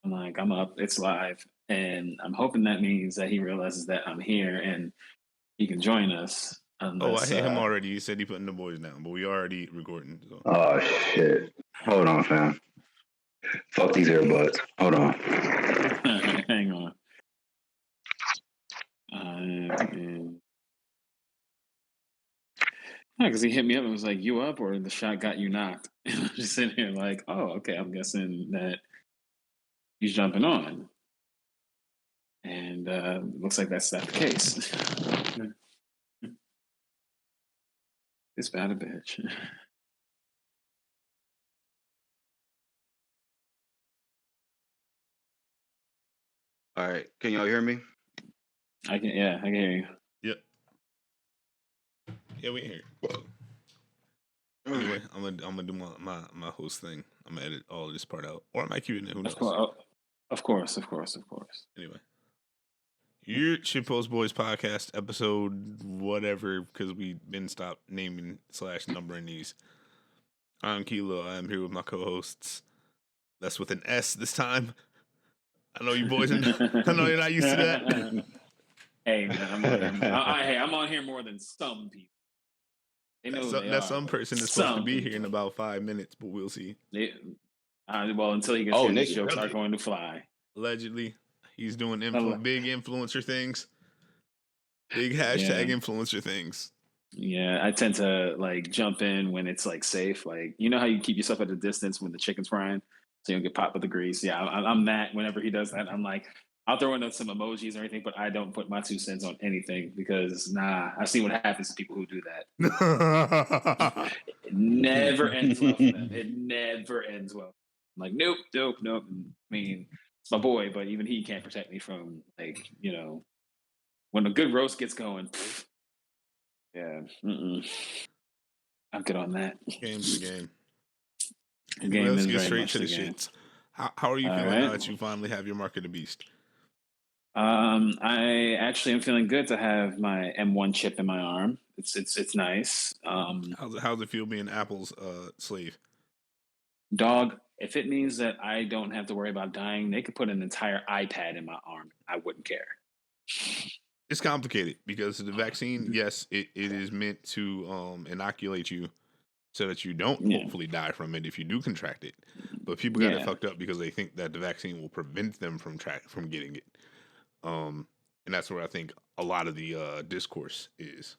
I'm like, I'm up. It's live, and I'm hoping that means that he realizes that I'm here and he can join us. Oh, I Unless, hit him already. He said he putting the boys down, but we already recording. So. Oh shit! Hold on, fam. Fuck these earbuds. Hold on. hang on. Yeah, because he hit me up and was like, "You up?" or "The shot got you knocked." And I'm just sitting here like, "Oh, okay. I'm guessing that he's jumping on." And looks like that's not the case. It's bad a bitch. All right, can y'all hear me? I can hear you. Yep. Yeah, we hear. Anyway, I'm gonna do my host thing. I'm gonna edit all this part out, or I might keep it in. Who knows? Of course. Anyway, your Shitpost Boys podcast episode, whatever, because we've been stopped naming / numbering these. I'm Kilo. I'm here with my co-hosts. That's with an S this time. I know you boys. I know you're not used to that. Hey man, I'm on here more than some people. They know that some person is supposed to be here in about 5 minutes, but we'll see. Well, until he gets here, these jokes are going to fly. Allegedly, he's doing big influencer things. Big hashtag influencer things. Yeah, I tend to like jump in when it's like safe. Like, you know how you keep yourself at a distance when the chicken's frying, so you don't get popped with the grease. Yeah, I'm that. Whenever he does that, I'm like, I'll throw in some emojis or anything, but I don't put my 2 cents on anything because I've seen what happens to people who do that. It never ends well for them. It never ends well. I'm like, nope. I mean, it's my boy, but even he can't protect me from like, when a good roast gets going. Yeah, I'm good on that. Game's the game. Let's get straight to the shits. How are you feeling now that you finally have your Mark of the Beast? I actually am feeling good to have my M1 chip in my arm. It's nice. How's it feel being Apple's slave? Dog, if it means that I don't have to worry about dying, they could put an entire iPad in my arm. I wouldn't care. It's complicated because the vaccine, yes, it is meant to inoculate you so that you don't hopefully die from it if you do contract it. But people got it fucked up because they think that the vaccine will prevent them from getting it. And that's where I think a lot of the discourse is.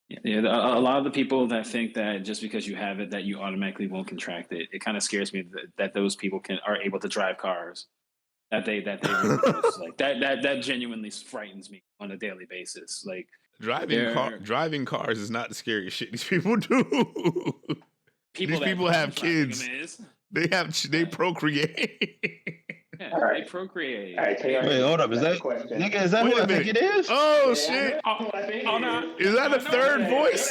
Yeah, a lot of the people that think that just because you have it that you automatically won't contract it, it kind of scares me that those people are able to drive cars. That they really like that genuinely frightens me on a daily basis. Like driving cars is not the scariest shit these people do. These people have kids. They procreate. Yeah, they procreate. All right, wait, hold up. Is that nigga? Is that who I think it is? Oh shit! Is that a third voice?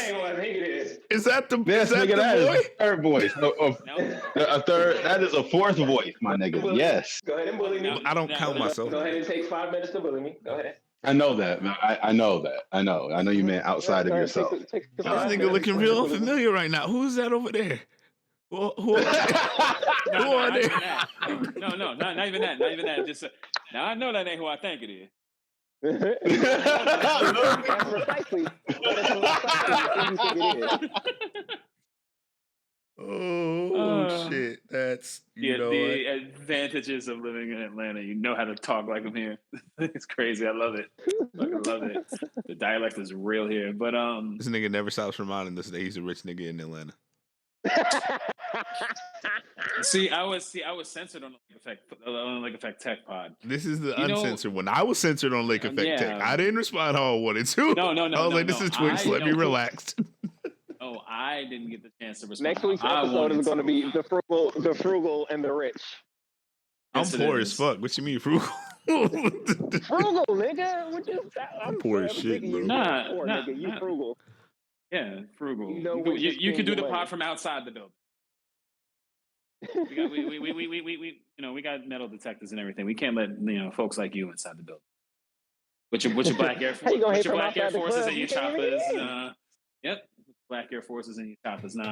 Is that the yes, nigga? That is a third voice. A third. That is a fourth voice, my nigga. Yes. Go ahead and bully me. I don't count myself. Go ahead and take 5 minutes to bully me. Go ahead. I know that. I know that. I know you meant outside of yourself. This nigga looking real familiar right now. Who is that over there? Who are they? No, not even that. Just now I know that ain't who I think it is. That's precisely who you think it is. Oh shit! That's the advantages of living in Atlanta. You know how to talk like I'm here. It's crazy. I love it. I love it. The dialect is real here. But this nigga never stops reminding us that he's a rich nigga in Atlanta. I was censored on Lake Effect Tech Pod. This is the uncensored one. I was censored on Lake Effect Tech. I didn't respond how I wanted to. No. I was like, this is Twitch. Let me relax. Oh, I didn't get the chance to respond. Next week's episode is going to be the frugal, and the rich. I'm poor as fuck. What you mean frugal? Frugal, nigga. I'm poor as shit, bro. Nigga, you frugal. Yeah, frugal. You can do the pod from outside the building. We got metal detectors and everything. We can't let folks like you inside the building. With your Black Air Force, Forces and your choppers. Yep, Black Air Forces and your choppers. No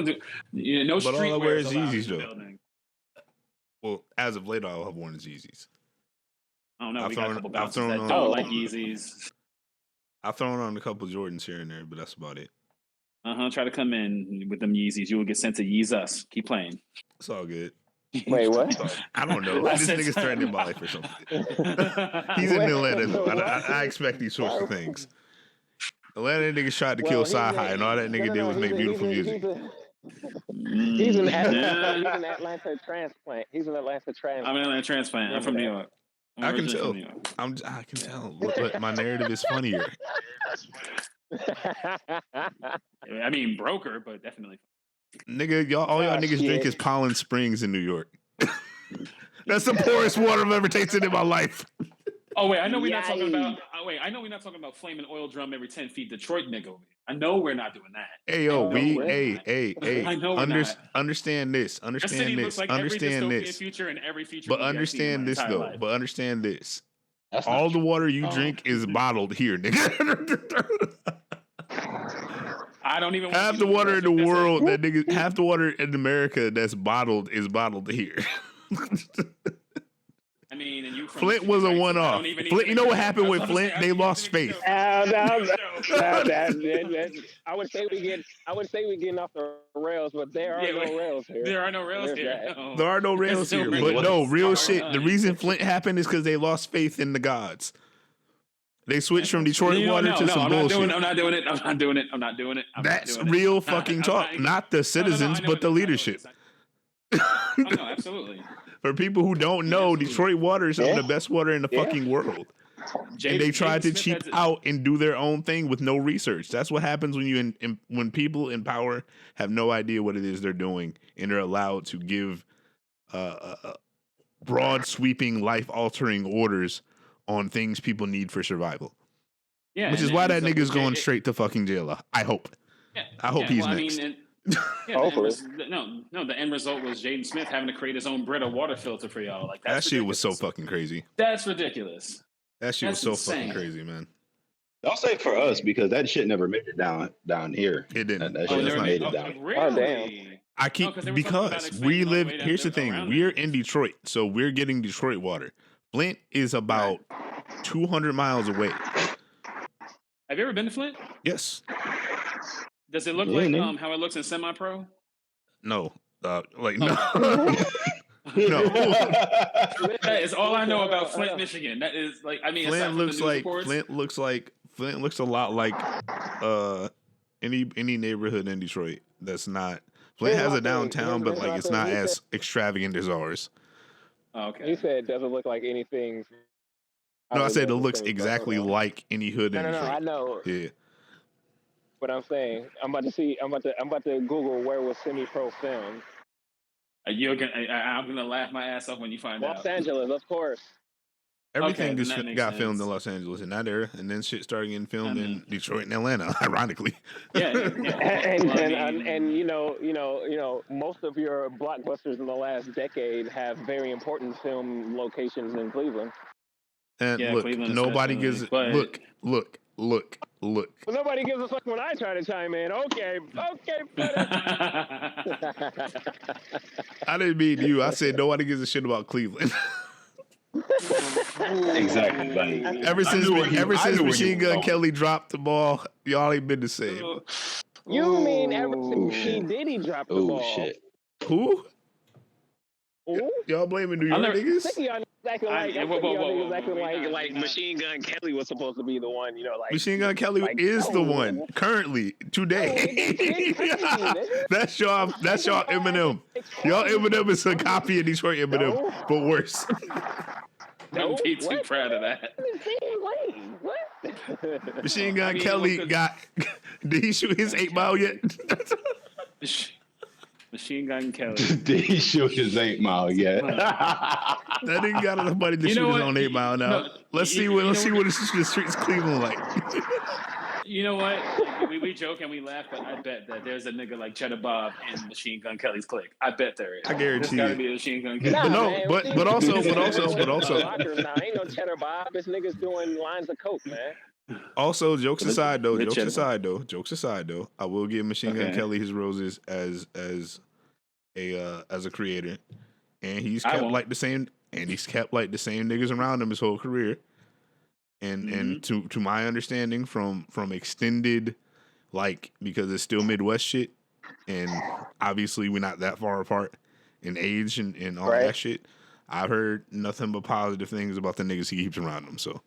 street. But all I wear is Yeezys though. Well, as of late, all I've worn is Yeezys. I don't know. We got a couple I've bouncers thrown that on- don't like Yeezys. I've thrown on a couple Jordans here and there, but that's about it. Try to come in with them Yeezys. You will get sent to Yeezus. Keep playing. It's all good. Wait, what? I don't know. I This said- nigga's threatening my life or something. He's in Atlanta, though. I expect these sorts of things. Atlanta niggas tried to kill Sci-Hi, and all that nigga did was make beautiful music. He's an Atlanta transplant. He's an Atlanta transplant. I'm an Atlanta transplant. I'm from New York. I can tell. I can tell. But my narrative is funnier. I mean, broker, but definitely. Nigga, all y'all niggas shit. drink is Pollen Springs in New York. That's the poorest water I've ever tasted in my life. Oh wait, I know we're not talking about. I know we're not talking about flaming oil drum every 10 feet Detroit nigga. over here. I know we're not doing that. Hey yo, I know we're not. Understand this. Our city looks like every Understand dystopian this. future and every future. But movie I've seen in understand my this entire though. life. But understand this. That's All not the true. water you drink is bottled here, nigga. I don't even. Half the water in the world that niggas, half the water in America that's bottled is bottled here. I mean, and you. Flint was a one-off. Flint, you know what happened with Flint? They lost faith. I would say we getting off the rails, but there are no rails here. There are no rails There's here. that. No. There are no rails here, but no, real shit. The reason Flint happened is because they lost faith in the gods. They switched from Detroit water to some bullshit. I'm not doing it. That's real fucking talk. Not the citizens, but the leadership. No, absolutely. For people who don't know, Detroit water is some of the best water in the fucking world. And they tried to cheap out and do their own thing with no research. That's what happens when when people in power have no idea what it is they're doing and they're allowed to give broad, sweeping, life-altering orders on things people need for survival. Yeah, which is why that nigga's going straight to fucking jail. I hope. Yeah, I hope he's next. The end result was Jaden Smith having to create his own Brita water filter for y'all. Like that shit was so fucking crazy. That's ridiculous. That shit was so fucking crazy, man. I'll say for us because that shit never made it down here. It didn't. That shit never made it down. Really? Oh damn. I keep because we live. Here's the thing: we're in Detroit, so we're getting Detroit water. Flint is about 200 miles away. Have you ever been to Flint? Yes. Does it look like how it looks in semi-pro? No. No. No. That is all I know about Flint, Michigan. That is like Flint looks a lot like any neighborhood in Detroit that's not. Flint has a downtown, but like it's not as extravagant as ours. Oh, okay. He said it doesn't look like anything. No, I said it looks exactly like any hood in Detroit. No, I know. Yeah. What I'm saying, I'm about to Google where was semi-pro filmed. I'm gonna laugh my ass off when you find out. Los Angeles, of course. Everything got filmed in Los Angeles in that era, and then shit started getting filmed in Detroit and Atlanta. Ironically. And you know, most of your blockbusters in the last decade have very important film locations in Cleveland. And look, nobody gives it. Look. Well, nobody gives a fuck when I try to chime in. Okay, buddy. I didn't mean you. I said nobody gives a shit about Cleveland. Exactly. Buddy. Ever since Machine Gun Kelly dropped the ball, y'all ain't been the same. You mean ever since P. Diddy dropped the ball? Oh shit. Who? Ooh? Y'all blaming New York niggas? Acting like Machine Gun Kelly was supposed to be the one, like Machine Gun Kelly is the one currently today. That's y'all Eminem. Y'all Eminem is a copy of Detroit Eminem, but worse. Don't be too proud of that. What? Machine Gun Kelly got. Did he shoot his 8 Mile yet? Machine Gun Kelly. Did he shoot his 8 Mile yet? That nigga got enough money to shoot his own 8 Mile now. No, let's see what the streets of Cleveland like. You know what? We joke and we laugh, but I bet that there's a nigga like Cheddar Bob in Machine Gun Kelly's clique. I bet there is. I guarantee There's gotta it. be a Machine Gun Kelly. But also. Nah, ain't no Cheddar Bob. This nigga's doing lines of coke, man. Also, jokes aside though, I will give Machine Gun Kelly his roses as a creator, and he's kept like the same niggas around him his whole career. And to my understanding from extended, like, because it's still Midwest shit, and obviously we're not that far apart in age and all that shit. I've heard nothing but positive things about the niggas he keeps around him. So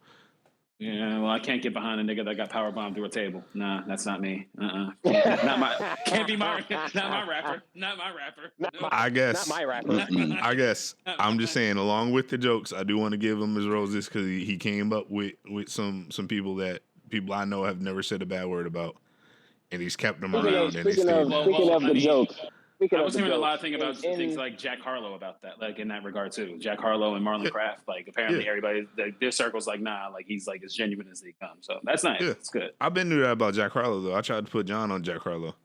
yeah, well, I can't get behind a nigga that got power bombed through a table. Nah, that's not me. Not my. Can't be my. Not my rapper. Not my rapper. I guess. Not my rapper. I guess. I'm just saying. Along with the jokes, I do want to give him his roses because he came up with some people that people I know have never said a bad word about, and he's kept them around. Speaking of the jokes. I was hearing a lot of things about things like Jack Harlow about that, like in that regard too. Jack Harlow and Marlon Craft, like apparently everybody, their circle's like, nah, like he's like as genuine as they come. So that's nice. Yeah. It's good. I've been knew that about Jack Harlow though. I tried to put John on Jack Harlow.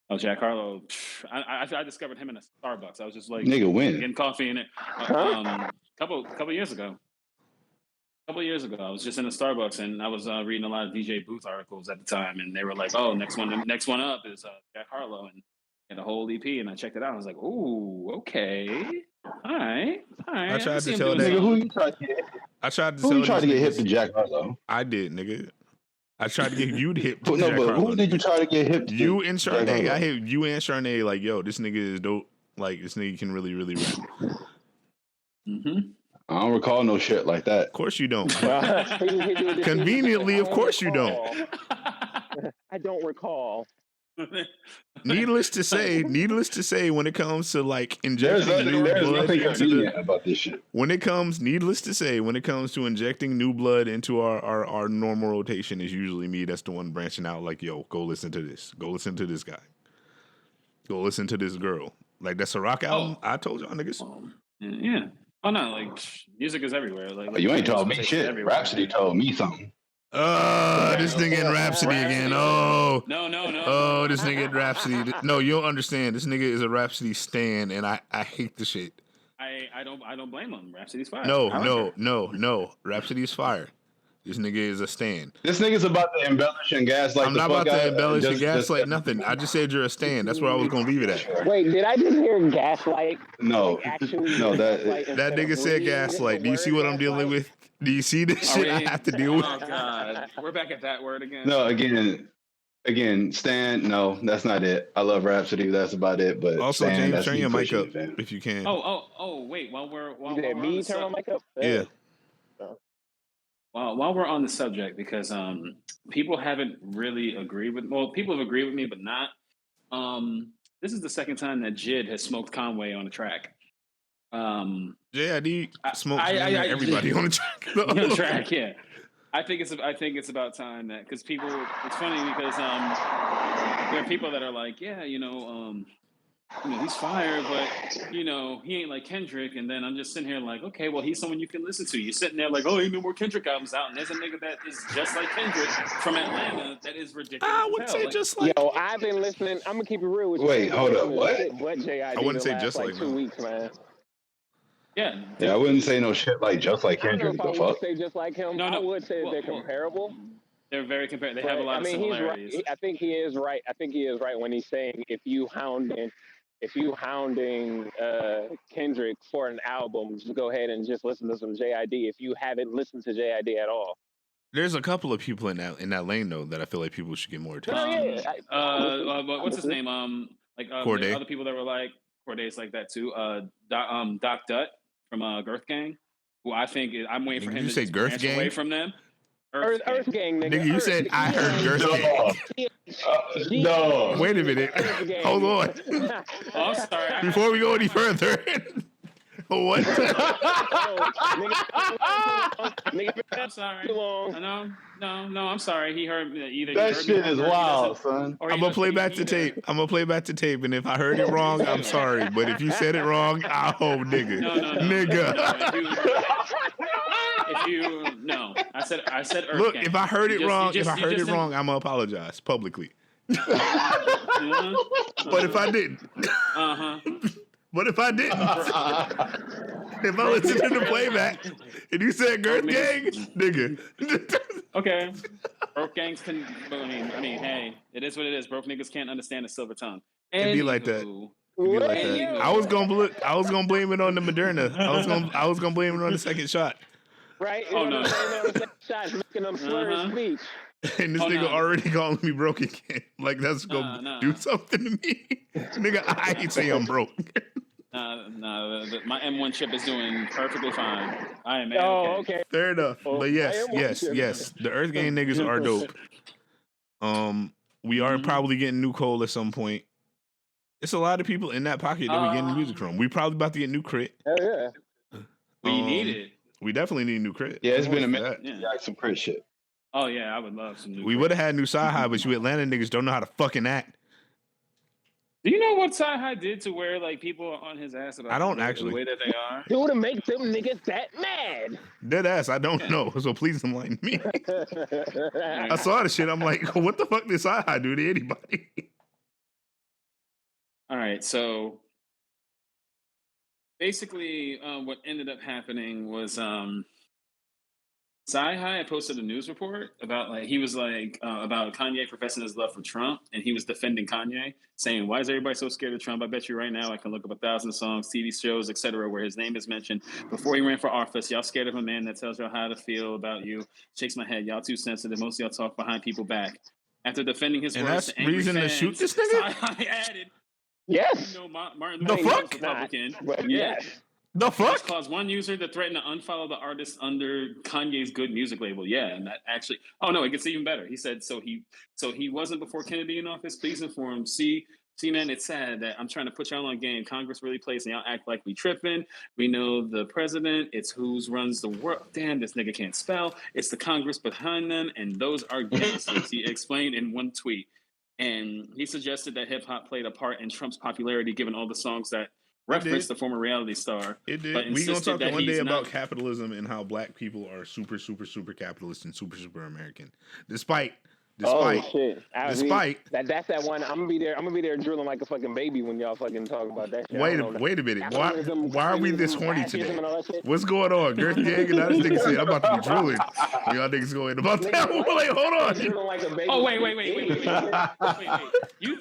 Oh, Jack Harlow. I discovered him in a Starbucks. I was just like, nigga, when getting coffee in it. Couple years ago. I was just in a Starbucks and I was reading a lot of DJ Booth articles at the time, and they were like, "Oh, next one up is Jack Harlow," and a whole EP, and I checked it out. I was like, "Ooh, okay, all right." I tried to tell nigga, who you tried to get? I tried to. Who you tried to get hip to Jack Harlow? I did, nigga. I tried to get you to hip to Jack Harlow. Who did you try to get hip to? You and Charnay. I hit you and Charnay like, yo, this nigga is dope. Like, this nigga can really, really rap. I don't recall no shit like that. Of course you don't. Conveniently, of course you don't. I don't recall. Needless to say, when it comes to like injecting new blood about this shit. When it comes to injecting new blood into our normal rotation, is usually me. That's the one branching out. Like, yo, go listen to this. Go listen to this guy. Go listen to this girl. Like, that's a rock album. I told y'all niggas. Yeah. Oh no, like music is everywhere. Like you ain't told me shit. Everywhere. Rhapsody told me something. This nigga in Rhapsody again. Oh. No. Oh, this nigga in Rhapsody. No, you don't understand. This nigga is a Rhapsody stan, and I hate the shit. I don't blame him. Rhapsody's fire. No. Rhapsody's fire. This nigga is a stan. This nigga's about to embellish and gaslight. I'm not about to embellish and gaslight nothing. I just said you're a stan. That's where I was gonna leave it at. Wait, did I just hear gaslight? No, no. That nigga said gaslight. Do you see what I'm dealing with? Do you see this shit I have to deal with? Oh God, we're back at that word again. No, again, Stan. No, that's not it. I love Rhapsody. That's about it. But also, Stan, James, turn your mic up if you can. Oh, wait. While we're turn my mic up. Yeah. While we're on the subject, because people haven't really agreed with. Well, people have agreed with me, but not. This is the second time that Jid has smoked Conway on a track. JID smokes everybody on the track. On the track, yeah. I think it's about time that, because people. It's funny because there are people that are like, yeah, he's fire, but he ain't like Kendrick. And then I'm just sitting here like, okay, well, he's someone you can listen to. You're sitting there like, oh, ain't no more Kendrick albums out, and there's a nigga that is just like Kendrick from Atlanta that is ridiculous. I would say just like. Yo, I've been listening. I'm gonna keep it real with you. Wait, hold up, what? I wouldn't say just like 2 weeks, man. Yeah, I wouldn't say no shit like just like Kendrick. I would say just like him. No. I would say they're comparable. They're very comparable. They have a lot of similarities. He's right. I think he is right. When he's saying if you hounding Kendrick for an album, just go ahead and just listen to some JID. If you haven't listened to JID at all, there's a couple of people in that lane though that I feel like people should get more attention. What's his name? Corday. Other people that were like Corday's like that too. Doc Dutt from Girth Gang, who I think I'm waiting for him to branch away from them. Earth Gang, nigga. You said I heard Girth Gang. No. Wait a minute. Hold on. I'm sorry. Before we go any further. What? I'm sorry. No, I'm sorry. He heard either. That shit is wild, son. I'm gonna play back the tape. And if I heard it wrong, I'm sorry. But if you said it wrong, nigga. No. I said Earth Look, Gang. if I heard it wrong, I'm gonna apologize publicly. But if I didn't. But if I didn't, if I listened to the playback and you said Girth Gang, nigga. Okay. Broke gangs can, I mean, hey, it is what it is. Broke niggas can't understand a silver tongue. It'd be like that. Like that. I was gonna blame it on the Moderna. I was gonna blame it on the second shot. Right? You know what I'm saying? The second shot's making them slur his speech. And this nigga already calling me broke again. Like that's gonna do something to me. Nigga, I ain't say I'm broke. My M1 chip is doing perfectly fine. I am okay. Fair enough. But yes. The Earth Gang niggas are dope. We are probably getting new Cole at some point. It's a lot of people in that pocket that we getting music from. We probably about to get new Crit. Hell yeah. We need it. We definitely need new Crit. Yeah, it's been a minute. Yeah, some Crit shit. Oh yeah, I would love some new. We would have had new Sci-Hi, but you Atlanta niggas don't know how to fucking act. Do you know what Sci-Hi did to where like people are on his ass about I don't the way that they are? Do to make them niggas that mad. Dead ass, I don't know. So please enlighten me. I saw the shit. I'm like, what the fuck did Sci-Hi do to anybody? All right, so basically, what ended up happening was Sci-Hi had posted a news report about he was about Kanye professing his love for Trump, and he was defending Kanye, saying, "Why is everybody so scared of Trump? I bet you right now I can look up 1,000 songs, TV shows, etc., where his name is mentioned before he ran for office. Y'all scared of a man that tells y'all how to feel about you? Shakes my head. Y'all too sensitive. Most of y'all talk behind people back." After defending his words, that's reason to shoot this nigga. Sci-Hi added, "Yes, Martin the fuck, Republican, yes." The fuck? Caused one user to threaten to unfollow the artist under Kanye's Good Music label. Yeah, and that actually. Oh no, it gets even better. He said so. He wasn't before Kennedy in office. Please inform. See, man, it's sad that I'm trying to put y'all on game. Congress really plays, and y'all act like we tripping. We know the president. It's who runs the world. Damn, this nigga can't spell. It's the Congress behind them, and those are gangsters. He explained in one tweet, and he suggested that hip hop played a part in Trump's popularity, given all the songs that referenced the former reality star. It did. We gonna talk one day about capitalism and how black people are super, super, super capitalist and super, super American. Despite oh shit! That's that one. I'm gonna be there drooling like a fucking baby when y'all fucking talk about that shit. Wait a minute. Why are we this horny today? What's going on? Girth Gang and I just nigga said I'm about to be drooling. Y'all niggas going about that. Wait, hold on. Like a baby. Oh wait. You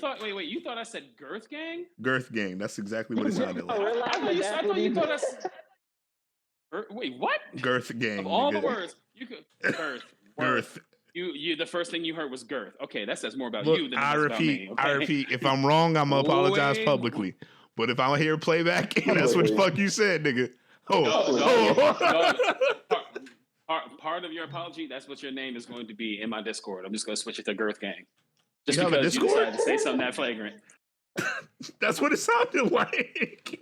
thought I said Girth Gang? Girth Gang. That's exactly what it sounded like. I thought you thought I said. Wait, what? Girth Gang. Of all the words, you could Girth. You the first thing you heard was Girth. Okay, that says more about you than about me. Okay? I repeat. If I'm wrong, I'm gonna apologize publicly. But if I'm here playback, that's what the fuck you said, nigga. Part of your apology, that's what your name is going to be in my Discord. I'm just going to switch it to Girth Gang. Just you because you decided to say something that flagrant. That's what it sounded like.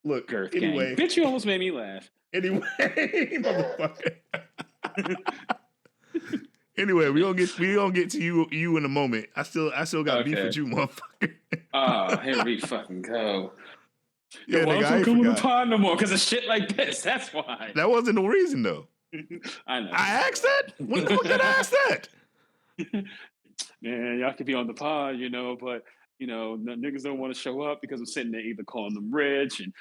Look, Girth anyway. Gang. Bitch, you almost made me laugh. Anyway, motherfucker. Anyway, we gonna get to you in a moment. I still got beef with you, motherfucker. Here we fucking go. Yeah, why don't you come on the pod no more? Because of shit like this. That's why. That wasn't the reason, though. I know. I asked that? When the fuck did I ask that? Man, y'all could be on the pod, but niggas don't want to show up because I'm sitting there either calling them rich and,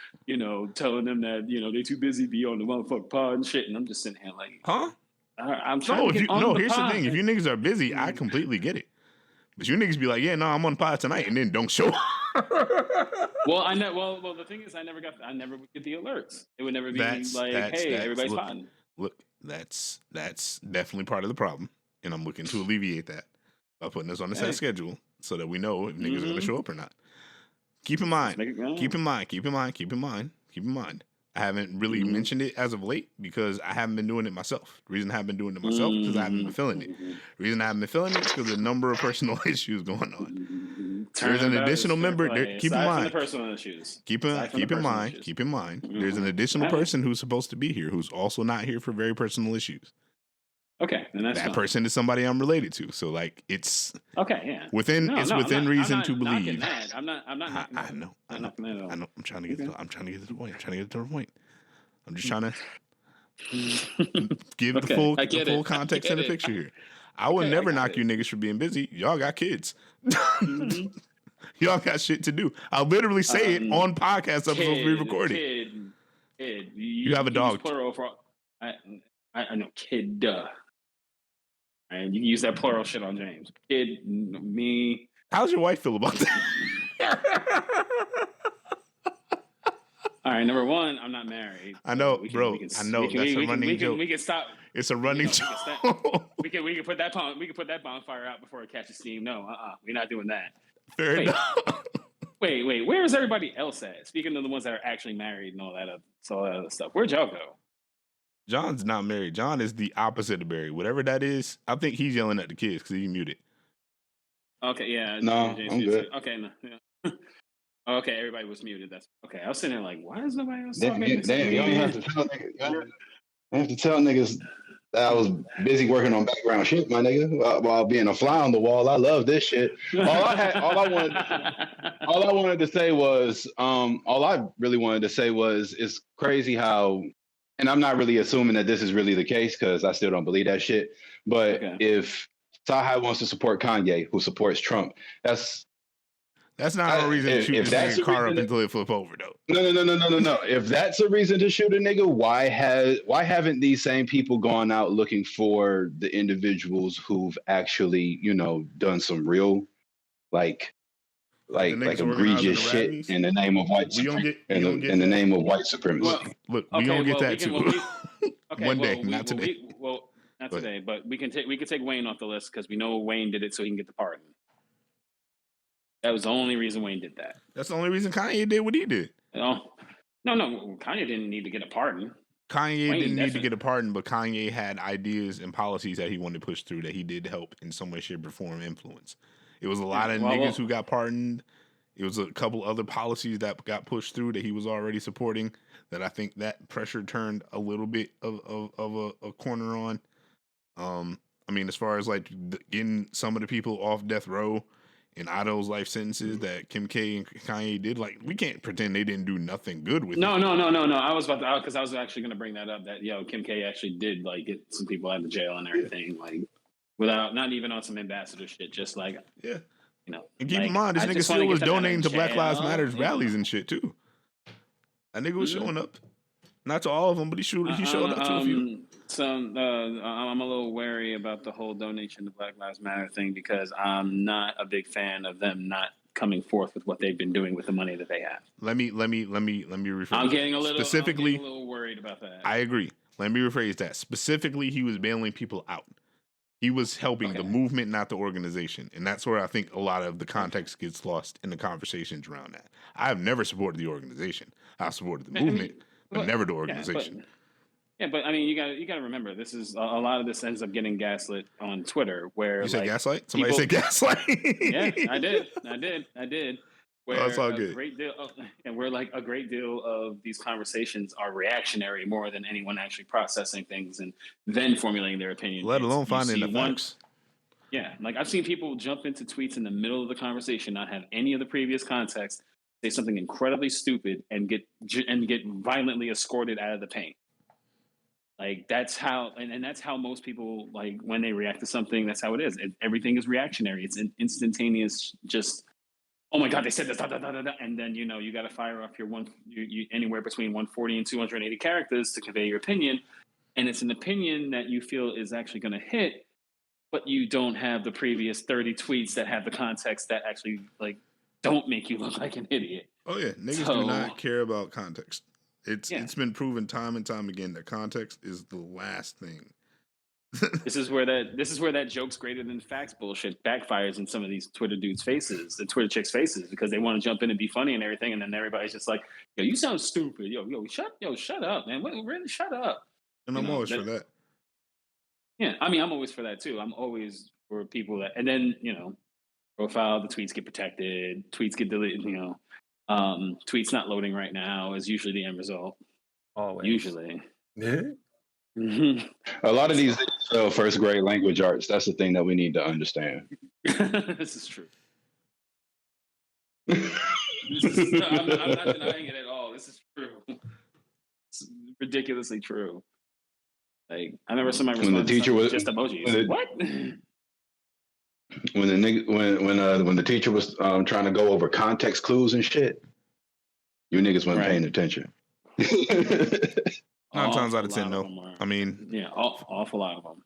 telling them that, they too busy to be on the motherfucking pod and shit. And I'm just sitting here like, huh? I'm trying to get on the here's pod. The thing. If you niggas are busy, I completely get it. But you niggas be like, yeah, no, I'm on the pod tonight, and then don't show up. Well, the thing is, I never would get the alerts. It would never be hey, everybody's podding. Look, that's definitely part of the problem, and I'm looking to alleviate that by putting us on the set schedule so that we know if niggas are going to show up or not. Keep in mind. I haven't really mentioned it as of late because I haven't been doing it myself. The reason I haven't been doing it myself is because I haven't been feeling it. The reason I haven't been feeling it is because of the number of personal issues going on. There's an additional member. Keep in mind. Keep in mind. There's an additional person who's supposed to be here who's also not here for very personal issues. Okay, then that's that person is somebody I'm related to. So it's okay. Yeah, within reason to believe. I'm not. I know. I'm trying to get to the point. I'm just trying to give the full context and the picture here. I would never knock you niggas for being busy. Y'all got kids. Y'all got shit to do. I'll literally say it on podcast episodes we recorded. Kid. You have a dog. Plural for. I know kid. And you can use that plural shit on James. Kid, me, How's your wife feel about that? All right, number one, I'm not married. I know, bro. I know that's a running joke. We can stop. It's a running joke. We can put that bonfire out before it catches steam. No, we're not doing that. Fair enough. Wait. Where is everybody else at? Speaking of the ones that are actually married and all that other stuff, where'd y'all go? John's not married. John is the opposite of married. Whatever that is, I think he's yelling at the kids because he's muted. Okay, yeah. No, I'm good. Okay, no. Yeah. Okay, everybody was muted. That's okay. I was sitting there like, why is nobody else talking? Damn, you don't have to tell niggas that I was busy working on background shit, my nigga, while being a fly on the wall. I love this shit. All I wanted to say was, it's crazy how, and I'm not really assuming that this is really the case because I still don't believe that shit. But if Taha wants to support Kanye, who supports Trump, that's not a reason to shoot this nigga car up until it flip over, though. No. If that's a reason to shoot a nigga, why haven't these same people gone out looking for the individuals who've actually, done some real, like egregious shit in the name of white supremacy? In the name of white supremacy. Look, we don't get that too. One day, not today. Not today, but we can take Wayne off the list because we know Wayne did it so he can get the pardon. That was the only reason Wayne did that. That's the only reason Kanye did what he did. No. Kanye didn't need to get a pardon. Kanye didn't need to get a pardon, but Kanye had ideas and policies that he wanted to push through that he did help in some way, shape, or form influence. It was a lot of niggas who got pardoned. It was a couple other policies that got pushed through that he was already supporting that I think that pressure turned a little bit of a corner on. I mean, as far as like getting some of the people off death row and Otto's life sentences that Kim K and Kanye did, like, we can't pretend they didn't do nothing good with it. No. I was about to, because I was actually going to bring that up, that, Kim K actually did, like, get some people out of jail and everything, like, without, not even on some ambassador shit, just like, and keep in mind, this nigga still was donating to Black Lives Matter rallies and shit, too. That nigga was showing up. Not to all of them, but he showed up to a few. So I'm a little wary about the whole donation to Black Lives Matter thing because I'm not a big fan of them not coming forth with what they've been doing with the money that they have. Let me rephrase. I'm getting a little worried about that. I agree. Let me rephrase that. Specifically, he was bailing people out. He was helping the movement, not the organization. And that's where I think a lot of the context gets lost in the conversations around that. I have never supported the organization. I've supported the movement, but never the organization. But I mean, you got to remember, this is a lot of this ends up getting gaslit on Twitter. Where you say gaslight? Somebody say gaslight? Yeah, I did. Where that's all good. A great deal of these conversations are reactionary more than anyone actually processing things and then formulating their opinion. Let alone finding the facts. Yeah, like I've seen people jump into tweets in the middle of the conversation, not have any of the previous context, say something incredibly stupid, and get violently escorted out of the paint. Like that's how, and that's how most people, like, when they react to something, that's how it is. Everything is reactionary. It's an instantaneous, just, oh my God, they said this, da, da, da, da, da. And then, you got to fire off your anywhere between 140 and 280 characters to convey your opinion. And it's an opinion that you feel is actually going to hit, but you don't have the previous 30 tweets that have the context that actually, like, don't make you look like an idiot. Oh yeah, niggas do not care about context. It's been proven time and time again that context is the last thing. This is where that jokes greater than facts bullshit backfires in some of these Twitter dudes' faces, the Twitter chicks' faces, because they want to jump in and be funny and everything, and then everybody's just like, "Yo, you sound stupid. Shut up, man. Really, shut up." And I'm always for that. Yeah, I mean, I'm always for that too. I'm always for people that, and then profile, the tweets get protected, tweets get deleted. Tweets not loading right now is usually the end result. Always. Usually. Yeah. A lot of these first grade language arts. That's the thing that we need to understand. This is true. I'm not denying it at all. This is true. It's ridiculously true. Like, I remember somebody responded to just emojis. What? When the teacher was trying to go over context clues and shit, you niggas weren't paying attention. 9 times out of 10, no. I mean, awful lot of them.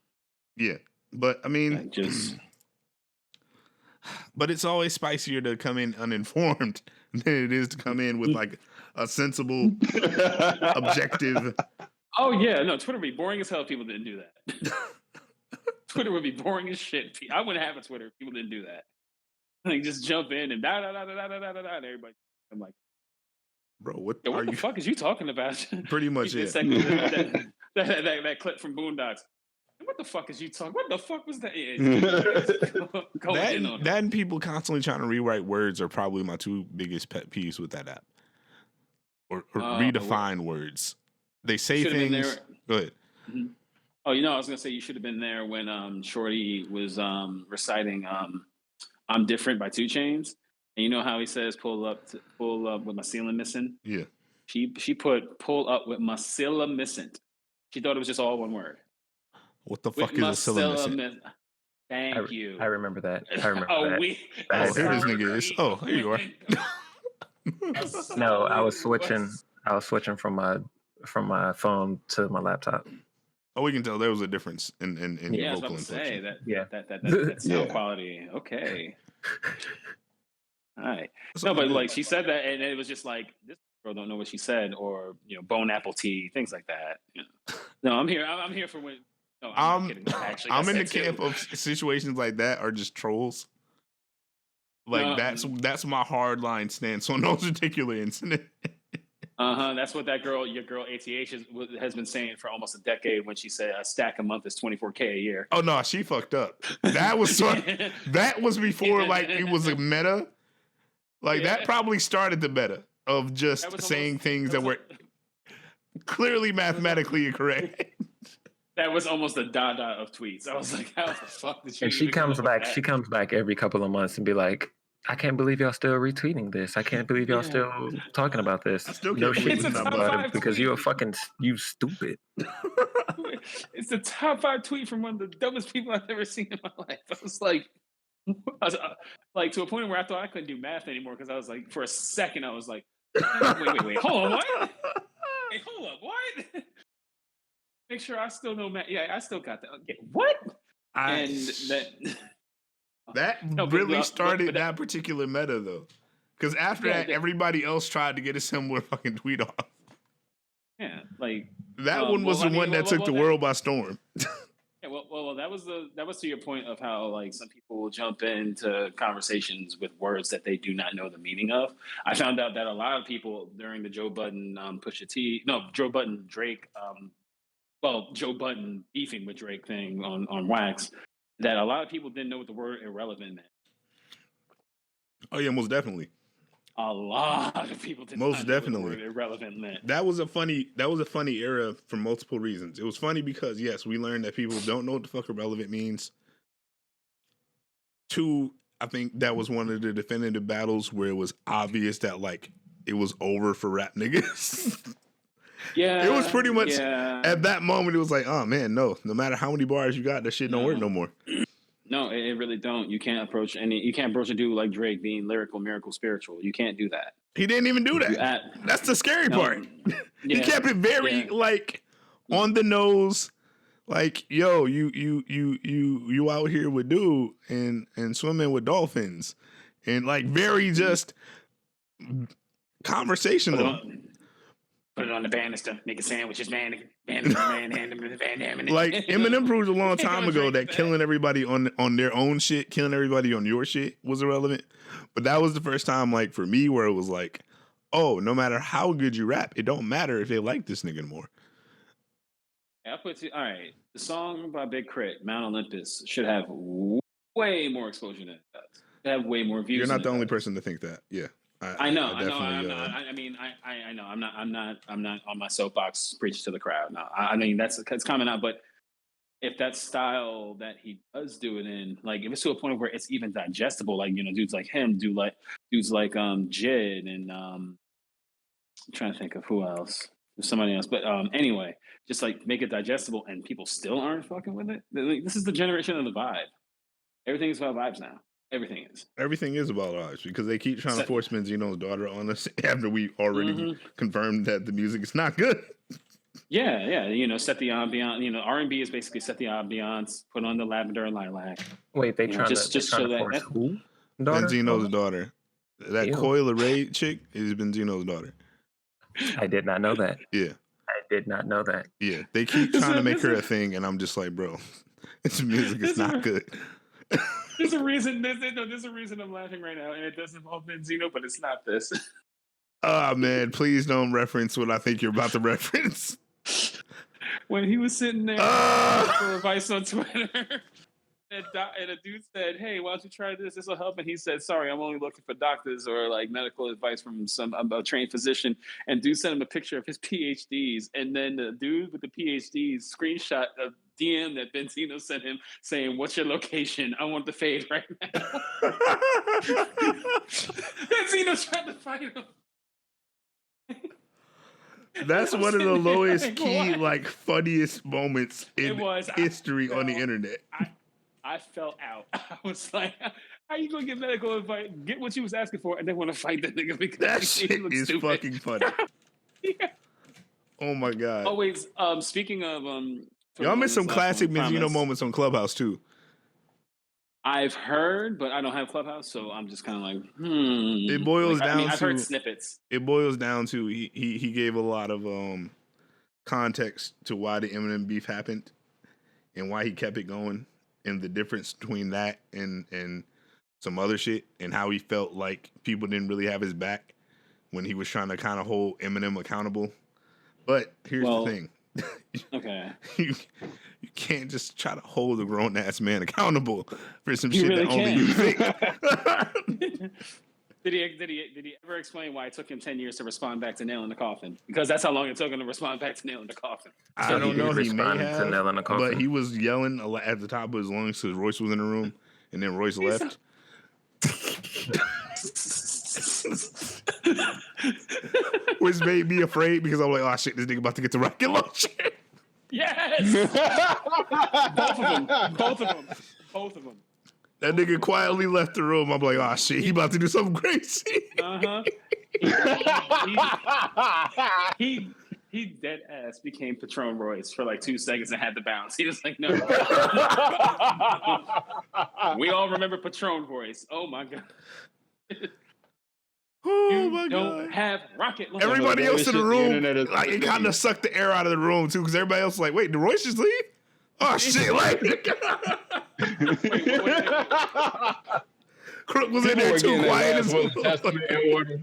Yeah, but I mean, just But it's always spicier to come in uninformed than it is to come in with like a sensible, objective. Oh yeah, no, Twitter would be boring as hell if people didn't do that. Twitter would be boring as shit. I wouldn't have a Twitter if people didn't do that. Like just jump in and da da da da da da da da and everybody. I'm like, bro, what what the fuck is you talking about? Pretty much it. That clip from Boondocks. What the fuck is you talking? What the fuck was that? That and people constantly trying to rewrite words are probably my two biggest pet peeves with that app. Or redefine words. They say things. Go ahead. Mm-hmm. Oh, I was gonna say you should have been there when Shorty was reciting "I'm Different" by 2 Chainz, and you know how he says pull up with my ceiling missing. Yeah. She put pull up with my ceiling missing. She thought it was just all one word. What the fuck is a ceiling missing? Thank you. I remember that. Here this nigga is. Oh, here you are. No, I was switching from my phone to my laptop. Oh, we can tell there was a difference in yeah, vocal I was about to say inflection. that sound quality. Okay. All right. No, but like she said that, and it was just like this girl don't know what she said, or bone apple tea, things like that. No, I'm here for when. No, I'm not kidding. Actually, I'm in the camp of situations like that are just trolls. Like that's my hard line stance on those particular incidents. That's what your girl ATH has been saying for almost a decade when she said a stack a month is $24K a year. Oh no, she fucked up. That was that was before like it was a meta. Like that probably started the meta of just saying things that were clearly mathematically incorrect. That was almost a dada of tweets. I was like, how the fuck did you? And she comes back every couple of months and be like, I can't believe y'all still retweeting this. I can't believe y'all still talking about this. I still can't shit about it because you're you stupid. It's the top 5 tweet from one of the dumbest people I've ever seen in my life. I was like, to a point where I thought I couldn't do math anymore because I was like, for a second, I was like, wait, hold on, what? Hey, hold up, what? Make sure I still know math. Yeah, I still got that. Okay, what? That really started that particular meta though, because after that, everybody else tried to get a similar fucking tweet off. Yeah, like that one was the one that took the world by storm. Yeah, well, that was to your point of how like some people will jump into conversations with words that they do not know the meaning of. I found out that a lot of people during the Joe Budden Drake, Joe Budden beefing with Drake thing on Wax, that a lot of people didn't know what the word irrelevant meant. Oh yeah, most definitely. A lot of people didn't know what the word irrelevant meant. That was a funny era for multiple reasons. It was funny because yes, we learned that people don't know what the fuck irrelevant means. 2, I think that was one of the definitive battles where it was obvious that like it was over for rap niggas. Yeah, it was pretty much at that moment. It was like, oh man, no matter how many bars you got, that shit don't work no more. No, it really don't. You can't approach a dude like Drake being lyrical, miracle, spiritual. You can't do that. He didn't even do that. That's the scary part. He kept it very like on the nose. Like, yo, you out here with dude and swimming with dolphins, and like very just conversational. Put it on the banister, make a sandwiches, man. Like Eminem proved a long time ago that killing everybody on their own shit, killing everybody on your shit was irrelevant. But that was the first time, like for me, where it was like, oh, no matter how good you rap, it don't matter if they like this nigga more. All right. The song by Big Crit, Mount Olympus, should have way more exposure than it does. Should have way more views. You're not the only person to think that. Yeah. I know. I'm not on my soapbox preaching to the crowd. No, I mean it's common out. But if that style that he does do it in, like if it's to a point where it's even digestible, like dudes like him, dudes like Jid, and I'm trying to think of who else. There's somebody else, but anyway, just like make it digestible, and people still aren't fucking with it. Like, this is the generation of the vibe. Everything's about vibes now. Everything is about vibes because they keep trying to force Benzino's daughter on us after we already confirmed that the music is not good. Yeah. Set the ambiance. R&B is basically set the ambiance, put on the lavender and lilac. Wait, they trying to force who? Benzino's daughter. That Ew. Coi Leray chick is Benzino's daughter. I did not know that. Yeah. I did not know that. Yeah. They keep trying to make her a thing, and I'm just like, bro, this music is not good. There's a reason. There's a reason I'm laughing right now, and it does involve Benzino, but it's not this. Ah, man, please don't reference what I think you're about to reference. When he was sitting there for advice on Twitter, and a dude said, "Hey, why don't you try this? This will help." And he said, "Sorry, I'm only looking for doctors or like medical advice from a trained physician." And dude sent him a picture of his PhDs, and then the dude with the PhDs screenshot a DM that Benzino sent him saying, "What's your location? I want the fade right now." Benzino tried to fight him. That's one of the lowest key, like, funniest moments in history on the internet. I fell out. I was like, how you going to get medical advice, get what you was asking for, and then want to fight that nigga because that shit is stupid. Fucking funny. Yeah. Oh, my God. Oh, wait. Speaking of... y'all missed some classic Benzino moments on Clubhouse, too. I've heard, but I don't have Clubhouse, so I'm just kind of like, It boils down to... I've heard snippets. It boils down to he gave a lot of context to why the Eminem beef happened and why he kept it going and the difference between that and some other shit and how he felt like people didn't really have his back when he was trying to kind of hold Eminem accountable. But here's the thing. Okay. You can't just try to hold a grown ass man accountable for some shit really that only you think. Did he ever explain why it took him 10 years to respond back to Nail in the Coffin? Because that's how long it took him to respond back to Nail in the Coffin. I don't know. He may have, Nail in the Coffin. but he was yelling at the top of his lungs because Royce was in the room, and then Royce left. Which made me afraid because I'm like, oh shit, this nigga about to get the rocket launcher. Yes. Both of them. That nigga quietly left the room. I'm like, oh shit, he about to do something crazy. He dead ass became Patron Royce for like 2 seconds and had to bounce. He was like, no. We all remember Patron Royce. Oh my God. Don't have rocket launcher. Everybody else in the room, like, it kind of sucked the air out of the room too, because everybody else was like, wait, did Royce just leave? Oh shit! Like, Crook was in there too, quiet as motherfucker.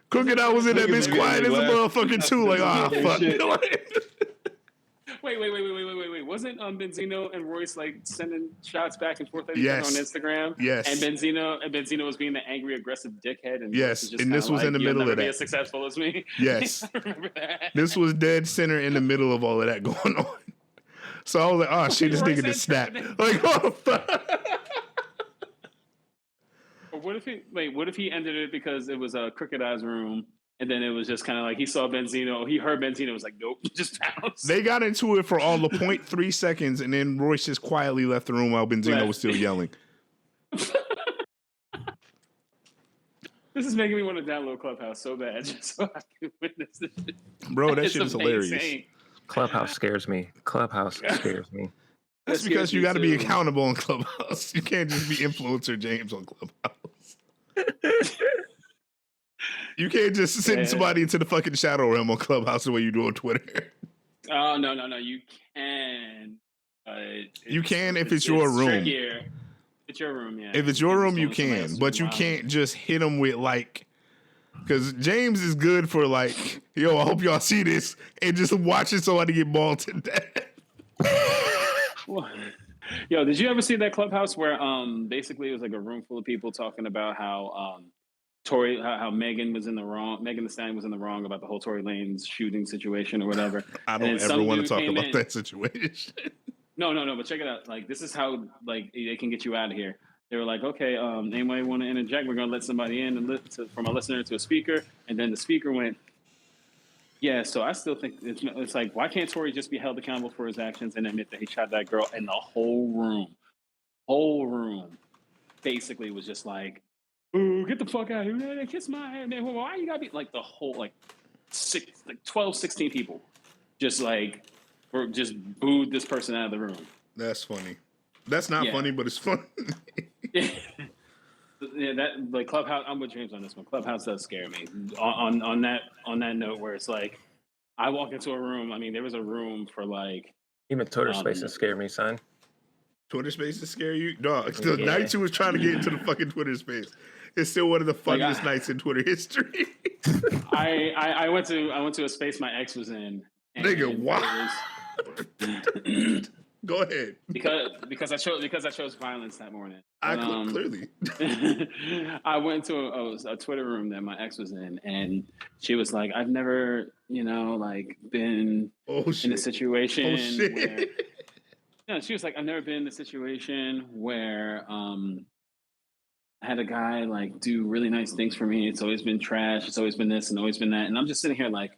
Crook and I was in that bitch quiet as a motherfucker too, like, ah, fuck. Wait. Wasn't Benzino and Royce like sending shots back and forth on Instagram? Yes. And Benzino was being the angry, aggressive dickhead. And yes. And this was in the middle of that. Be as successful as me. Yes. I remember that. This was dead center in the middle of all of that going on. So I was like, oh shit, this nigga just snapped. Like, oh fuck. What if he ended it because it was a Crooked Eye's room? And then it was just kind of like he saw Benzino. He heard Benzino. Was like, nope, just bounce. They got into it for all the 0.3 seconds, and then Royce just quietly left the room while Benzino was still yelling. This is making me want to download Clubhouse so bad just so I can witness this. Bro, that shit is hilarious. Clubhouse scares me. That's because you got to be accountable on Clubhouse. You can't just be influencer James on Clubhouse. You can't just send somebody into the fucking shadow realm on Clubhouse the way you do on Twitter. Oh, no. You can. You can if it's your room. Trickier. It's your room, yeah. If it's your room, you can. But you can't just hit them with, like... Because James is good for, like, yo, I hope y'all see this, and just watching somebody get mauled to death. Yo, did you ever see that Clubhouse where basically it was like a room full of people talking about how... how Megan was in the wrong. Megan Thee Stallion was in the wrong about the whole Tory Lanez shooting situation or whatever. I don't ever want to talk about that situation. No. But check it out. Like, this is how like they can get you out of here. They were like, okay, anybody want to interject? We're gonna let somebody in and from a listener to a speaker, and then the speaker went, yeah. So I still think it's like, why can't Tory just be held accountable for his actions and admit that he shot that girl? And the whole room, basically was just like, ooh, get the fuck out of here. Kiss my hand, man. Why you gotta be like the whole 12, 16 people just booed this person out of the room. That's funny. That's not funny, but it's funny. Yeah, that like Clubhouse. I'm with James on this one. Clubhouse does scare me. On that note, where it's like, I walk into a room. I mean, there was a room for like even Twitter Spaces scare me, son. Twitter Spaces scare you? No, the nights who was trying to get into the fucking Twitter space. It's still one of the funniest nights in Twitter history. I went to a space my ex was in. Nigga, wow. Go ahead. Because I chose violence that morning. Clearly. I went to a Twitter room that my ex was in, and she was like, "I've never, like been in a situation where." No, she was like, "I've never been in a situation where I had a guy like do really nice things for me. It's always been trash. It's always been this and always been that." And I'm just sitting here like,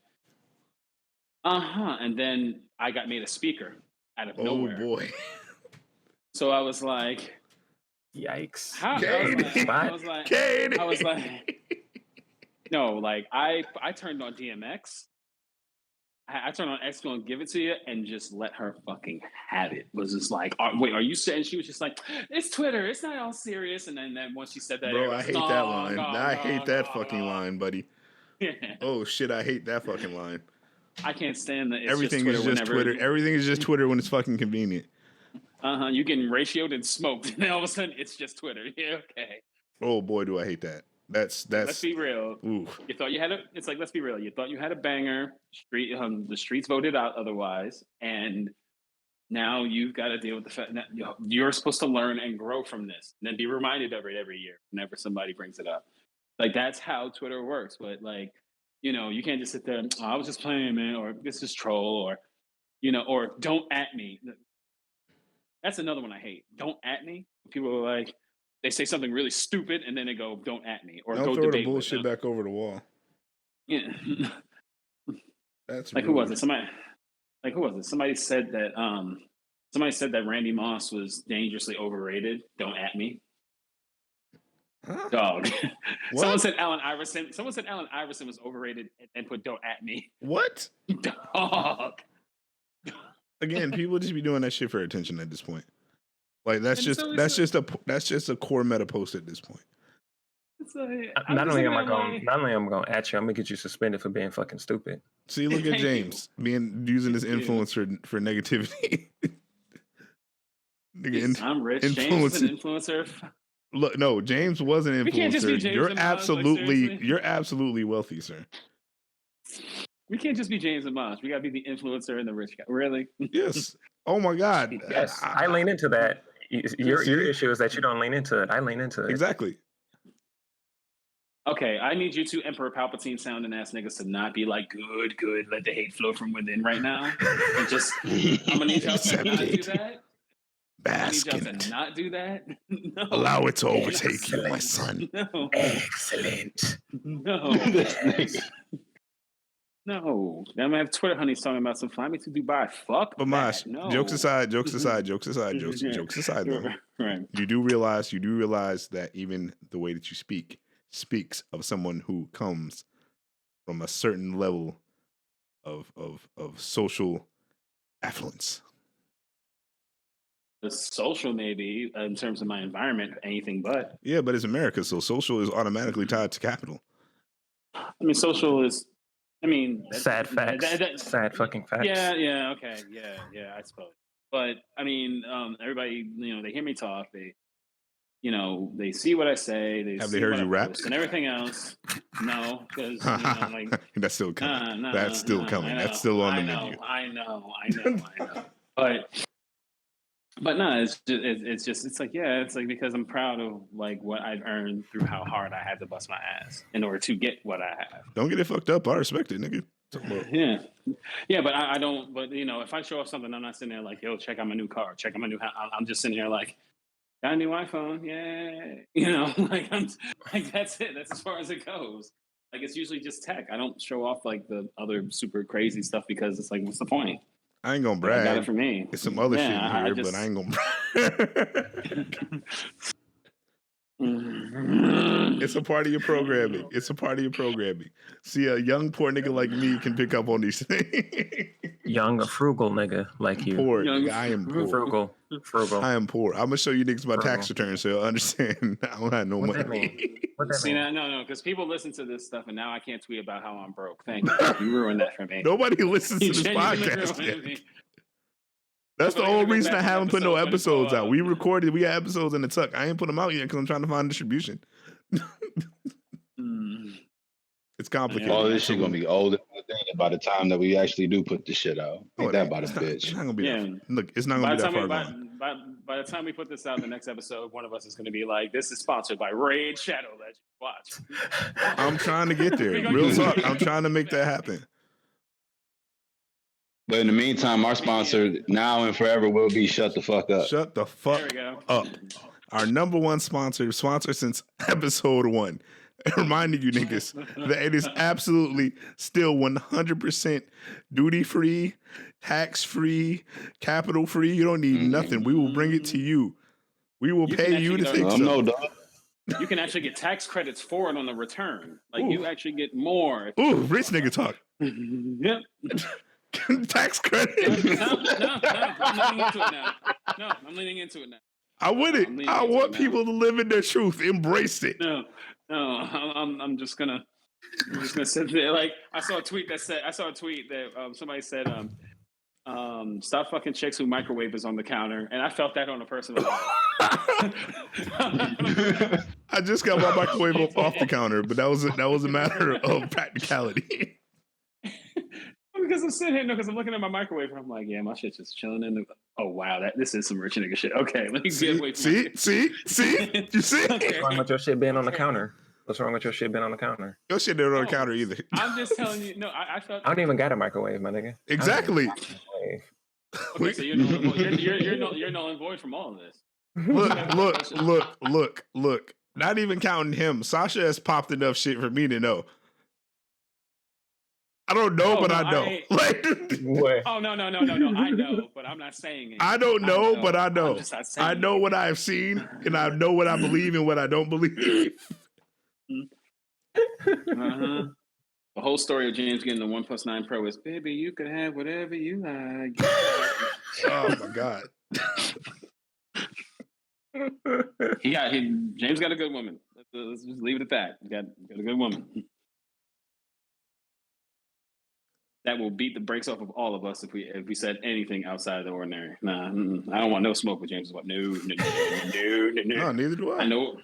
And then I got made a speaker out of nowhere. Oh boy! So I was like, "Yikes!" I was like, no, like I turned on DMX. I turned on X Gonna Give It To You and just let her fucking have it. Was just like, wait, are you saying? She was just like, it's Twitter. It's not all serious. And then once she said that, bro, I hate that line. I hate that fucking line, buddy. Yeah. Oh shit, I hate that fucking line. I can't stand that. Everything is just Twitter. Everything is just Twitter when it's fucking convenient. You getting ratioed and smoked, and all of a sudden it's just Twitter. Yeah, okay. Oh boy, do I hate that. That's. Let's be real. Oof. You thought you had it's like, let's be real. You thought you had a banger. The streets voted out otherwise, and now you've got to deal with the fact that you're supposed to learn and grow from this, and then be reminded of it every year whenever somebody brings it up. Like that's how Twitter works. But like, you can't just sit there and, I was just playing, man, or this is troll, or or don't at me. That's another one I hate. Don't at me. People are like, they say something really stupid and then they go, don't at me, or don't go throw debate the bullshit with them. back over the wall. Yeah. That's like, rude. Who was it? Somebody said that Randy Moss was dangerously overrated. Don't at me. Huh? Dog. Someone said Allen Iverson was overrated and put don't at me. What? Dog. Again, people just be doing that shit for attention at this point. Like that's just a core meta post at this point. Like, not only am I going to at you, I'm gonna get you suspended for being fucking stupid. See, look at James using this influence for negativity. I'm rich. James is an influencer. Look, no, James was an influencer. We can't just be James you're absolutely wealthy, sir. We can't just be James and Mosh. We gotta be the influencer and the rich guy. Really? Yes. Oh my God. Yes, I lean into that. Your issue is that you don't lean into it. I lean into it. Exactly. Okay, I need you two Emperor Palpatine sounding ass niggas to not be like, good, let the hate flow from within right now. And just, I'm gonna need y'all to not do that. Bask in it. Not do that. No. Allow it to overtake you, my son. No. Excellent. No. No. I'm gonna have Twitter honeys talking about some fly me to Dubai. Fuck. But Mosh, no. jokes aside though. Right. You do realize that even the way that you speaks of someone who comes from a certain level of social affluence. The social, maybe, in terms of my environment, anything but. Yeah, but it's America, so social is automatically tied to capital. I mean, social is, sad facts. Sad fucking facts. Yeah, okay. Yeah, I suppose. But, I mean, everybody, they hear me talk. They, they see what I say. Have they heard you rap? And everything else. No, because, that's still coming. That's still coming. That's still on the menu. I know. But no, it's like because I'm proud of like what I've earned through how hard I had to bust my ass in order to get what I have. Don't get it fucked up. I respect it, nigga. Yeah, but I don't. But if I show off something, I'm not sitting there like, yo, check out my new car, check out my new house. I'm just sitting here like, got a new iPhone, yeah. Like I'm like that's it. That's as far as it goes. Like it's usually just tech. I don't show off like the other super crazy stuff because it's like, what's the point? I ain't gonna brag. I got it for me. It's some other shit in here, but I ain't gonna brag. It's a part of your programming. See, a young poor nigga like me can pick up on these things. young, frugal nigga like you. Poor. Young, I am poor. Frugal. I am poor. I'm gonna show you niggas my tax return so you'll understand. I don't have no What money. that mean? What that See, mean? no, because people listen to this stuff, and now I can't tweet about how I'm broke. Thank you. You ruined that for me. Nobody listens to You this genuinely podcast ruined yet. me. That's the People are whole gonna go reason I back on haven't put no episodes when episodes it's all out. out. We recorded, we had episodes in the tuck. I ain't put them out yet because I'm trying to find distribution. It's complicated. All this shit gonna be older by the time that we actually do put this shit out. Ain't that about a It's bitch? not gonna be Yeah. that. Look, it's not gonna be that far gone. By the time we put this out, the next episode, one of us is going to be like, "This is sponsored by Raid Shadow Legends." Watch. I'm trying to get there. Real talk. I'm trying to make that happen. But in the meantime, our sponsor now and forever will be Shut the Fuck Up. Shut the fuck up. Our number one sponsor since episode 1. Reminding you niggas that it is absolutely still 100% duty free, tax free, capital free. You don't need nothing. We will bring it to you. We will pay you to take some. No, dog. You can actually get tax credits for it on the return. Like you actually get more. Ooh, rich nigga talk. Yep. Tax credit. No, I'm leaning into it now. No, I'm leaning into it now. I want it. I want people to live in their truth. Embrace it. No, I'm just gonna sit there. Like I saw a tweet that somebody said, stop fucking chicks who microwave is on the counter, and I felt that on a personal level. I just got my microwave off the counter, but that was a matter of practicality. Because I'm sitting here, because I'm looking at my microwave, and I'm like, yeah, my shit's just chilling in the. Oh wow, this is some rich nigga shit. Okay, let me get away from see, you see. What's wrong with your shit being on the counter? What's wrong with your shit being on the counter? Your shit didn't on the counter either. I'm just telling you. No, I felt. I don't even got a microwave, my nigga. Exactly. Okay, so you're null and void from all of this. Look. Not even counting him. Sasha has popped enough shit for me to know. I don't know, but I know. Oh no! I know, but I'm not saying it. I don't know, but I know. I know it. what I have seen, and I know what I believe and what I don't believe. The whole story of James getting the 1+9 Pro is, baby, you can have whatever you like. Oh my god. James got a good woman. Let's just leave it at that. Got a good woman. That will beat the brakes off of all of us if we said anything outside of the ordinary. Nah, I don't want no smoke with James. What? No. No, neither do I. I know.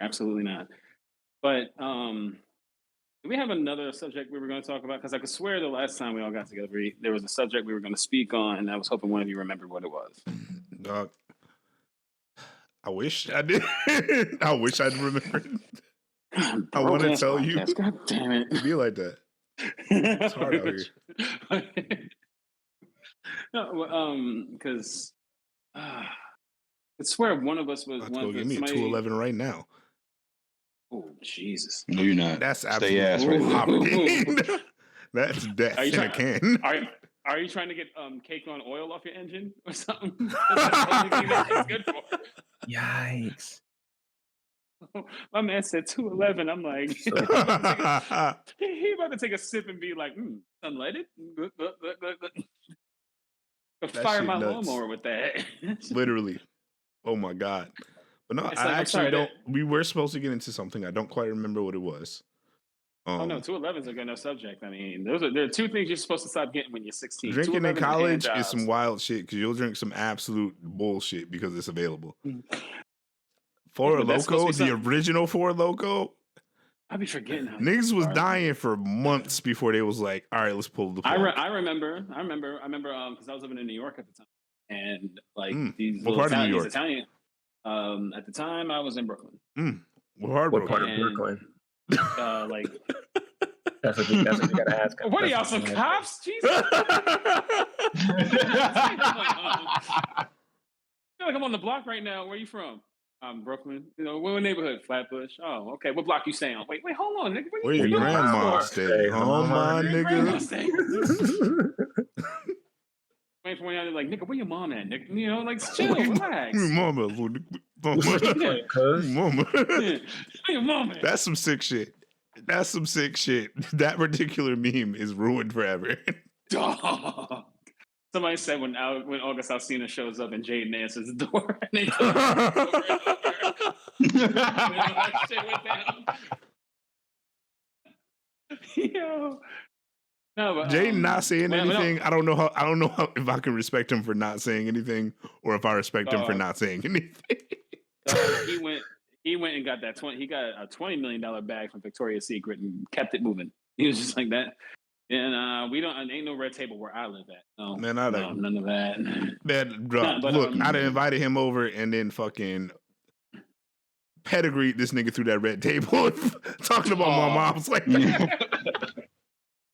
Absolutely not. But do we have another subject we were going to talk about? Because I could swear the last time we all got together, there was a subject we were going to speak on, and I was hoping one of you remembered what it was. Dog. I wish I did. I wish I'd remembered. I want to tell you. God damn it. It'd be like that. It's hard out here. No, because I swear one of us was. Let's go give me a 211 right now. Oh Jesus! No, you're not. That's Stay absolute ass poverty. That's death in a can. Are you trying to get cake on oil off your engine or something? That's the only thing that it's good for. Yikes! My man said 211. I'm like, he about to take a sip and be like, unleaded. Fire my lawnmower with that. Literally. Oh my god. But no, I actually don't. We were supposed to get into something. I don't quite remember what it was. Oh no, 211's a good enough subject. I mean, there are two things you're supposed to stop getting when you're 16. Drinking in college is some wild shit because you'll drink some absolute bullshit because it's available. Four Loko, the original Four Loko. I be forgetting how niggas was dying for months before they was like, all right, let's pull the plug. I remember because I was living in New York at the time, and like these what part of New York? Italian. At the time, I was in Brooklyn. What part of Brooklyn? Like that's what you gotta ask. What are y'all, some cops? Jesus! I feel like I'm on the block right now. Where are you from? Brooklyn. You know, what neighborhood? Flatbush. Oh, okay. What block you staying on? Wait, hold on, nigga. Where your grandma stay? Oh my nigga. Wait for when y'all like, nigga, where your mom at, nigga? You know, like, chill, relax. Mama. Where your mom at? That's some sick shit. That's some sick shit. That particular meme is ruined forever. Dog. Somebody said when August Alsina shows up and Jaden answers the door and they that shit went down. Yo. No, but Jaden not saying anything. I don't know if I can respect him for not saying anything or if I respect him for not saying anything. He went and got that 20. He got a $20 million bag from Victoria's Secret and kept it moving. He was just like that. And we don't. Ain't no red table where I live at. No, man, none of that. Man, look, I'd have invited him over and then fucking pedigreed this nigga through that red table, talking about my mom's like that.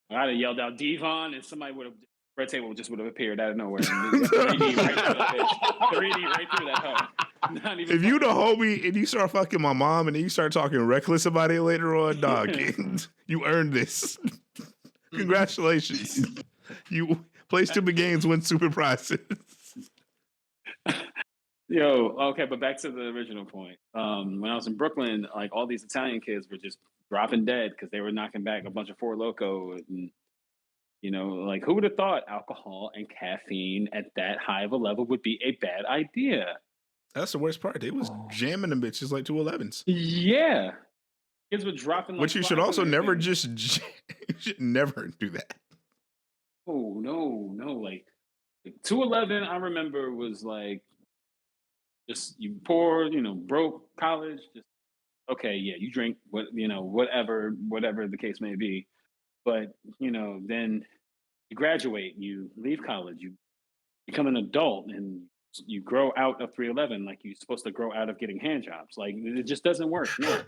I'd have yelled out Devon, and somebody would have. Red table just would have appeared out of nowhere. 3D right through that bitch. 3D right through that hoe. If you the homie and you start fucking my mom and then you start talking reckless about it later on, dog, you earned this. Congratulations. You play stupid games, win super prizes. Yo, okay, but back to the original point. When I was in Brooklyn, like all these Italian kids were just dropping dead because they were knocking back a bunch of Four Loko and like who would have thought alcohol and caffeine at that high of a level would be a bad idea? That's the worst part. They was jamming them bitches like 211s. Yeah. Kids were dropping. Which you should also never you should never do that. Oh, no. Like 211, I remember was like just you poor, broke college, just okay, yeah, you drink whatever the case may be. But, then you graduate, you leave college, you become an adult, and you grow out of 311 like you're supposed to grow out of getting hand jobs. Like, it just doesn't work. No.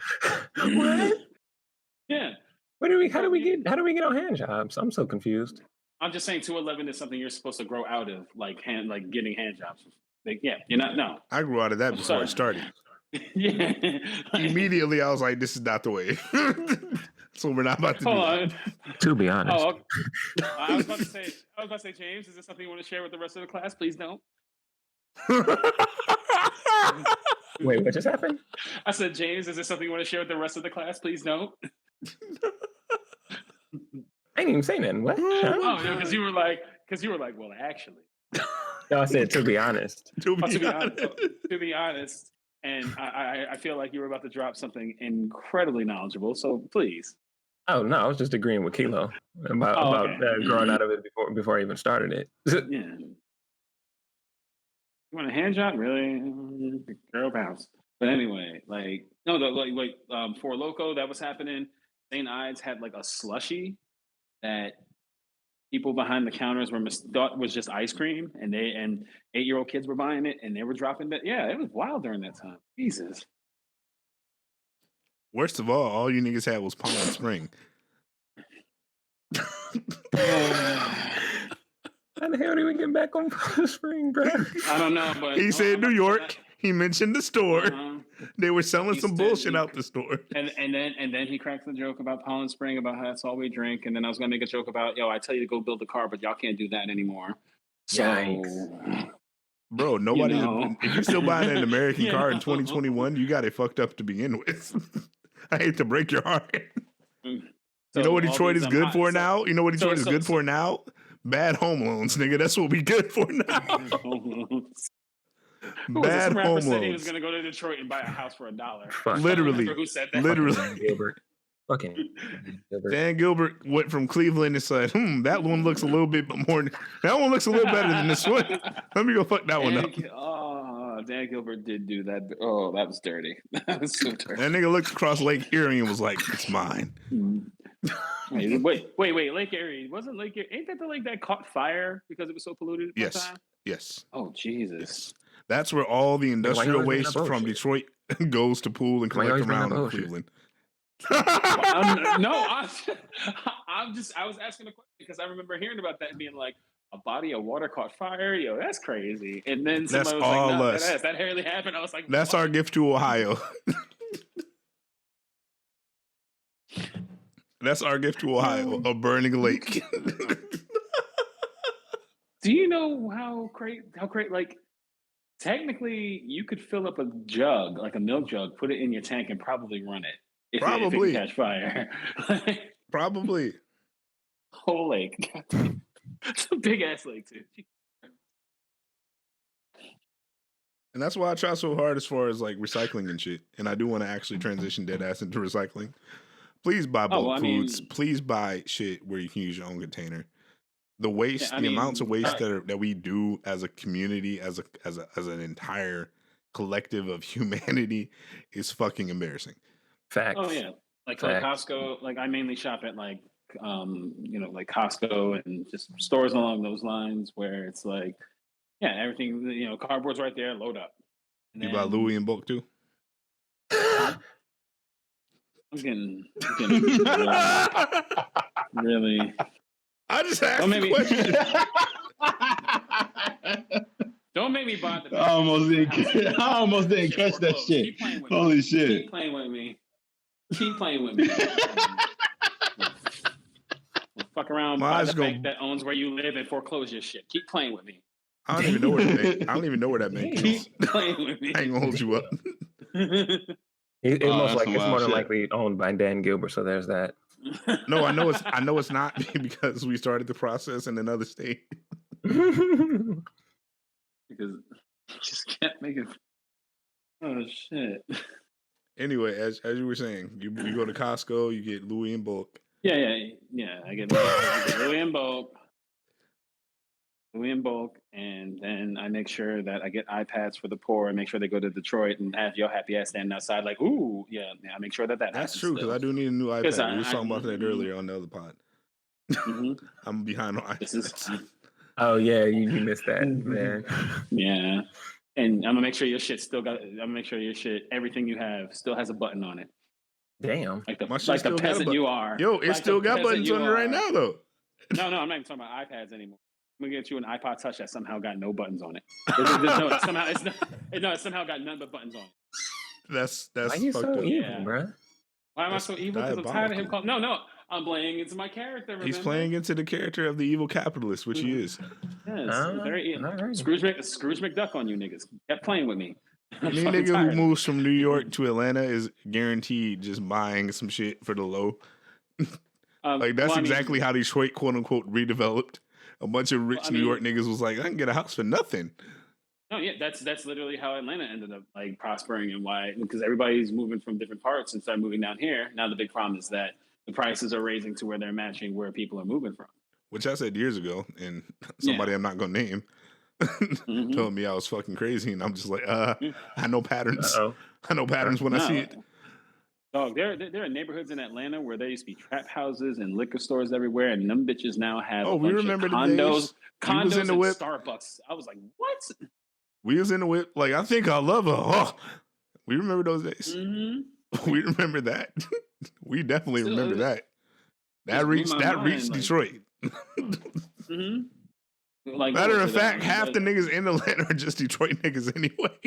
What? Yeah. How do we get on hand jobs? I'm so confused. I'm just saying 211 is something you're supposed to grow out of, like getting hand jobs. Like, yeah, you're not, no. I grew out of that before it started. Yeah. Immediately, I was like, this is not the way. So we're not about to do that. To be honest. Oh, I was about to say, James, is this something you want to share with the rest of the class? Please don't. Wait, what just happened? I said, James, is this something you want to share with the rest of the class? Please don't. I didn't even say nothing. What? Oh, because you were like, well, actually. No, I said to be honest. To be honest. And I feel like you were about to drop something incredibly knowledgeable. So please. Oh no, I was just agreeing with Kilo about growing out of it before I even started it. Yeah. You want a hand job? Really? Girl bounce. But anyway, Four Loko, that was happening. St. Ides had like a slushie that people behind the counters thought was just ice cream, and 8-year-old kids were buying it, and they were dropping that. Yeah, it was wild during that time. Jesus. Worst of all you niggas had was Palm Spring. How the hell did we get back on Palm Spring, bro? I don't know, but he said New York. He mentioned the store. They were selling some bullshit out the store. And then he cracked the joke about Pollen Spring, about how that's all we drink. And then I was gonna make a joke about, I tell you to go build a car, but y'all can't do that anymore. So, yikes. Bro, nobody. If you're still buying an American car in 2021, you got it fucked up to begin with. I hate to break your heart. You know what Detroit is good for now? You know what Detroit is good for now? Bad home loans, nigga. That's what we good for now. Bad home loans. Said he was gonna go to Detroit and buy a house for $1. Literally, who said that? Literally. Gilbert. Fucking Gilbert. Dan Gilbert went from Cleveland and said, that one looks a little bit more. That one looks a little better than this one. Let me go fuck that one up. Oh, Dan Gilbert did do that. Oh, that was dirty. That was so dirty. That nigga looked across Lake Erie and was like, it's mine. Wait, Lake Erie. Wasn't Lake Erie? Ain't that the lake that caught fire because it was so polluted? Yes. Oh, Jesus. Yes. That's where all the industrial waste from Detroit goes to pool and collect around in Cleveland. I was asking a question because I remember hearing about that and being like, a body of water caught fire. Yo, that's crazy. And then somebody was like, no, that really happened. I was like, that's our gift to Ohio. That's our gift to Ohio, a burning lake. Do you know how great, like, technically you could fill up a jug, like a milk jug, put it in your tank and probably run it. if it can catch fire. Probably. Whole lake. It's a big ass lake too. And that's why I try so hard as far as like recycling and shit. And I do want to actually transition dead ass into recycling. Please buy bulk foods. Please buy shit where you can use your own container. The waste, the amounts of waste that we do as a community, as an entire collective of humanity, is fucking embarrassing. Facts. Oh yeah, like Costco. Like I mainly shop at like like Costco and just stores along those lines where it's like, yeah, everything. Cardboard's right there. Load up. And you buy Louis in bulk too. I'm getting really. I just asked a question. Don't make me buy the. I almost didn't catch that shit. Holy shit! Keep playing with me. Keep playing with me. Fuck around. Buy the bank that owns where you live and foreclose your shit. Keep playing with me. I don't even know where that bank. I don't even know where that bank is. Keep playing with me. I ain't gonna hold you up. It's more than likely owned by Dan Gilbert, so there's that. No, I know it's not because we started the process in another state. Because I just can't make it. Oh shit. Anyway, as you were saying, you go to Costco, you get Louis in bulk. Yeah. I get Louis in bulk. And then I make sure that I get iPads for the poor and make sure they go to Detroit and have your happy ass standing outside like, ooh, yeah. I make sure that That's happens. True, because I do need a new iPad. We were talking about that earlier on the other pod. Mm-hmm. I'm behind on iPads. Oh, yeah, you missed that, man. Yeah. And I'm going to make sure your shit everything you have still has a button on it. Damn. Like the peasant you are. Yo, it still got buttons on it right now, though. No, I'm not even talking about iPads anymore. I'm gonna get you an iPod Touch that somehow got no buttons on it. It somehow got none but buttons on it. That's why are you so evil, bro? Why am I so evil? Because I'm tired of him calling. No, I'm playing into my character. Remember? He's playing into the character of the evil capitalist, which he is. Yes, very right. Scrooge McDuck on you niggas. Kept playing with me. Any nigga who moves from New York to Atlanta is guaranteed just buying some shit for the low. That's exactly how Detroit, quote unquote, redeveloped. A bunch of rich New York niggas was like, I can get a house for nothing. No, yeah, that's literally how Atlanta ended up like prospering and why, because everybody's moving from different parts and started moving down here. Now the big problem is that the prices are raising to where they're matching where people are moving from. Which I said years ago, and somebody I'm not gonna name told me I was fucking crazy, and I'm just like, I know patterns. Uh-oh. I know patterns when I see it. Dog, there are neighborhoods in Atlanta where there used to be trap houses and liquor stores everywhere, and them bitches now have a bunch of condos and Starbucks. I was like, what? We was in the whip. Like, I think I love her. Oh, we remember those days. Mm-hmm. We remember that. We definitely remember that. That reached Detroit. Mm-hmm. Like, matter of fact, half the niggas in Atlanta are just Detroit niggas anyway.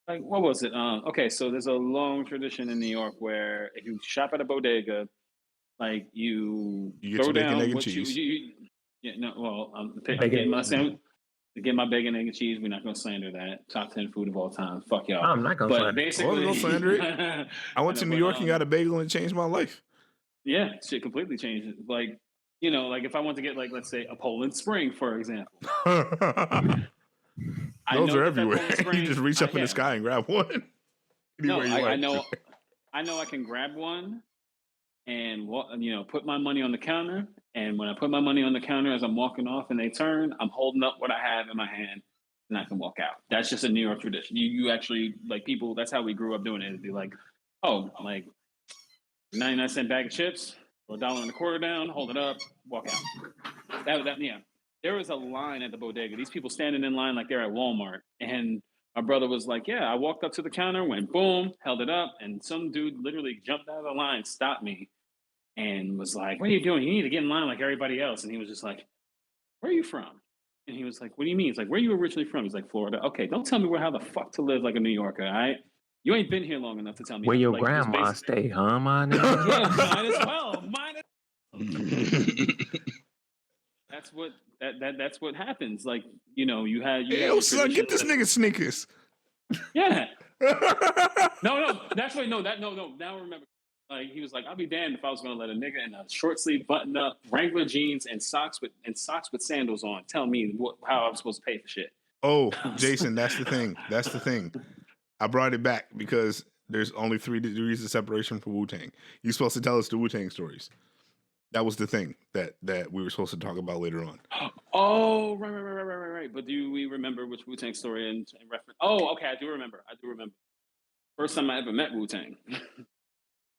Like, what was it? Okay, so there's a long tradition in New York where if you shop at a bodega, like you get your bacon, egg, and cheese. Get my bacon, egg, and cheese. We're not gonna slander that. Top 10 food of all time. Fuck y'all. I'm not gonna slander. Basically, don't slander it. I went to New York and got a bagel and it changed my life. Yeah, shit completely changed it. Like, like if I want to get like, let's say a Poland Spring, for example. Those are everywhere. You just reach up in the sky and grab one. I know I can grab one and put my money on the counter. And when I put my money on the counter as I'm walking off and they turn, I'm holding up what I have in my hand and I can walk out. That's just a New York tradition. You actually, like, people, that's how we grew up doing it. It'd be like, 99-cent bag of chips, or $1.25 down, hold it up, walk out. There was a line at the bodega. These people standing in line like they're at Walmart. And my brother was like, yeah, I walked up to the counter, went boom, held it up. And some dude literally jumped out of the line, stopped me, and was like, what are you doing? You need to get in line like everybody else. And he was just like, where are you from? And he was like, what do you mean? He's like, where are you originally from? He's like, Florida. Okay, don't tell me how the fuck to live like a New Yorker, all right? You ain't been here long enough to tell me. Where your grandma stay, huh, man? Yeah, might as well. That's what happens. Like, you had. Yo, son, get this nigga sneakers. Yeah, No, that's right. No. Now I remember. Like he was like, I'll be damned if I was going to let a nigga in a short sleeve button up Wrangler jeans and socks with sandals on tell me how I'm supposed to pay for shit. Oh, Jason, that's the thing. I brought it back because there's only 3 degrees of separation for Wu-Tang. You're supposed to tell us the Wu-Tang stories. That was the thing that we were supposed to talk about later on. Oh, right. But do we remember which Wu-Tang story and reference? Oh, okay, I do remember. First time I ever met Wu-Tang.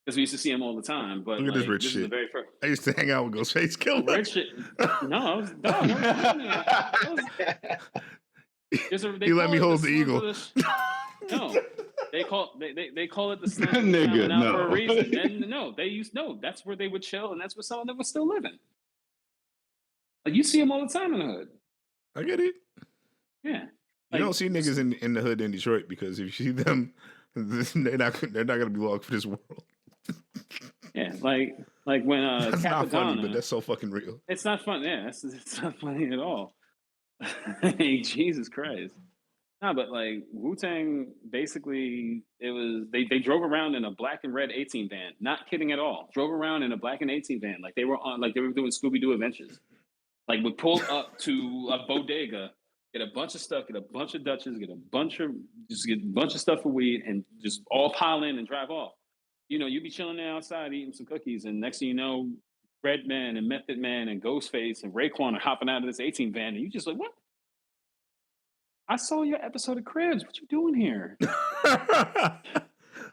Because we used to see him all the time. But look at this rich shit. Is the very first. I used to hang out with Ghostface Killer. Rich shit. No, he let me hold the eagle. No, they call it the slum Nigga, now no. for a reason. And that's where they would chill, and that's where some of them were still living. Like you see them all the time in the hood. I get it. Yeah, you don't see niggas in the hood in Detroit because if you see them, they're not gonna be long for this world. Yeah, like when that's Capadonna, not funny, but that's so fucking real. It's not fun. Yeah, it's not funny at all. Jesus Christ. No, but like Wu-Tang, basically, it was they drove around in a black and red 18 van. Not kidding at all. Drove around in a black and 18 van, like they were doing Scooby-Doo adventures. Like would pull up to a bodega, get a bunch of stuff, get a bunch of Dutches, get a bunch of stuff for weed, and just all pile in and drive off. You know, you'd be chilling there outside eating some cookies, and next thing you know, Redman and Method Man and Ghostface and Raekwon are hopping out of this 18 van, and you just like, what? I saw your episode of Cribs. What you doing here?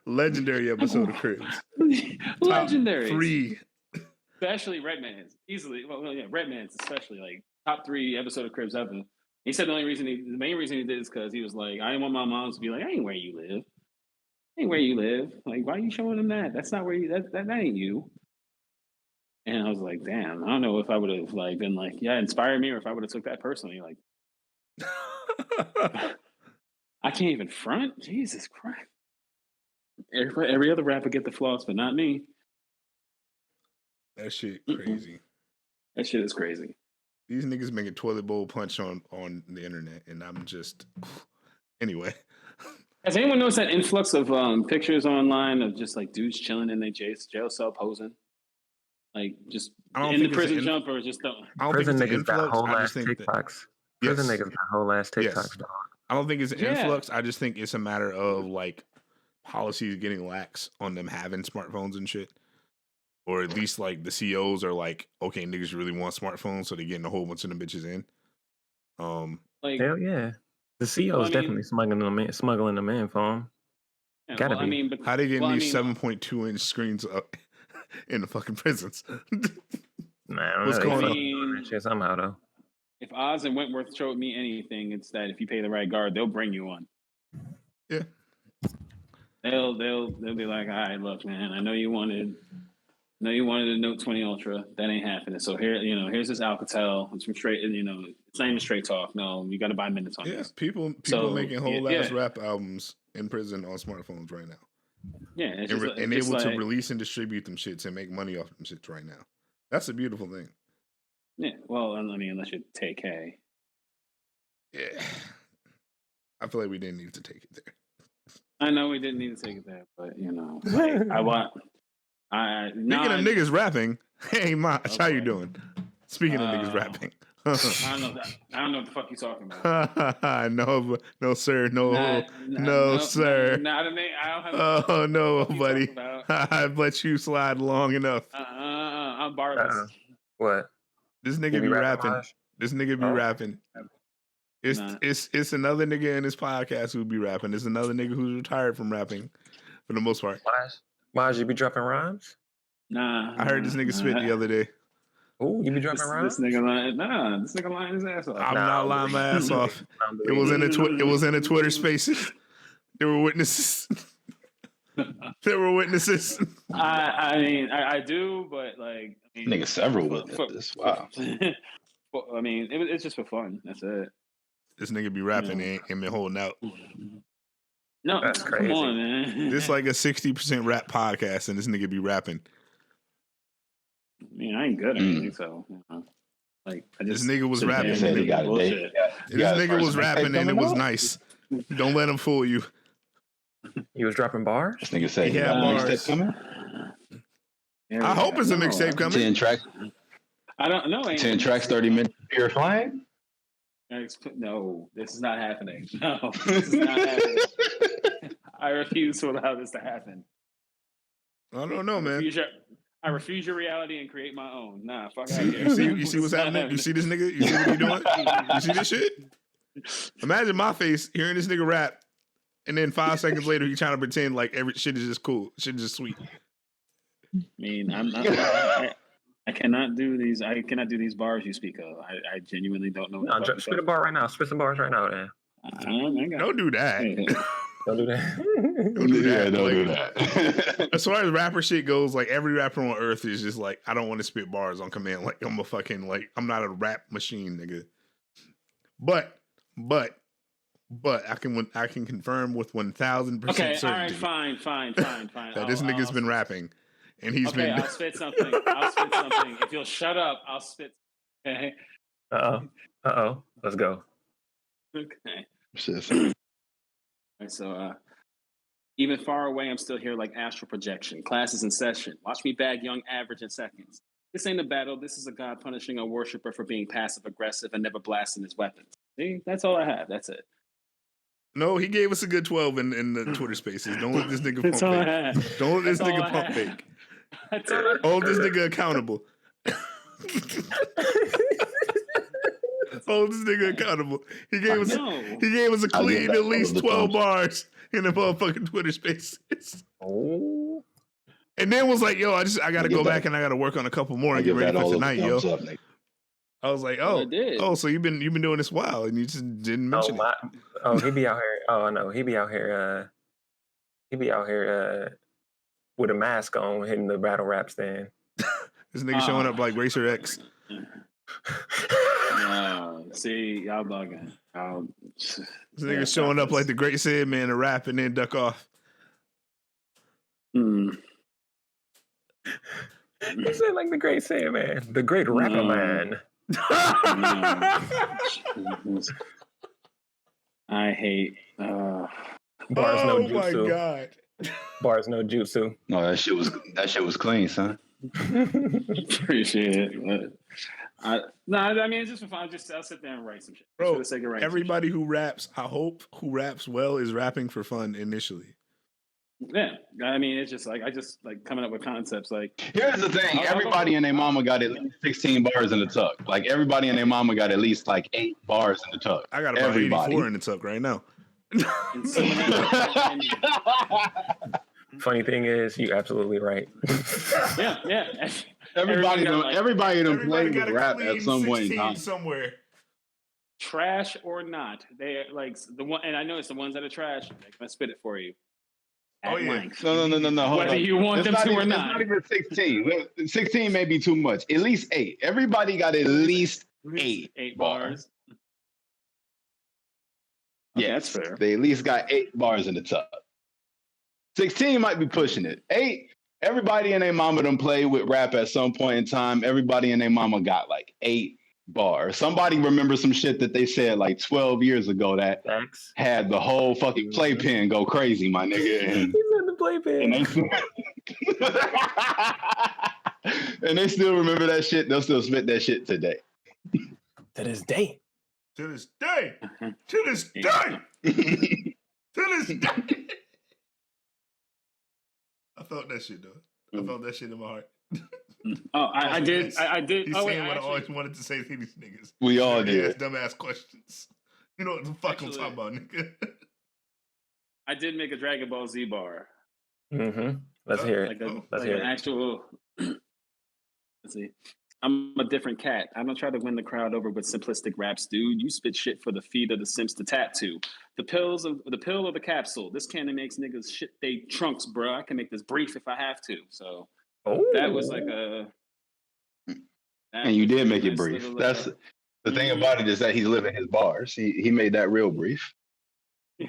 Legendary episode of Cribs. Legendary. Top 3. Especially Redman's. Easily. Well, yeah, Redman's especially like top 3 episode of Cribs ever. He said the main reason he did is because he was like, I didn't want my mom to be like, I ain't where you live. Ain't where you live. Like, why are you showing them that? That's not where you. That ain't you. And I was like, damn. I don't know if I would have like been like, yeah, inspired me, or if I would have took that personally. Like, I can't even front. Jesus Christ. Every other rapper get the floss, but not me. That shit crazy. That shit is crazy. These niggas make a toilet bowl punch on the internet, and I'm just anyway. Has anyone noticed that influx of pictures online of just like dudes chilling in their jail cell posing? Like just in the prison jump or just don't. I don't prison think it's niggas got whole ass TikToks. Prison niggas got whole ass TikToks, yes. dog. I don't think it's an influx. I just think it's a matter of like policies getting lax on them having smartphones and shit. Or at least like the CEOs are like, okay, niggas really want smartphones, so they're getting a whole bunch of them bitches in. Like, hell yeah. The CEOs definitely smuggling them in for them. Yeah, Gotta be. I mean, but how they getting these 7.2 inch screens up in the fucking prisons? Nah, what's going on? Shit somehow though. If Oz and Wentworth showed me anything, it's that if you pay the right guard, they'll bring you one. Yeah. They'll be like, all right, look, man, I know you wanted a Note 20 Ultra. That ain't happening. So here's this Alcatel. It's from straight, it's not even straight talk. No, you got to buy minutes on this. People making whole ass rap albums in prison on smartphones right now. Yeah, and able to release and distribute them shits and make money off them shits right now. That's a beautiful thing. Yeah, well, I mean, unless you take K. Yeah, I feel like we didn't need to take it there. I know we didn't need to take it there, but like, Speaking of niggas rapping, hey Mosh, how you doing? Speaking of niggas rapping. I don't know what the fuck you talking about. No, sir. No, sir. No, buddy. I've let you slide long enough. I'm Barless. What? This nigga be rapping. This nigga be rapping. It's another nigga in this podcast who be rapping. It's another nigga who's retired from rapping for the most part. Maj, you be dropping rhymes? Nah. I heard this nigga spit the other day. Oh, you be dropping rhymes? This nigga lying his ass off. I'm not lying my ass off. It was in a Twitter Spaces. There were witnesses. I mean, I do, but like, nigga, several witnesses. Wow. I mean, it's just for fun. That's it. This nigga be rapping and been holding out. No, that's crazy. Come on, man. This like a 60% rap podcast, and this nigga be rapping. I mean, I ain't good at anything, so like this nigga was rapping. This nigga was rapping, and it was nice. Don't let him fool you. You was dropping bars? This nigga said he he got a bars. mixtape coming. I hope it's a mixtape coming. 10 tracks. I don't know. 10 tracks, 30 minutes of pure flame. No, this is not happening. No, this is not happening. I refuse to allow this to happen. I don't know, man. I refuse your reality and create my own. Nah, fuck out of here. You see what's happening? You see this nigga? You see what he doing? You see this shit? Imagine my face hearing this nigga rap, and then 5 seconds later he trying to pretend like every shit is just cool, shit is just sweet. I mean, I cannot do these. I cannot do these bars you speak of. I genuinely don't know. No, spit a bar right now. Spit some bars right now, then. Don't do that. Don't do that. Don't do that. Yeah, don't do that. As far as rapper shit goes, like every rapper on earth is just like, I don't want to spit bars on command. Like I'm a fucking I'm not a rap machine, nigga. But I can confirm with 1,000% okay, certainty. all right, fine. That this nigga's been rapping, and he's been. I'll spit something. If you'll shut up, I'll spit. Okay. Let's go. Okay. Shit. All right, so even far away, I'm still here like astral projection. Class is in session. Watch me bag young average in seconds. This ain't a battle. This is a god punishing a worshiper for being passive aggressive and never blasting his weapons. See, that's all I have. That's it. No, he gave us a good 12 in the Twitter spaces. Don't let this nigga That's all pump I fake. have. Don't let this That's all nigga I pump have. fake. That's it. Hold this nigga accountable. Hold this nigga accountable. He gave us a clean at least 12 bars in the motherfucking Twitter spaces. Oh. And then was like, yo, I gotta go back and I gotta work on a couple more and get ready for tonight, yo. I was like, so you've been doing this a while and you just didn't mention it. He be out here. Oh no, he be out here. With a mask on, hitting the battle rap stand. This nigga showing up like Racer X. See, y'all bugging. This nigga showing up like the Great Sandman to rap and then duck off. You said like the Great Sandman, the Great Rapper Man. I hate. Bars no jutsu. Oh my god. Bars no jutsu. No, that shit was clean, son. Appreciate it. I mean, it's just for fun. I'll sit there and write some shit. Bro, everybody who raps, I hope who raps well is rapping for fun initially. Yeah, I mean, it's just like I just like coming up with concepts. Like, here's the thing: everybody and their mama got at least 16 bars in the tuck. Like everybody and their mama got at least like 8 bars in the tuck. I got about 84 in the tuck right now. Funny thing is, you're absolutely right. Yeah. Everybody done played with rap at some point in time. Somewhere. Trash or not, they like the one, and I know it's the ones that are trash. They're gonna spit it for you. Length. No. Hold Whether on. you want them to or not. It's not even 16. 16 may be too much. At least 8. Everybody got at least 8. 8 bars. Yeah, that's fair. They at least got 8 bars in the tuck. 16 might be pushing it. 8. Everybody and their mama done played with rap at some point in time. Everybody and their mama got like 8 bars. Somebody remembers some shit that they said like 12 years ago that had the whole fucking playpen go crazy, my nigga. And, he's in the playpen. And they still remember that shit. They'll still spit that shit today. To this day. To this day. To this day. To this day. I felt that shit though. I felt that shit in my heart. I did. He's saying what I always wanted to say to these niggas. We all did. Dumbass questions. You know what the fuck I'm talking about, nigga. I did make a Dragon Ball Z bar. Mm-hmm. Let's hear it. Let's hear it. Actual. Let's see. I'm a different cat. I don't try to win the crowd over with simplistic raps, dude. You spit shit for the feet of the Sims to tap to. The pill or the capsule. This cannon makes niggas shit they trunks, bro. I can make this brief if I have to. So that was like a. And you did make it brief. That's the thing about it is that he's living his bars. He made that real brief. Yeah,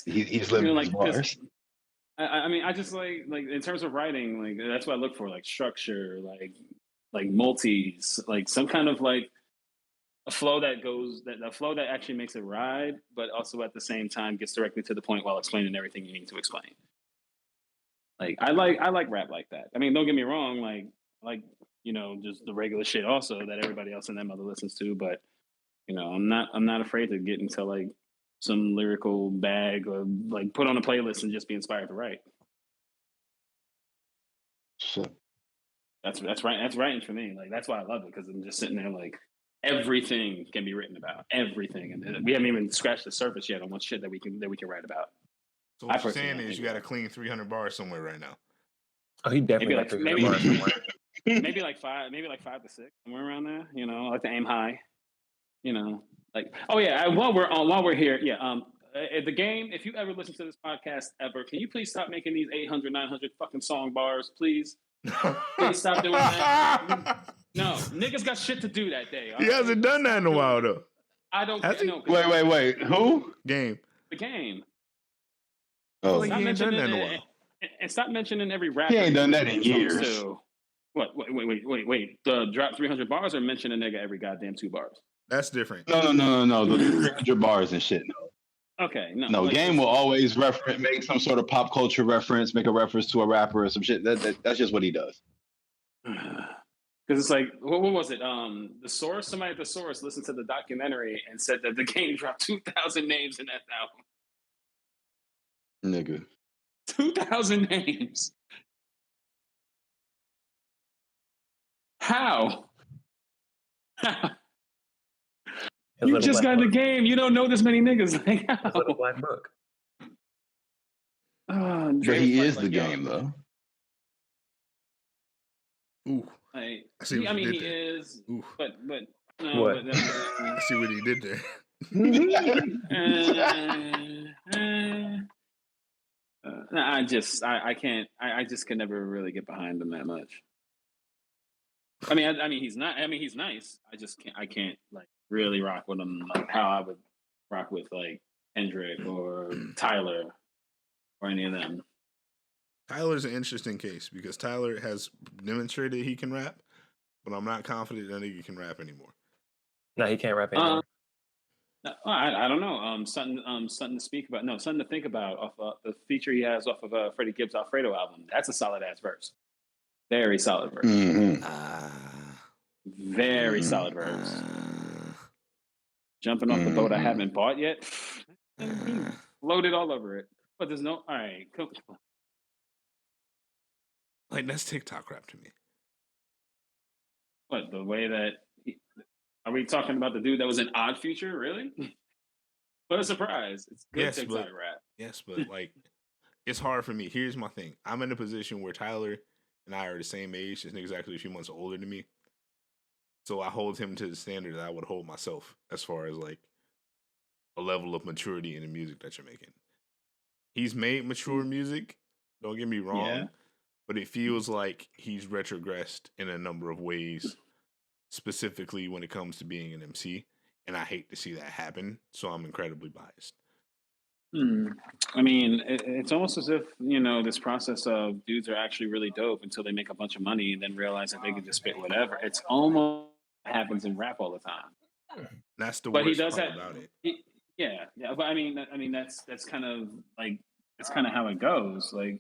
he's living his bars. I mean, I just like in terms of writing, like that's what I look for, like structure, like multis, like some kind of like a flow that goes that flow that actually makes it ride, but also at the same time gets directly to the point while explaining everything you need to explain. Like I like rap like that. I mean, don't get me wrong, like just the regular shit also that everybody else in that mother listens to, but I'm not afraid to get into like some lyrical bag or like put on a playlist and just be inspired to write. Sure. That's right. That's writing for me. Like that's why I love it, because I'm just sitting there like everything can be written about, everything, and we haven't even scratched the surface yet on what shit that we can write about. So what you're saying is you got a clean 300 bars somewhere right now. Oh, he definitely got 300 bars somewhere. maybe like 5 to 6, somewhere around there. I like to aim high. Like oh yeah. While we're here, yeah. The game. If you ever listen to this podcast ever, can you please stop making these 800, 900 fucking song bars, please? Please stop doing that. No, niggas got shit to do that day. He hasn't done that in a while though. I don't. No, wait. Who? Game. The game. Oh, he ain't done that in a while. And stop mentioning every rapper. He ain't done that in years. Too. What? Wait. Drop 300 bars or mention a nigga every goddamn 2 bars? That's different. No. The 300 bars and shit. No. Okay. No. No, like Game will always make some sort of pop culture reference, make a reference to a rapper or some shit. That's just what he does. Because it's like, what was it? The Source. Somebody at the Source listened to the documentary and said that the Game dropped 2,000 names in that album. Nigga. 2,000 names. How? You just got in the game. You don't know this many niggas. Like, how? A little black book. But he is the game, though. Ooh. Like, I see what he there. is. Ooh. But no. What? But, I see what he did there. I can't. I just can never really get behind him that much. I mean, he's not. I mean, he's nice. I can't like really rock with him like how I would rock with like Kendrick or Tyler or any of them. Tyler's an interesting case because Tyler has demonstrated he can rap, but I'm not confident that he can rap anymore. No, he can't rap anymore. I don't know. Something to speak about. No, something to think about off the feature he has off of Freddie Gibbs' Alfredo album. That's a solid ass verse. Very solid verse. Mm-hmm. Very solid verse. Jumping off the boat I haven't bought yet. Loaded all over it. But there's no. All right. Come on. Like that's TikTok rap to me. What the way that? Are we talking about the dude that was in Odd Future? Really? What a surprise! It's good TikTok rap. Yes, but like, it's hard for me. Here's my thing: I'm in a position where Tyler and I are the same age. This nigga's actually a few months older than me, so I hold him to the standard that I would hold myself as far as like a level of maturity in the music that you're making. He's made mature music. Don't get me wrong. Yeah. But it feels like he's retrogressed in a number of ways, specifically when it comes to being an MC. And I hate to see that happen, so I'm incredibly biased. I mean, it's almost as if, this process of dudes are actually really dope until they make a bunch of money and then realize that they can just spit whatever. It's almost happens in rap all the time. That's the worst part about it. Yeah. But I mean, that's kind of like, that's kind of how it goes. Like,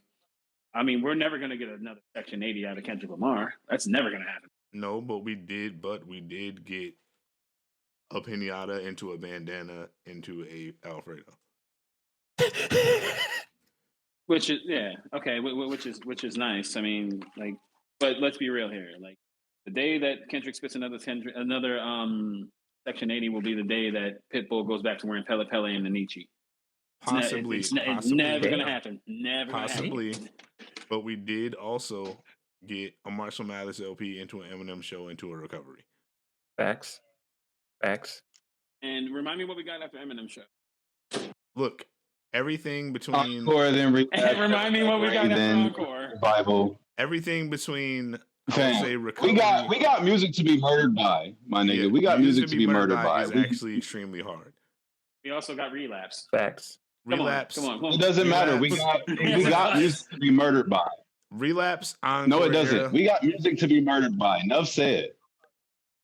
I mean, we're never going to get another Section 80 out of Kendrick Lamar. That's never going to happen. No, but we did get a pinata into a bandana into a Alfredo. Which is which is nice. I mean, like, but let's be real here. Like, the day that Kendrick spits another Section 80 will be the day that Pitbull goes back to wearing Pele Pele and the Nietzsche. Possibly. It's never going to happen. Never possibly. Gonna happen. But we did also get a Marshall Mathers LP into an Eminem show into a recovery. Facts. And remind me what we got after Eminem show. Look, everything between Encore, then remind me what we got after Encore. Bible. Everything between I would say recovery. We got music to be murdered by, my nigga. Yeah, we got music to be murdered by. Is actually extremely hard. We also got Relapse. Facts. Relapse. Come on. It doesn't matter. We got music to be murdered by. Relapse. Encore no, it doesn't. era. We got music to be murdered by. Enough said.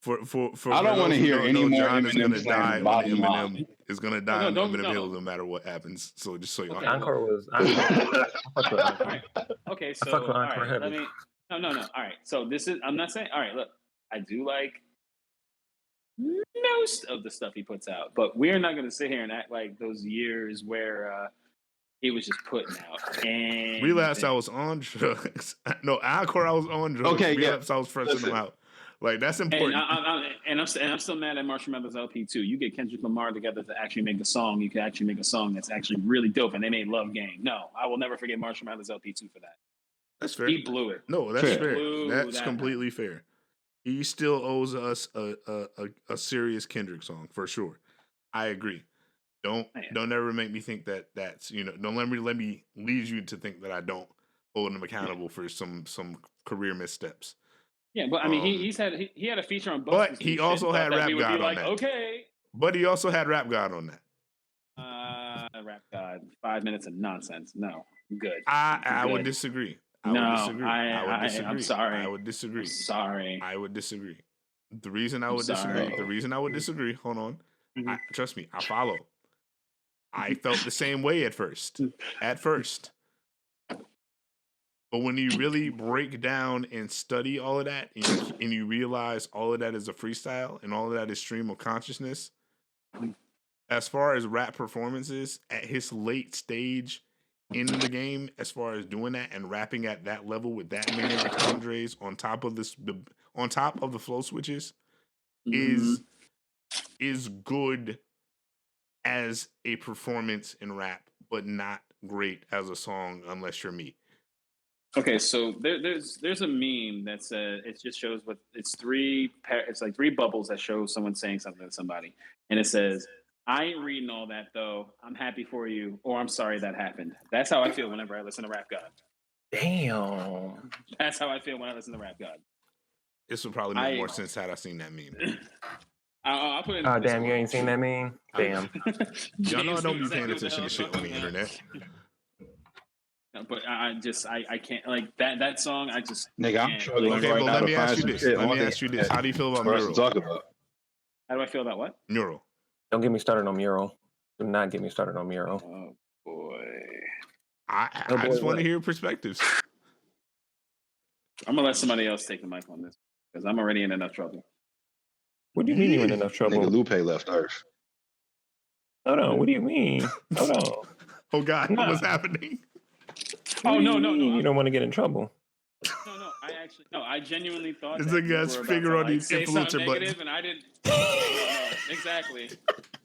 I don't want to hear any more John is gonna Eminem die saying on bottom line. Eminem is gonna die on Eminem Hill no matter what happens. So just so you know. Encore was. Okay, so fuck with all Encore right, heavy. let me. No. All right, so this is. I'm not saying. All right, look, I do like most of the stuff he puts out, but we're not going to sit here and act like those years where he was just putting out. And Relapse, I was on drugs. No, Encore, I was on drugs. Okay, Relapse, I was freshing them out. Like that's important. And I'm still mad at Marshall Mathers LP too. You get Kendrick Lamar together to actually make a song. You can actually make a song that's actually really dope, and they made Love Game. No, I will never forget Marshall Mathers LP 2 for that. That's fair. He blew it. No, that's fair. That's completely fair. He still owes us a serious Kendrick song for sure. I agree. Don't ever make me think that that's don't let me lead you to think that I don't hold him accountable for some career missteps. Yeah, but I mean he had a feature on both. But he also had Rap God on that. Okay. But he also had Rap God on that. Rap God, 5 minutes of nonsense. No, good. I would disagree. I would disagree. I'm sorry. I would disagree. I'm sorry. I would disagree. The reason I would disagree. Hold on. Mm-hmm. Trust me. I follow. I felt the same way at first. But when you really break down and study all of that, and you realize all of that is a freestyle and all of that is stream of consciousness, as far as rap performances at his late stage in the game, as far as doing that and rapping at that level with that many entendres on top of the flow switches, is good as a performance in rap, but not great as a song unless you're me. Okay, so there's a meme that says it just shows what it's like three bubbles that show someone saying something to somebody, and it says, "I ain't reading all that though. I'm happy for you," or "I'm sorry that happened." That's how I feel whenever I listen to Rap God. Damn. That's how I feel when I listen to Rap God. This would probably make more sense had I seen that meme. I'll put it in oh damn, you ain't seen that meme? Damn. Y'all know I don't be paying attention to shit on the internet. But I can't like that song. I just nigga, I'm struggling okay, right well, now let to me find ask you some this. shit. Let me ask you this. How do you feel about for us Mural? to talk about. How do I feel about what? Mural. Don't get me started on Mural. Do not get me started on Mural. Oh boy. I just want to hear perspectives. I'm gonna let somebody else take the mic on this because I'm already in enough trouble. What do you mean you in enough trouble? Nigga, Lupe left Earth. Hold on. What do you mean? Hold on. Oh God, what's happening? Oh no! You don't want to get in trouble. No. I genuinely thought this that nigga has finger on these influencer buttons. and I didn't. No, exactly.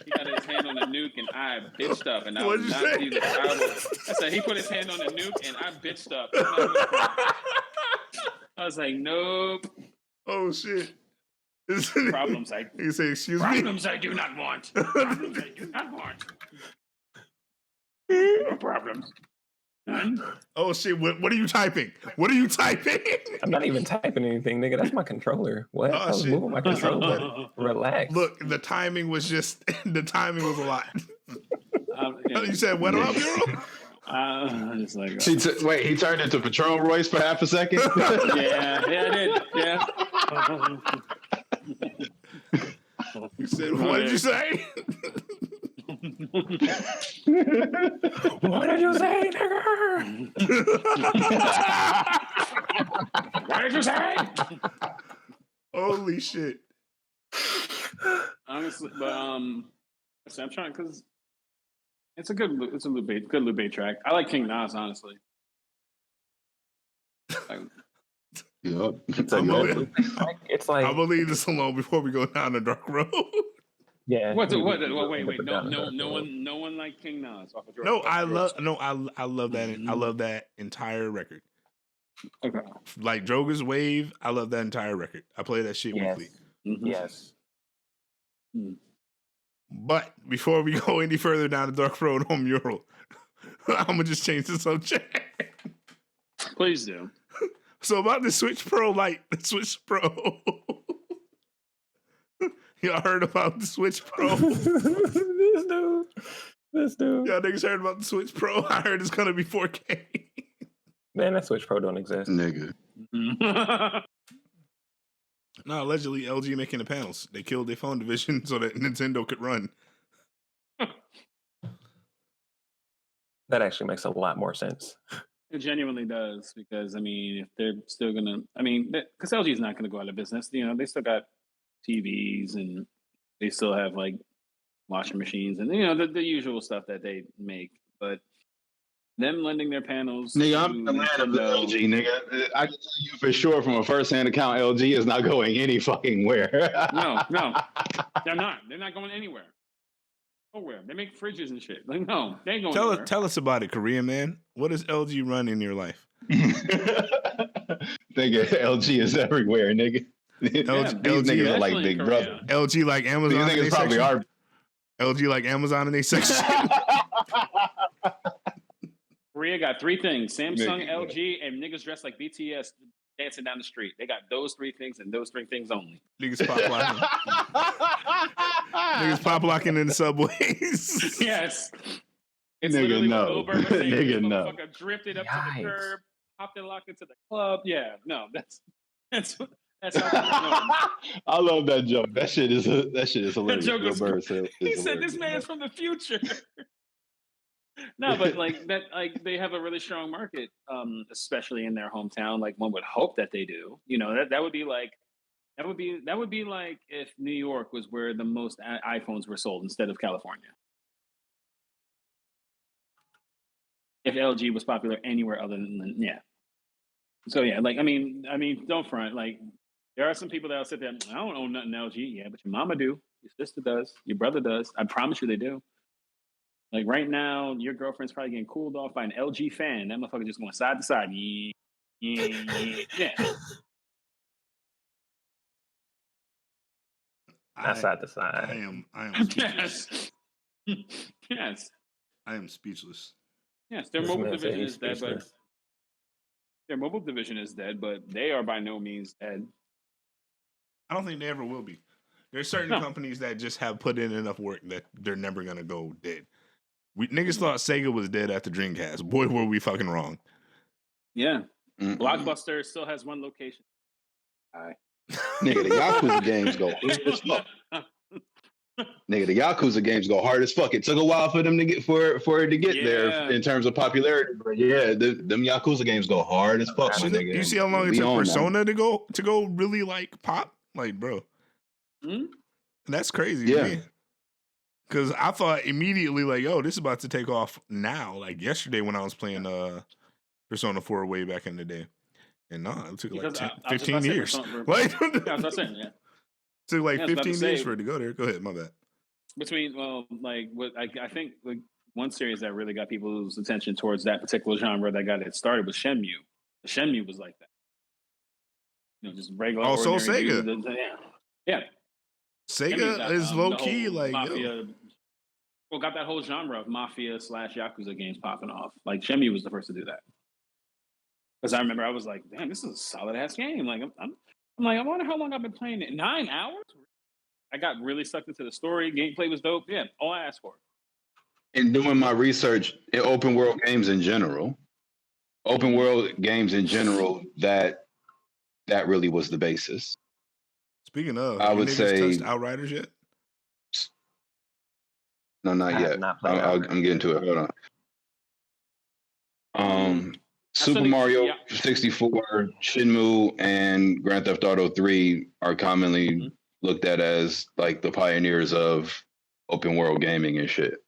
He got his hand on the nuke, and I bitched up, and I was not. I said he put his hand on the nuke, and I bitched up. I was like, nope. Oh shit. Problems you say, excuse me. Problems I do not want. Problems I do not want. No problems. None. Oh shit! What are you typing? What are you typing? I'm not even typing anything, nigga. That's my controller. What? I was moving my controller. Relax. Look, the timing was a lot. You said what about Mural? I'm just like, wait, he turned into Patron Royce for half a second? yeah, I did. Yeah. You said, what did you say? What did you say, nigga? What did you say? Holy shit! Honestly, but I'm trying because it's a good Lupe track. I like King Nas, honestly. Yep. It's like I'm gonna leave this alone before we go down the dark road. Yeah. Wait. No one like King Nas. I love that. I love that entire record. Okay. Like Droga's Wave, I love that entire record. I play that shit weekly. Mm-hmm. Yes. But before we go any further down the dark road on Mural, I'm gonna just change the subject. Please do. So about the Switch Pro Lite, the Switch Pro. Y'all heard about the Switch Pro? This dude. Y'all niggas heard about the Switch Pro? I heard it's gonna be 4K. Man, that Switch Pro don't exist. Nigga. No, allegedly LG making the panels. They killed their phone division so that Nintendo could run. That actually makes a lot more sense. It genuinely does, because I mean, if they're still gonna, I mean, because LG is not gonna go out of business. You know, they still got TVs and they still have like washing machines and the usual stuff that they make. But them lending their panels, nigga, I'm the man of the LG, nigga. I can tell you for sure from a first-hand account, LG is not going any fucking where. No, they're not. They're not going anywhere. Nowhere. They make fridges and shit. Like, no, they ain't going anywhere. Tell us about it, Korean man. What does LG run in your life? Nigga, LG is everywhere, nigga. These niggas are like Big Brother. LG like Amazon. These niggas probably are. LG like Amazon in they section. Korea got three things: Samsung, LG, and niggas dressed like BTS dancing down the street. They got those three things and those three things only. Niggas pop locking. Niggas pop locking in the subways. Yes. It's nigga, no. Nigga, no. Drifted up to the curb, popped and locked into the club. Yeah, no, that's how I love that joke. That shit is hilarious. That joke was, he said, "This man's from the future." No, but like that, like they have a really strong market, especially in their hometown. Like one would hope that they do. You know, that would be like if New York was where the most iPhones were sold instead of California. If LG was popular anywhere other than So yeah, like I mean, don't front. Like there are some people that'll sit there. I don't own nothing LG. Yeah, but your mama do. Your sister does. Your brother does. I promise you, they do. Like right now, your girlfriend's probably getting cooled off by an LG fan. That motherfucker just going side to side. Yeah. Not side to side. I am speechless. Yes. I am speechless. Yes, their mobile division is dead, but they are by no means dead. I don't think they ever will be. There's certain companies that just have put in enough work that they're never gonna go dead. Niggas thought Sega was dead after Dreamcast. Boy, were we fucking wrong. Yeah. Blockbuster still has one location. Nigga, the Yakuza games go hard as fuck. Nigga, the Yakuza games go hard as fuck. It took a while for them to get for it to get there in terms of popularity, but yeah, them Yakuza games go hard as fuck. Nigga. You see how long it took Persona to go really like pop, like bro. That's crazy. Yeah. To me. Because I thought immediately, like, yo, this is about to take off now. Like yesterday when I was playing Persona 4 way back in the day. And no, it took like 15 years. Like, took like 15 years for it to go there. Go ahead, my bad. I think like one series that really got people's attention towards that particular genre that got it started was Shenmue. Shenmue was like that. You know, just regular. Also Sega. Yeah. Sega is low key like Mafia. Well, got that whole genre of Mafia / Yakuza games popping off. Like Shenmue was the first to do that. Because I remember I was like, damn, this is a solid ass game. Like I'm like, I wonder how long I've been playing it. 9 hours? I got really sucked into the story. Gameplay was dope. Yeah, all I asked for. In doing my research in open world games in general, that really was the basis. Speaking of, I would say touched Outriders yet? No, not yet. I'm getting to it. Hold on. Super Mario 64, Shenmue, and Grand Theft Auto 3 are commonly looked at as like the pioneers of open world gaming and shit.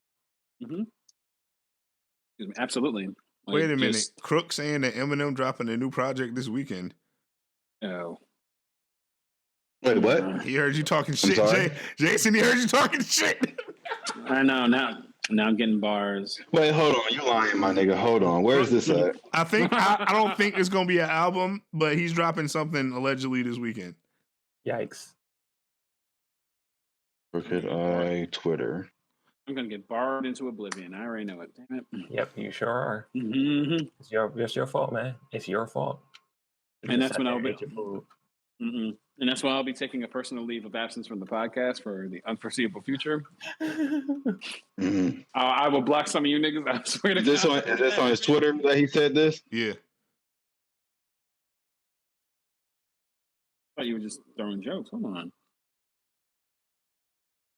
Absolutely. Like, wait a minute. Crook saying that Eminem dropping a new project this weekend. Oh. Wait, what? He heard you talking shit, Jason. He heard you talking shit. I know. Now I'm getting bars. Wait, hold on. You lying, my nigga. Hold on. Where's this at? I don't think it's gonna be an album, but he's dropping something allegedly this weekend. Yikes. Crooked Eye Twitter. I'm gonna get barred into oblivion. I already know it. Damn it. Yep, you sure are. It's your fault, man. It's your fault. And that's when I'll be. And that's why I'll be taking a personal leave of absence from the podcast for the unforeseeable future. I will block some of you niggas. I swear to God. Is this on his Twitter that he said this? Yeah. thought you were just throwing jokes. Hold on.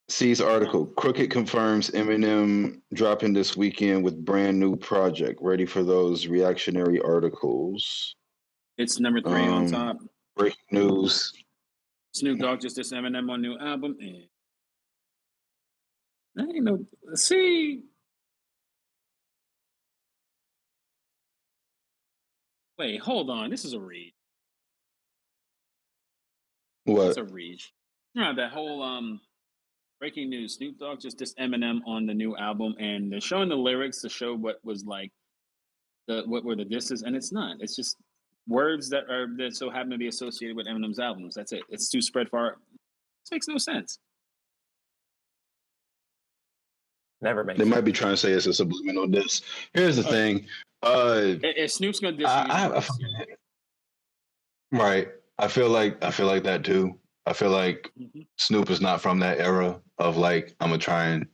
C's article: Crooked confirms Eminem dropping this weekend with brand new project. Ready for those reactionary articles? It's number 3 on top. Breaking news: Snoop Dogg just dissed Eminem on new album. And I ain't no. See. Wait, hold on. This is a read. What? It's a read. That whole breaking news. Snoop Dogg just dissed Eminem on the new album, and they're showing the lyrics to show what was like what were the disses, and it's not. It's just words that so happen to be associated with Eminem's albums. That's it. It's too spread far. This makes no sense. Never makes They sense. might be trying to say it's a subliminal diss. Here's the thing. If Snoop's gonna diss you, right. I feel like that too. I feel like Snoop is not from that era of like, I'm gonna try and,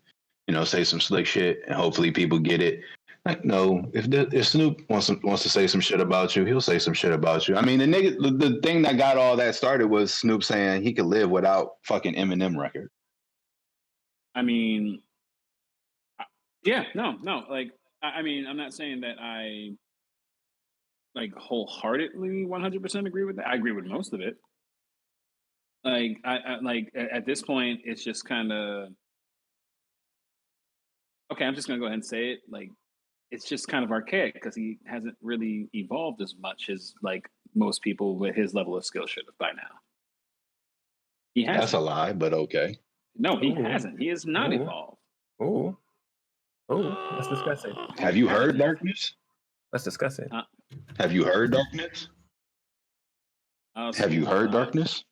say some slick shit and hopefully people get it. Like, no, if Snoop wants to say some shit about you, he'll say some shit about you. I mean, the thing that got all that started was Snoop saying he could live without fucking Eminem record. I mean, yeah, no. Like, I mean, I'm not saying that I like wholeheartedly 100% agree with that. I agree with most of it. Like, I like at this point, it's just kind of okay. I'm just gonna go ahead and say it. Like, it's just kind of archaic because he hasn't really evolved as much as like most people with his level of skill should have by now. He hasn't. That's a lie, but okay. No, he hasn't. He has not evolved. Oh, let's discuss it. Have you heard Darkness? Let's discuss it. Have you heard Darkness? Have you heard Darkness?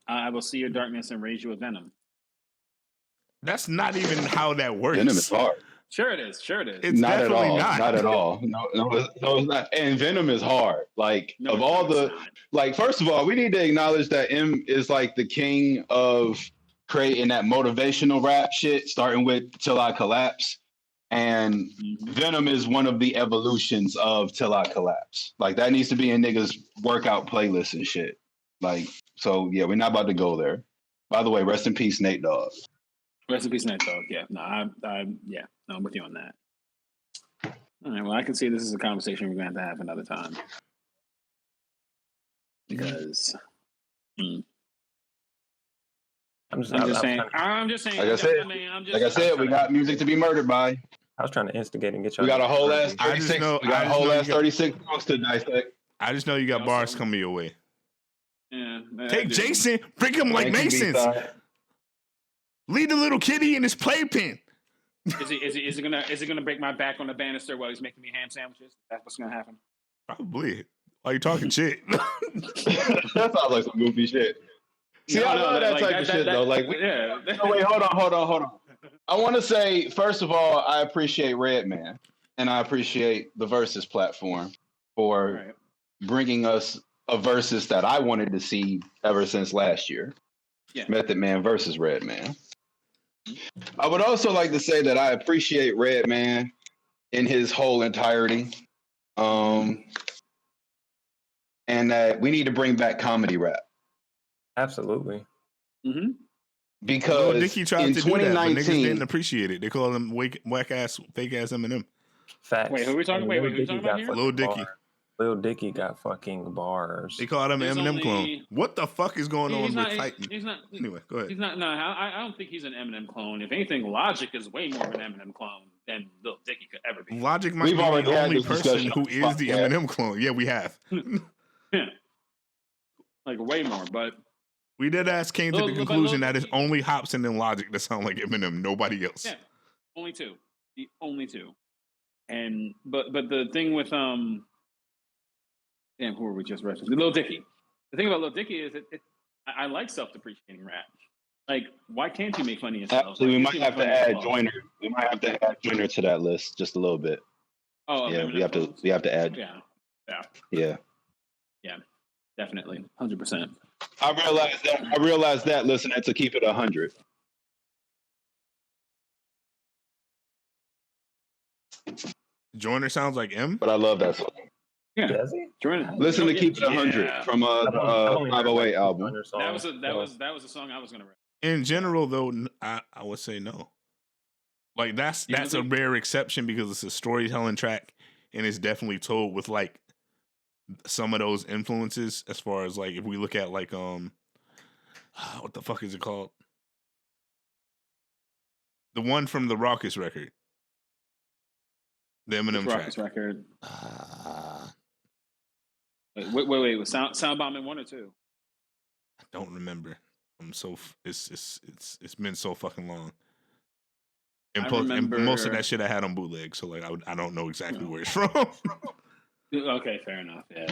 I will see your darkness and raise you a venom. That's not even how that works. Venom is hard. Sure it is. It's not at all. not. Not at all. No, it's not. And Venom is hard. Like first of all, we need to acknowledge that M is like the king of creating that motivational rap shit, starting with Till I Collapse. And Venom is one of the evolutions of Till I Collapse. Like that needs to be in niggas' workout playlist and shit. Like, so yeah, we're not about to go there. By the way, rest in peace, Nate Dogg. Rest in peace, Nate Dogg. Yeah, no, I'm with you on that. All right, well, I can see this is a conversation we're going to have another time because I'm just saying. Like I said, we got music to be murdered by. I was trying to instigate and get you. We got a whole ass 36. We got a whole ass 36 songs to dissect. I just know you got bars coming your way. Yeah. Take Jason, break him like Masons. Leave the little kitty in his playpen. Is it gonna break my back on the banister while he's making me ham sandwiches? That's what's gonna happen. Probably. Why are you talking shit? That sounds like some goofy shit. See, I love that type of shit though. Like, wait, hold on. I want to say, first of all, I appreciate Redman and I appreciate the Versus platform for bringing us a Versus that I wanted to see ever since last year. Yeah. Method Man versus Redman. I would also like to say that I appreciate Redman in his whole entirety. And that we need to bring back comedy rap. Absolutely. Mm-hmm. Because Dickie tried in to 2019, do that, but niggas didn't appreciate it. They call him whack ass, fake ass Eminem. Facts. Wait, who are we talking? Wait, who are we talking about here? Lil Dicky. Lil Dicky got fucking bars. They called him an Eminem clone. What the fuck is going on with Titan? Anyway, go ahead. He's not. No, I don't think he's an Eminem clone. If anything, Logic is way more of an Eminem clone than Lil Dicky could ever be. Logic might be the only person who is the Eminem clone. Yeah, we have. Yeah, like way more. But we did ask came to the conclusion that it's only Hopsin and Logic that sound like Eminem. Nobody else. Yeah, only two. The only two. And but the thing with damn, who were we just referencing? Lil Dicky. The thing about Lil Dicky is I like self-depreciating rap. Like, why can't you make fun of yourself? Absolutely, we might have to add Joyner. We might have to add Joyner to that list just a little bit. Oh, yeah, we have to add. Yeah, definitely, 100%. I realized that listening to Keep It 100. Joyner sounds like M, but I love that song. Yeah, Does he? Jordan. Listen to "Keep It 100" from I've only heard, 508 album. 200 songs, That was a song I was gonna rap. In general, though, I would say no. Like that's a rare exception because it's a storytelling track and it's definitely told with like some of those influences. As far as like if we look at like what the fuck is it called? The one from the Raucous record. The Eminem track. Raucous record. Wait. Was Sound Bombing 1 or 2? I don't remember. I'm so it's been so fucking long. And most of that shit I had on bootleg, so like I don't know exactly where it's from. Okay, fair enough. Yeah,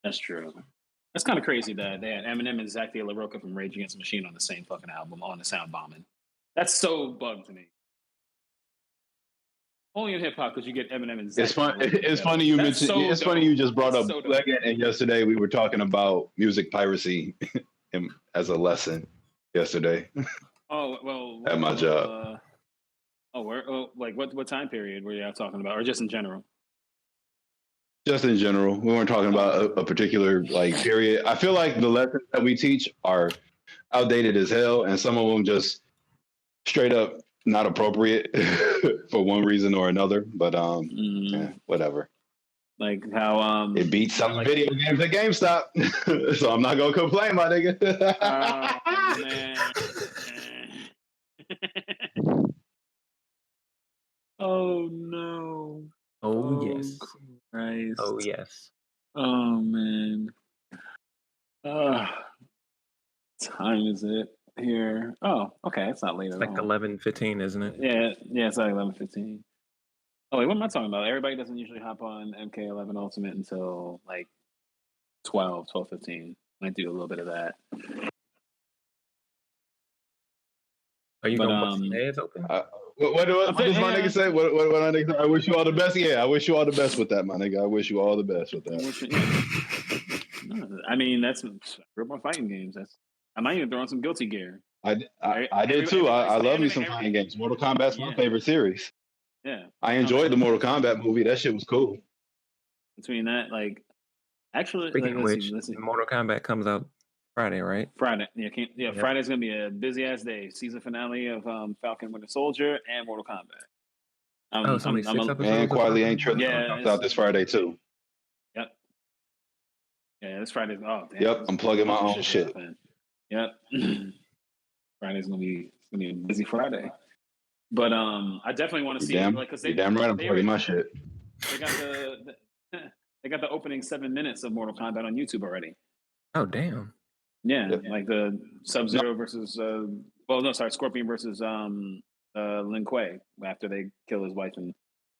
that's true. That's kind of crazy that they had Eminem and Zach De La Rocha from Rage Against the Machine on the same fucking album on the Sound Bombing. That's so bugged to me. Only in hip hop because you get Eminem and Zach. It's funny you mentioned. It's funny you just brought up bootlegging, and yesterday we were talking about music piracy as a lesson. Yesterday. Oh well. At my job. What time period were you talking about, or just in general? Just in general, we weren't talking about a particular like period. I feel like the lessons that we teach are outdated as hell, and some of them just straight up not appropriate for one reason or another. But yeah, whatever. Like how it beats some video games at GameStop, so I'm not gonna complain, my nigga. Man. Oh no. Oh yes. Christ. Oh yes. Oh man. Time is it here? Oh, okay. It's not late It's at like all. 11:15, isn't it? Yeah. It's like 11:15. Oh wait, what am I talking about? Everybody doesn't usually hop on MK11 Ultimate until like 12:15. Might do a little bit of that. Are you gonna bust some heads open? What does my nigga say? What my nigga say? I wish you all the best. Yeah, I wish you all the best with that, my nigga. I wish you all the best with that. I mean, that's real more fighting games. I might even throw on some Guilty Gear. I did too. I love me some fighting games. Mortal Kombat's my favorite series. Yeah. I enjoyed the Mortal Kombat movie. That shit was cool. Between that, like, actually, speaking of which, Mortal Kombat comes out Friday, right? Friday. Yeah. Friday's gonna be a busy ass day. Season finale of Falcon Winter Soldier and Mortal Kombat. It's only 6 episodes. And Quietly Ain't Tripping comes out this Friday too. Yep. Yeah, this Friday. Oh, damn. Yep, I'm plugging my own shit. Yep. Friday's gonna be a busy Friday. But I definitely want to see because you're damn right I'm plugging my shit. They got the opening 7 minutes of Mortal Kombat on YouTube already. Oh damn. Yeah, like the Sub-Zero versus Scorpion versus Lin Kuei after they kill his wife and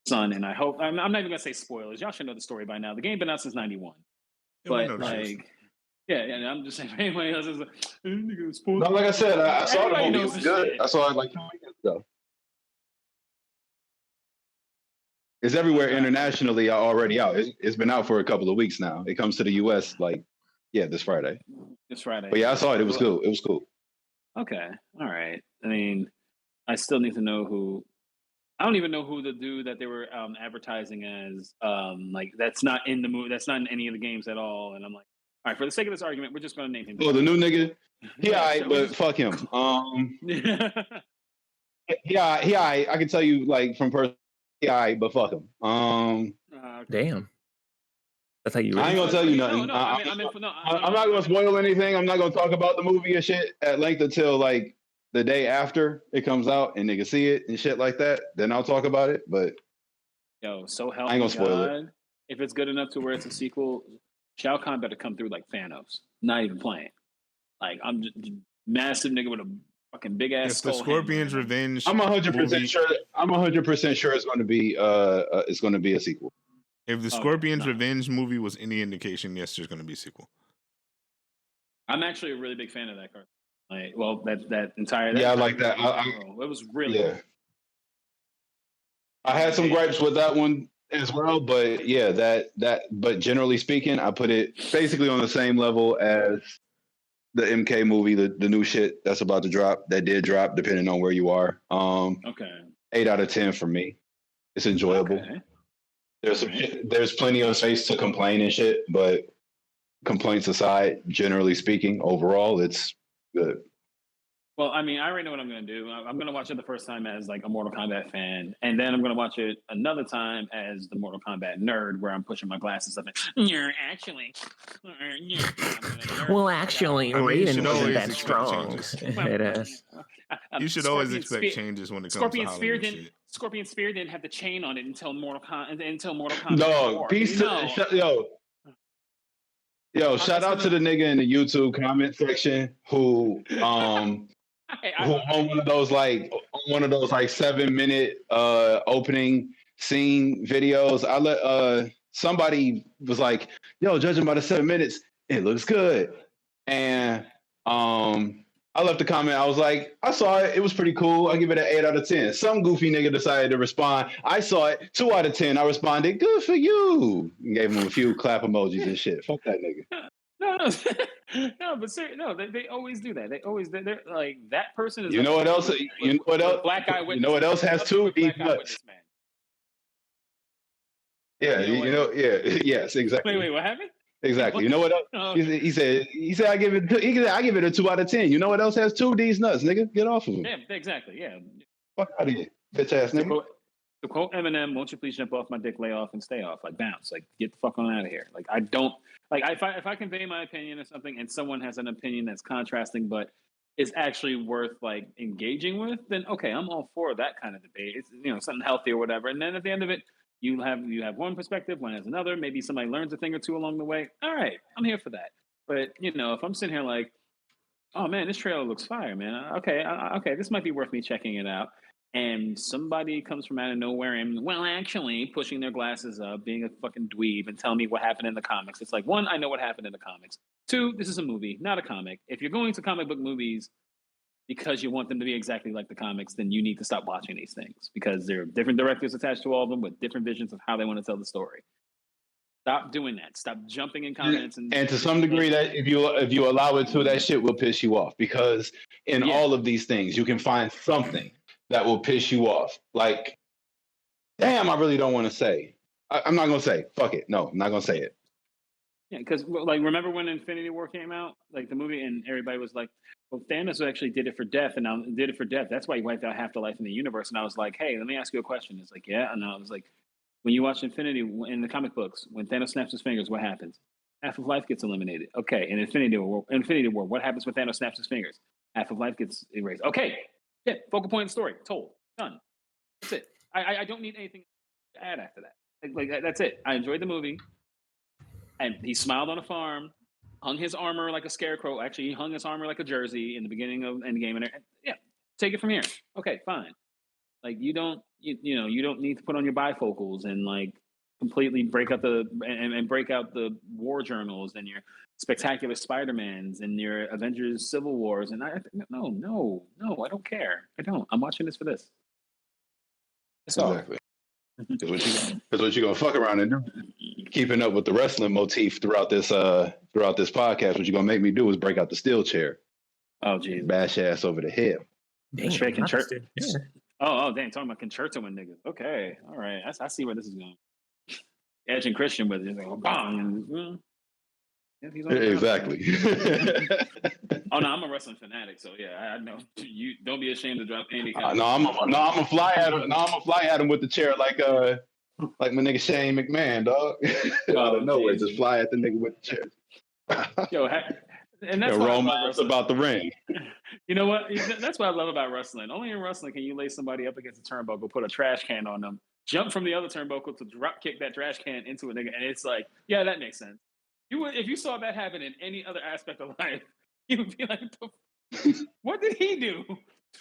son. And I hope I'm not even gonna say spoilers. Y'all should know the story by now. The game been out since '91. But like, yeah, I'm just saying. For anybody else is like, no, like I said, I saw the movie. It was good. I saw it like 2 weekends ago. It's everywhere internationally already out. It's been out for a couple of weeks now. It comes to the US this Friday. This Friday. But yeah, I saw it. It was cool. It was cool. Okay. All right. I mean, I still need to know who. I don't even know who the dude that they were advertising as. Like that's not in the movie. That's not in any of the games at all. And I'm like, all right, for the sake of this argument, we're just going to name him. Oh, the new nigga. But fuck him. I can tell you like from person. But fuck him. Damn. That's how you. I ain't gonna tell you nothing. I'm not gonna spoil anything. I'm not gonna talk about the movie and shit at length until like the day after it comes out and niggas see it and shit like that. Then I'll talk about it. But so help I ain't gonna spoil it. If it's good enough to where it's a sequel, Shao Kahn better come through like Thanos. Not even playing. Like I'm just massive nigga with a fucking big ass. If the Scorpion's Revenge, I'm 100% sure. I'm 100% sure it's going to be a sequel. If the Scorpion's Revenge movie was any indication, yes, there's going to be a sequel. I'm actually a really big fan of that card. Like, well, that entire. I like that. It was really. Yeah. I had some gripes with that one as well, but yeah, but generally speaking, I put it basically on the same level as the MK movie, the new shit that's about to drop, that did drop, depending on where you are. 8 out of 10 for me. It's enjoyable. Okay. there's plenty of space to complain and shit, but complaints aside, generally speaking, overall, it's good. Well, I mean, I already know what I'm going to do. I'm going to watch it the first time as like a Mortal Kombat fan, and then I'm going to watch it another time as the Mortal Kombat nerd, where I'm pushing my glasses up and you're actually. Well, actually, Raiden wasn't that expect strong. changes. It is. You should always expect changes when it comes to Hollywood shit. Scorpion Spear didn't have the chain on it until Mortal Kombat. Dog, yo, shout out to the nigga in the YouTube comment section who on one of those like 7-minute opening scene videos. I let somebody was like, yo, judging by the 7 minutes, it looks good. And I left a comment. I was like, I saw it. It was pretty cool. I give it an 8 out of 10. Some goofy nigga decided to respond. I saw it. 2 out of 10. I responded, good for you. And gave him a few clap emojis and shit. Fuck that nigga. No, but seriously, no, they always do that. They're like, that person is. You know what else? Black Eye Witness. You know what else has 2 deep nuts? Yeah, yes, exactly. Wait, what happened? Exactly. You know what else? Oh. He said I give it a 2 out of 10. You know what else has 2 D's nuts, nigga? Get off of him. Yeah, exactly. Yeah. Fuck out of here, bitch ass nigga. To quote Eminem, "Won't you please jump off my dick, lay off, and stay off? Like bounce, like get the fuck on out of here." Like I don't like if I convey my opinion or something, and someone has an opinion that's contrasting, but is actually worth like engaging with, then okay, I'm all for that kind of debate. It's something healthy or whatever. And then at the end of it, you have one perspective, one has another. Maybe somebody learns a thing or two along the way. All right, I'm here for that. But if I'm sitting here like, oh man, this trailer looks fire, man. Okay, this might be worth me checking it out. And somebody comes from out of nowhere and, well, actually, pushing their glasses up, being a fucking dweeb, and telling me what happened in the comics. It's like, 1, I know what happened in the comics. 2, this is a movie, not a comic. If you're going to comic book movies because you want them to be exactly like the comics, then you need to stop watching these things, because there are different directors attached to all of them with different visions of how they want to tell the story. Stop doing that. Stop jumping in comments. And to some degree, that if you allow it to, that shit will piss you off, because in all of these things, you can find something that will piss you off. Like, damn, I really don't want to say. I'm not going to say. Fuck it. No, I'm not going to say it. Yeah, because like, remember when Infinity War came out, like the movie, and everybody was like, well, Thanos actually did it for death, and now did it for death. That's why he wiped out half the life in the universe. And I was like, hey, let me ask you a question. It's like, yeah. And I was like, when you watch Infinity in the comic books, when Thanos snaps his fingers, what happens? Half of life gets eliminated. Okay, in Infinity War, what happens when Thanos snaps his fingers? Half of life gets erased. Okay, yeah, focal point of the story, told, done. That's it. I don't need anything to add after that. Like that's it. I enjoyed the movie, and he smiled on a farm, hung his armor like a scarecrow. Actually, he hung his armor like a jersey in the beginning of Endgame, and yeah, take it from here. Okay, fine. Like you don't need to put on your bifocals and like completely break out the war journals and your spectacular Spider-Mans and your Avengers Civil Wars. And no, I don't care. I don't. I'm watching this for this. That's exactly. Because what you gonna fuck around and do, keeping up with the wrestling motif throughout this podcast, what you gonna make me do is break out the steel chair. Oh geez. Bash ass over the head. Straight concerto. Yeah. Oh, damn, talking about concerto and niggas. Okay, all right. I see where this is going. Edge and Christian with it. Like, oh, bang. Exactly. Oh no, I'm a wrestling fanatic, so yeah, I know. You don't be ashamed to drop any kind. I'm a fly at him. No, I'm a fly at him with the chair like my nigga Shane McMahon, dog. Out of nowhere, just fly at the nigga with the chair. Yo, and that's romance about the ring. You know what? That's what I love about wrestling. Only in wrestling can you lay somebody up against a turnbuckle, put a trash can on them, jump from the other turnbuckle to drop kick that trash can into a nigga, and it's like, yeah, that makes sense. If you saw that happen in any other aspect of life, you would be like, what did he do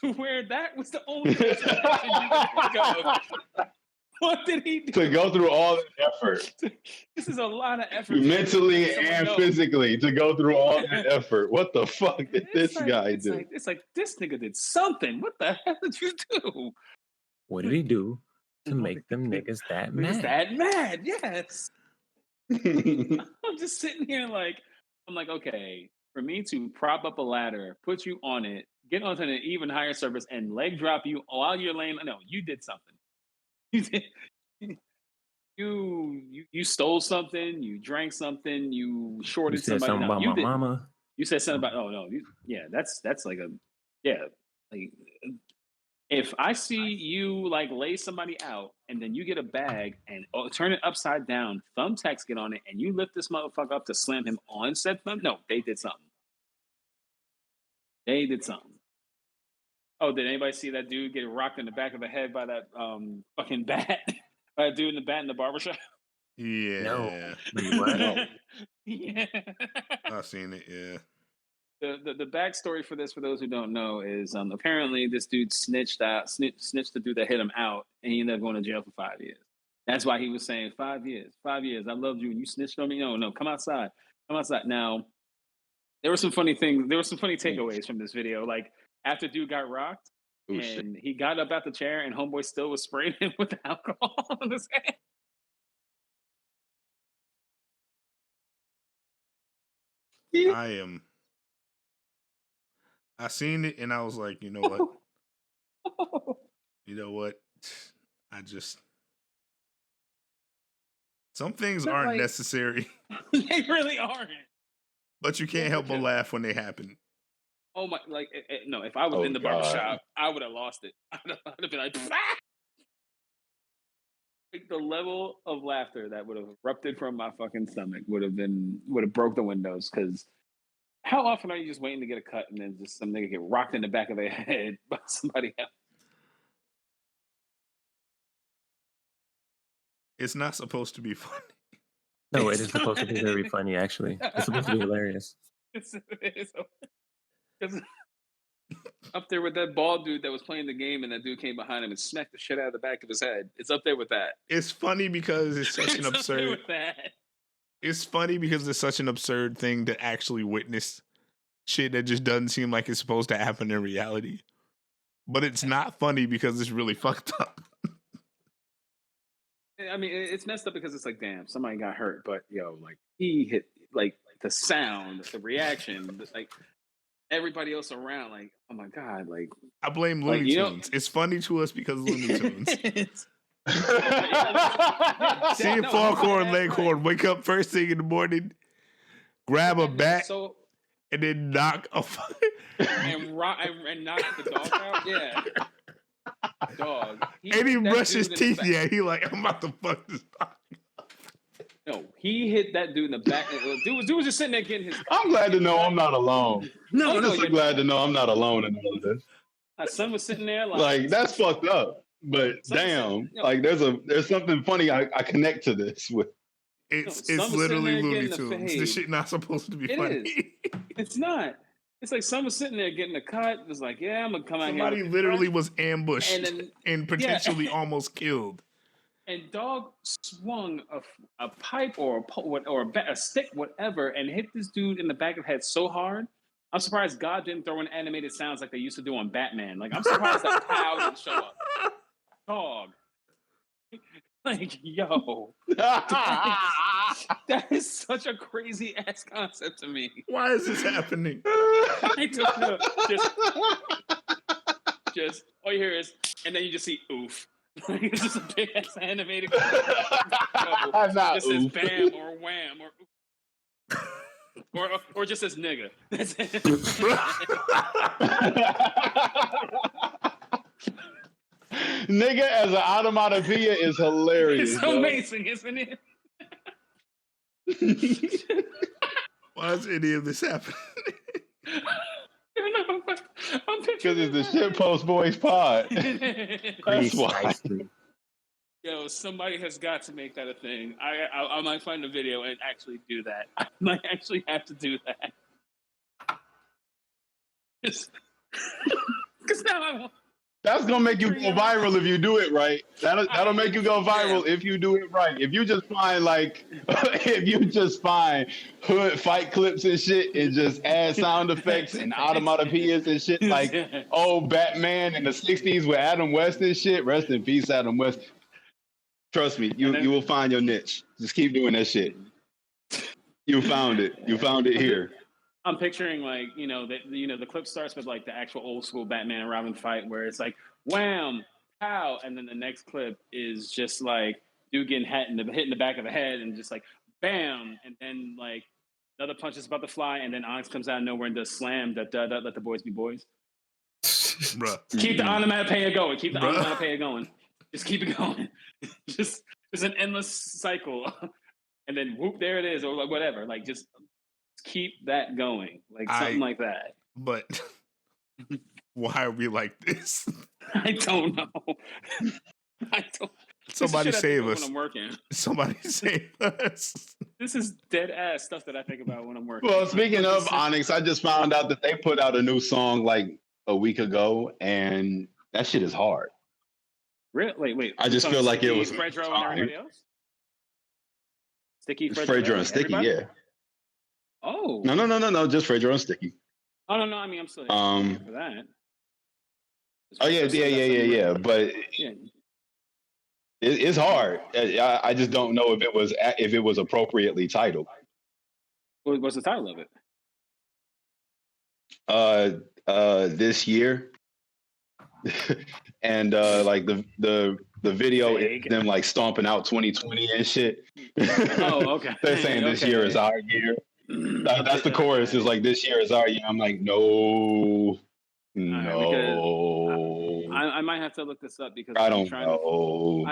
to where that was the only person you could go? What did he do? To go through all the effort. This is a lot of effort. Mentally and physically, to go through all that effort. What the fuck did this guy do? It's like, this nigga did something. What the hell did you do? What did he do to make them niggas that mad? That mad, yes. I'm just sitting here like, I'm like, okay, for me to prop up a ladder, put you on it, get onto an even higher surface, and leg drop you while you're laying, no, you did something. You did. you stole something, you drank something, you shorted You said somebody. something No, about you my did. mama. You said something about. Oh no, that's like a like if I see you like lay somebody out and then you get a bag and turn it upside down, thumbtacks get on it, and you lift this motherfucker up to slam him on said thumb. No, they did something. They did something. Oh, did anybody see that dude get rocked in the back of the head by that fucking bat? By that dude in the bat in the barbershop? Yeah. No. Wait, what? No. Yeah. I've seen it, yeah. The backstory for this, for those who don't know, is apparently this dude snitched the dude that hit him out, and he ended up going to jail for 5 years. That's why he was saying 5 years, 5 years. I loved you, and you snitched on me. No, come outside, come outside. Now, there were some funny things. There were some funny takeaways from this video. Like after dude got rocked, Oh, shit. and he got up out the chair, and homeboy still was spraying him with the alcohol on his head. I seen it and I was like, you know what? You know what? Some things Not aren't like- necessary, They really aren't. but you can't help but laugh when they happen. Oh my! Like no, if I was in the barbershop, I would have lost it. I'd have been like, "Ah!" Like the level of laughter that would have erupted from my fucking stomach would have broke the windows. Because how often are you just waiting to get a cut and then just some nigga get rocked in the back of their head by somebody else? It's not supposed to be funny. No, it is supposed to be very funny, actually. It's supposed to be hilarious. It's up there with that bald dude that was playing the game and that dude came behind him and smacked the shit out of the back of his head. It's up there with that. It's funny because it's such an It's up there absurd. with that. It's funny because it's such an absurd thing to actually witness shit that just doesn't seem like it's supposed to happen in reality. But it's not funny because it's really fucked up. I mean, it's messed up because it's like, damn, somebody got hurt, but yo, like he hit, like the sound, the reaction, like everybody else around, like, oh my god, like I blame Looney Tunes. It's funny to us because of Looney Tunes. See a foghorn leghorn wake up first thing in the morning, grab a bat, and then knock a and knock the dog out. Yeah, dog. And he brushed his teeth. Yeah, he like, I'm about to fuck this dog. No, he hit that dude in the back. Dude was just sitting there getting his. I'm glad to know I'm not alone. I'm just so glad to know I'm not alone in all of this. My son was sitting there like that's fucked up. But damn, like there's something funny I connect to this with. It's literally Looney Tunes. This shit not supposed to be funny. It's not. It's like someone sitting there getting a cut. It's like, yeah, I'm gonna come out here. Somebody literally was ambushed and potentially almost killed. And dog swung a pipe or a stick, whatever, and hit this dude in the back of the head so hard. I'm surprised God didn't throw in animated sounds like they used to do on Batman. Like I'm surprised that pow didn't show up. Dog. Like, yo. That is such a crazy ass concept to me. Why is this happening? I don't know. Just all you hear is, and then you just see oof. It's just a big ass animated. Just says bam or wham or just says nigga. That's it. Nigga as an onomatopoeia is hilarious. It's amazing, isn't it? Why is any of this happening? Because it's the Shitpost Boys pod. That's why. Yo, somebody has got to make that a thing. I might find a video and actually do that. I might actually have to do that. Because now I want. That's gonna make you go viral if you do it right. That'll make you go viral if you do it right. If you just find hood fight clips and shit and just add sound effects and onomatopoeias and shit like old Batman in the 60s with Adam West and shit. Rest in peace, Adam West. Trust me, you will find your niche. Just keep doing that shit. You found it. You found it here. I'm picturing the clip starts with like the actual old school Batman and Robin fight where it's like wham, pow, and then the next clip is just like dude getting hit in the back of the head and just like bam, and then like another punch is about to fly, and then Onyx comes out of nowhere and does slam that let the boys be boys. Bruh. Keep the onomatopoeia going. Keep the Bruh. onomatopoeia going. Just keep it going. just an endless cycle. And then whoop, there it is, or like whatever. Like just keep that going. Like something like that. But why are we like this? I don't know. I don't. Somebody save us. When I'm working. Somebody save us. This is dead ass stuff that I think about when I'm working. Well, speaking of Onyx, I just found out that they put out a new song like a week ago, and that shit is hard. Really? Wait. I just feel like it was Fredro and everybody else. Sticky, Fredro and Sticky, everybody? yeah. Oh. No, just Fredro and Sticky. Oh no, I mean I'm still for that. Oh yeah. But yeah. It's hard. I just don't know if it was appropriately titled. What's the title of it? This year, and like the video is them like stomping out 2020 and shit. Oh, okay. They're saying this year is our year. That's the chorus. Is like this year is our year. I'm like no. I might have to look this up because I don't know.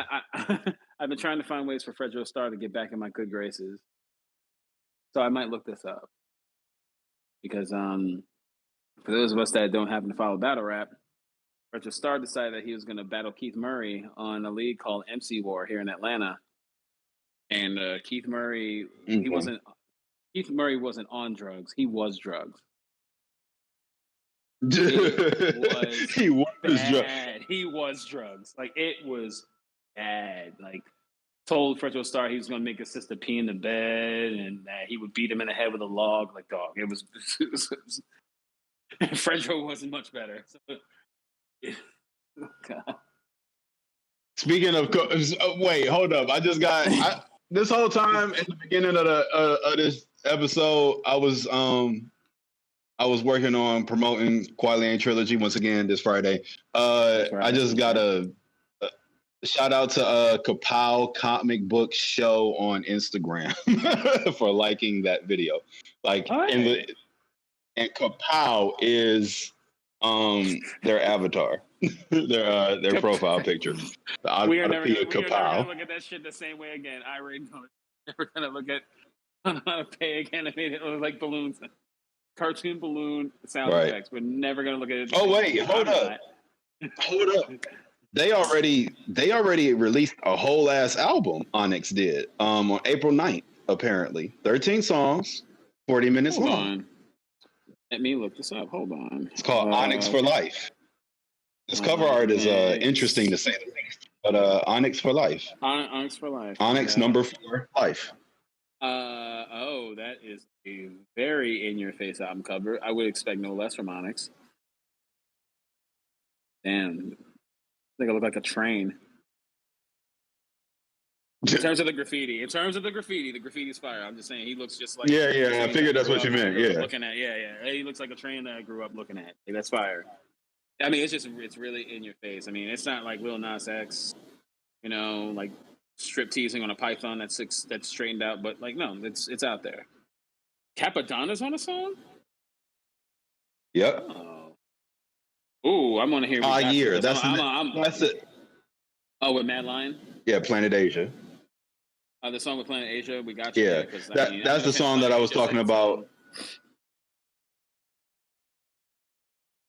I've been trying to find ways for Fredro Starr to get back in my good graces, so I might look this up because for those of us that don't happen to follow battle rap, Fredro Starr decided that he was going to battle Keith Murray on a league called MC War here in Atlanta, and Keith Murray wasn't on drugs; he was drugs. He was drugs. Like it was bad. Like told Fredro Starr he was going to make his sister pee in the bed and that he would beat him in the head with a log. Like dog, it was Fredro wasn't much better. So, God. Speaking of, wait, hold up. I just got this whole time at the beginning of this episode. I was working on promoting Quality Aint Trilogy once again this Friday. I just got a shout out to Kapow Comic Book Show on Instagram for liking that video. Like, and Kapow is their avatar, their profile picture. We are never gonna look at that shit the same way again. I already know. Never gonna look at onomatopoeia again. I made it look like balloons. Cartoon balloon sound effects. We're never gonna look at it. Oh wait, hold up. They already released a whole ass album. Onyx did on April 9th, apparently. 13 songs, 40 minutes long. Let me look this up. Hold on. It's called Onyx for Life. This cover art is interesting to say the least. But Onyx for Life. Onyx for Life. Onyx number 4, Life. That is a very in-your-face album cover. I would expect no less from Onyx. Damn, I think I look like a train. In terms of the graffiti, the graffiti's fire. I'm just saying he looks just like. Yeah. I figured that's what you meant. Yeah. Looking at, he looks like a train that I grew up looking at. Like, that's fire. I mean, it's really in your face. I mean, it's not like Lil Nas X, like strip teasing on a python that's straightened out, but like no, it's out there. Capadonna's on a song. Yep. Oh, I'm gonna hear. Year. That's it. Oh, with Mad Lion. Yeah, Planet Asia. The song with Planet Asia, we got you. Yeah, that's the song that I was talking about.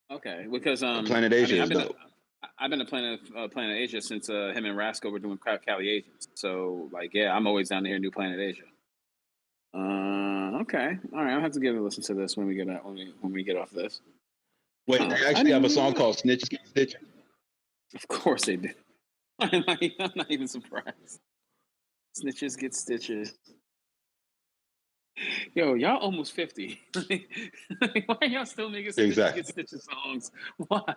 Okay, because Planet Asia is dope. I've been to Planet Asia since him and Rasco were doing Cali Agents. So like, yeah, I'm always down to hear new Planet Asia. Okay, all right. I'll have to give a listen to this when we get out when we get off this. Wait, they actually have a song called "Snitches Get Stitches." Of course they do. I'm not even surprised. Snitches get stitches. Yo, y'all almost 50. Why are y'all still making Snitches get stitches songs? Why?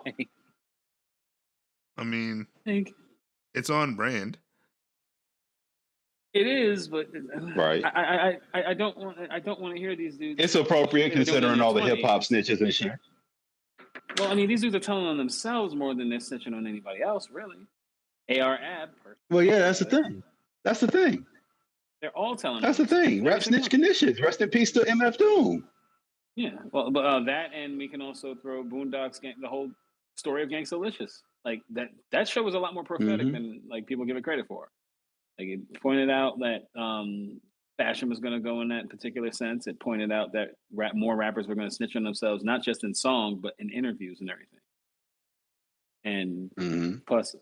I mean, it's on brand. It is, but right. I don't want to hear these dudes. It's appropriate considering all the hip hop snitches and shit. Well, I mean, these dudes are telling on themselves more than they're snitching on anybody else, really. AR Ab. Well, yeah, that's the thing. That's the thing. They're all telling. That's the thing. Rap snitch conditions. Rest in peace to MF Doom. Yeah, well, but that, and we can also throw Boondocks, the whole story of Gangstalicious. Like that show was a lot more prophetic than like people give it credit for. Like it pointed out that fashion was going to go in that particular sense. It pointed out that more rappers were going to snitch on themselves, not just in song, but in interviews and everything. And plus,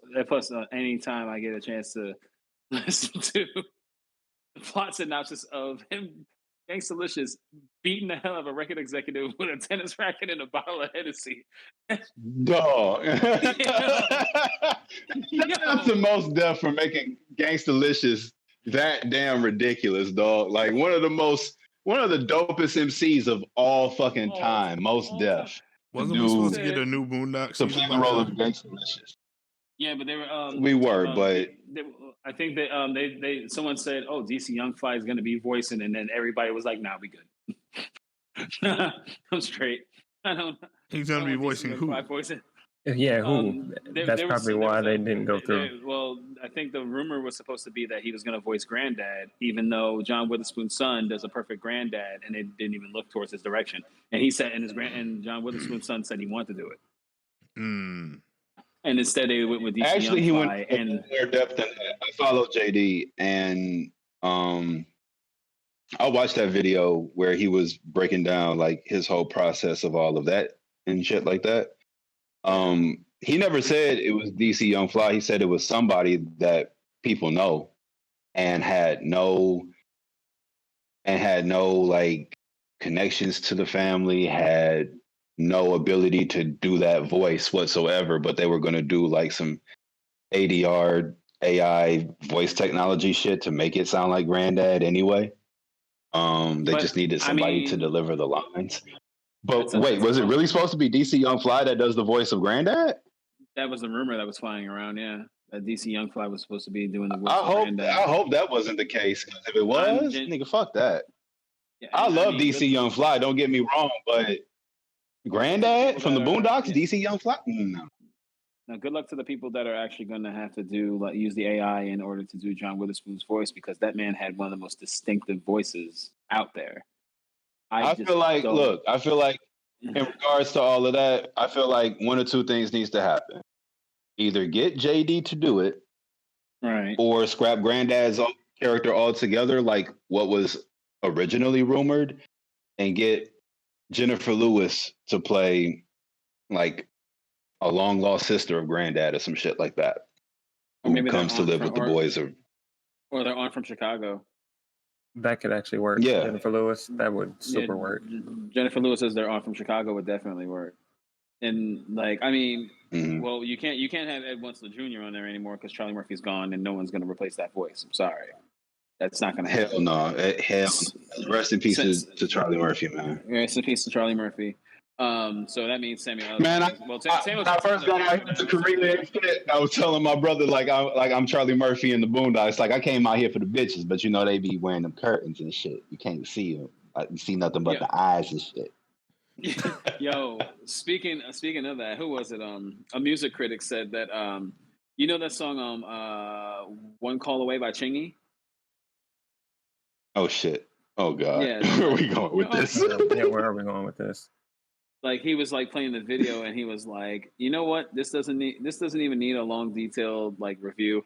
anytime I get a chance to listen to the plot synopsis of him, Gangstalicious, beating the hell out of a record executive with a tennis racket and a bottle of Hennessy. Dog. That's the most death for making Gangstalicious that damn ridiculous, dog. Like one of the dopest MCs of all fucking time. Most deaf. Wasn't we supposed to get a new Boondocks? To play the role of Gangstalicious. Yeah, but they were. We were, but I think that they someone said, "Oh, DC Young Fly is going to be voicing," and then everybody was like, "Nah, we good." I'm straight. I don't. He's going to be voicing who? Voicing. Yeah, who? That's probably why they didn't go through. Well, I think the rumor was supposed to be that he was going to voice Granddad, even though John Witherspoon's son does a perfect Granddad, and it didn't even look towards his direction. And he said, and John Witherspoon's son said he wanted to do it. And instead, they went with DC actually Young he Fly, went more depth than that. I followed JD, and I watched that video where he was breaking down like his whole process of all of that and shit like that. He never said it was DC Young Fly. He said it was somebody that people know and had no like connections to the family, had no ability to do that voice whatsoever, but they were going to do like some ADR AI voice technology shit to make it sound like Granddad anyway. They just needed somebody to deliver the lines. But wait, was it really supposed to be DC Young Fly that does the voice of Granddad? That was the rumor that was flying around, yeah. That DC Young Fly was supposed to be doing the voice of Granddad. I hope that wasn't the case. If it was, nigga, fuck that. Yeah, I love DC Young Fly, don't get me wrong, but Granddad from the Boondocks, DC Young Fly? No. Now, good luck to the people that are actually going to have to use the AI in order to do John Witherspoon's voice, because that man had one of the most distinctive voices out there. I feel like in regards to all of that, I feel like one or two things needs to happen. Either get JD to do it, right, or scrap Granddad's character altogether, like what was originally rumored, and get Jennifer Lewis to play like a long lost sister of Granddad or some shit like that, who comes to live with the boys, or their aunt from Chicago. That could actually work. Yeah, Jennifer Lewis, that would super work. Jennifer Lewis as their aunt from Chicago would definitely work. And like, I mean, well, you can't have Ed Winslow Jr. on there anymore because Charlie Murphy's gone, and no one's going to replace that voice. I'm sorry, that's not going to happen. Hell no. Hell. Rest in peace to Charlie Murphy, man. Rest in peace to Charlie Murphy. So that means Samuel. Man, when I first got out here to Korea, I was telling my brother I'm Charlie Murphy in the Boondocks. Like I came out here for the bitches, but you know they be wearing them curtains and shit. You can't see them. Like you see nothing but the eyes and shit. Yo, speaking of that, who was it? A music critic said that you know that song "One Call Away" by Chingy. Oh shit! Oh god! Yeah, where are we going with this? Yeah, where are we going with this? Like he was like playing the video, and he was like, "You know what? This doesn't even need a long, detailed like review.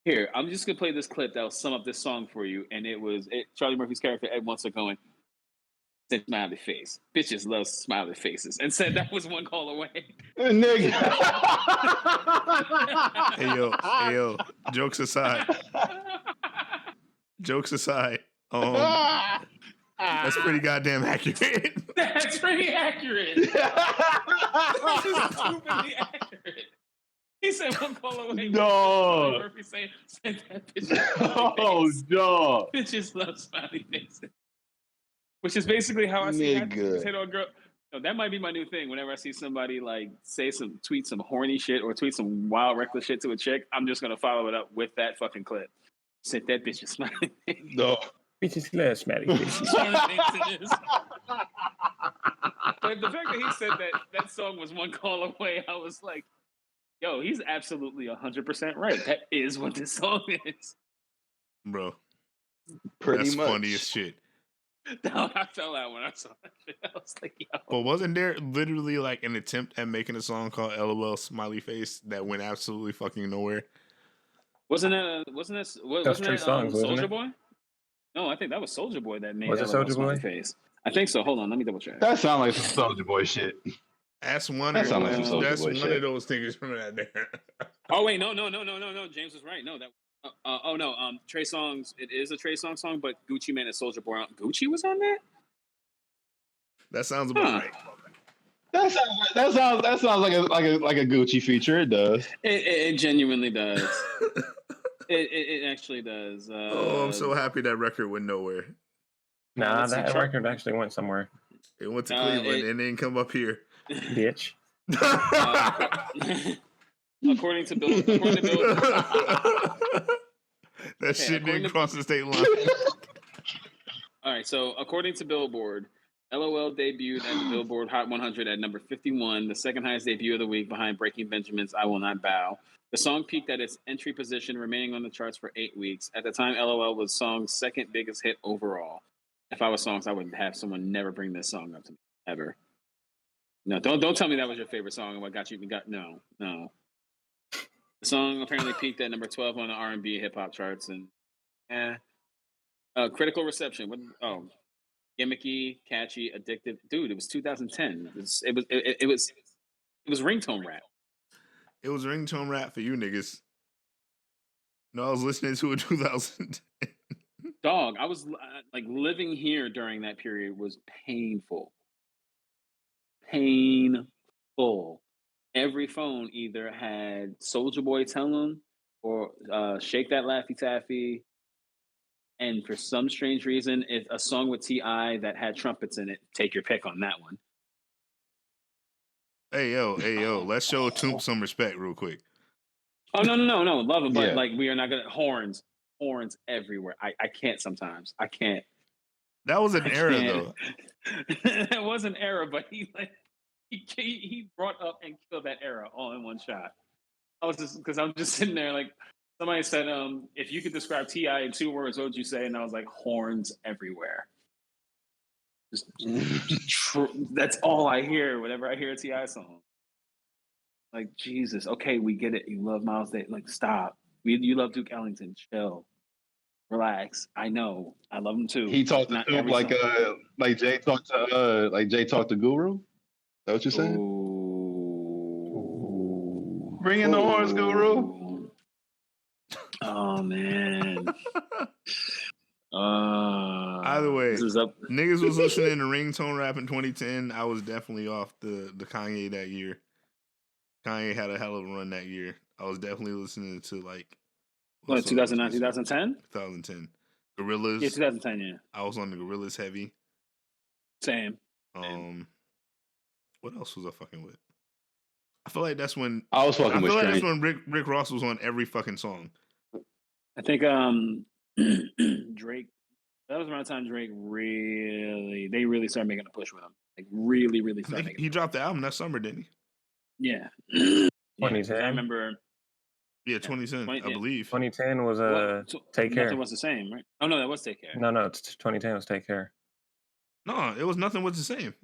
Here, I'm just gonna play this clip that'll sum up this song for you." And it was Charlie Murphy's character Ed Winslow going, "Smiley face, bitches love smiley faces," and said that was one call away. Nigga. Hey yo, jokes aside. That's pretty goddamn accurate. That's pretty accurate. That's stupidly accurate. He said one call away. No. Murphy said that bitch. Oh, dog. Bitches love smiley faces. Which is basically how I see hit on girl. No, that might be my new thing. Whenever I see somebody like tweet some horny shit or tweet some wild reckless shit to a chick, I'm just gonna follow it up with that fucking clip. Said that bitch is smiling. No. Bitches love smiling faces. But the fact that he said that song was one call away, I was like, yo, he's absolutely 100% right. That is what this song is. bro. Pretty That's much. funny as shit. No, I fell out when I saw that shit. I was like, yo. But wasn't there literally like an attempt at making a song called LOL Smiley Face that went absolutely fucking nowhere? Wasn't that Soulja wasn't Boy? No, I think that was Soulja Boy that made Was it LOL Soulja Smiley Boy? Face. I think so. Hold on, let me double check. That sounds like some Soulja Boy shit. That's one. That sounds like some Soulja That's Boy one shit. of those things from that there. Oh wait, no. James was right. No, that. Trey Songz. It is a Trey Songz song, but Gucci Mane and Soulja Boy. Gucci was on that. That sounds about right. That sounds like a Gucci feature. It does. It genuinely does. it actually does. I'm so happy that record went nowhere. Nah, that record actually went somewhere. It went to Cleveland and didn't come up here. Bitch. According to Bill. That shit didn't cross the state line. All right, so according to Billboard, LOL debuted at the Billboard Hot 100 at number 51, the second highest debut of the week behind Breaking Benjamin's I Will Not Bow. The song peaked at its entry position, remaining on the charts for 8 weeks. At the time, LOL was Song's second biggest hit overall. If I was Songz, I would have someone never bring this song up to me, ever. No, don't tell me that was your favorite song and what got you. No. The song apparently peaked at number 12 on the R&B hip hop charts, and critical reception. Gimmicky, catchy, addictive. Dude, it was 2010. It was ringtone rap. It was ringtone rap for you niggas. No, I was listening to it 2010. Dog, I was like living here during that period was painful. Painful. Every phone either had Soulja Boy Tell 'Em or Shake That Laffy Taffy. And for some strange reason, it's a song with T.I. that had trumpets in it. Take your pick on that one. Hey yo, let's show Toomp some respect real quick. Oh no, love him, but like we are not gonna horns everywhere. I can't sometimes. I can't. That was an era though. That was an era, but he brought up and killed that era all in one shot. I'm just sitting there like somebody said, if you could describe T.I. in 2 words, what would you say? And I was like, horns everywhere. That's all I hear whenever I hear a T.I. song. Like, Jesus, okay, we get it. You love Miles Davis. Like, stop. You love Duke Ellington. Chill. Relax. I know. I love him too. He talked to him like Jay talked to Guru. Is that what you're saying? Ooh. Bring in the horns, Guru. Oh man. Either way, niggas was listening to ringtone rap in 2010. I was definitely off the Kanye that year. Kanye had a hell of a run that year. I was definitely listening to like 2009, 2010? 2010. Gorillaz. Yeah, 2010, yeah. I was on the Gorillaz heavy. Same. What else was I fucking with? I feel like that's when I was fucking with Strange. Strange. That's when Rick Ross was on every fucking song. I think Drake. That was around the time Drake really started making a push with him. Like really started making. He dropped the album that summer, didn't he? Yeah. 2010. I remember. Yeah, 2010, I believe. 2010 was Take Care. Nothing was the same, right? Oh no, that was Take Care. No, 2010 was Take Care. No, it was Nothing Was the Same.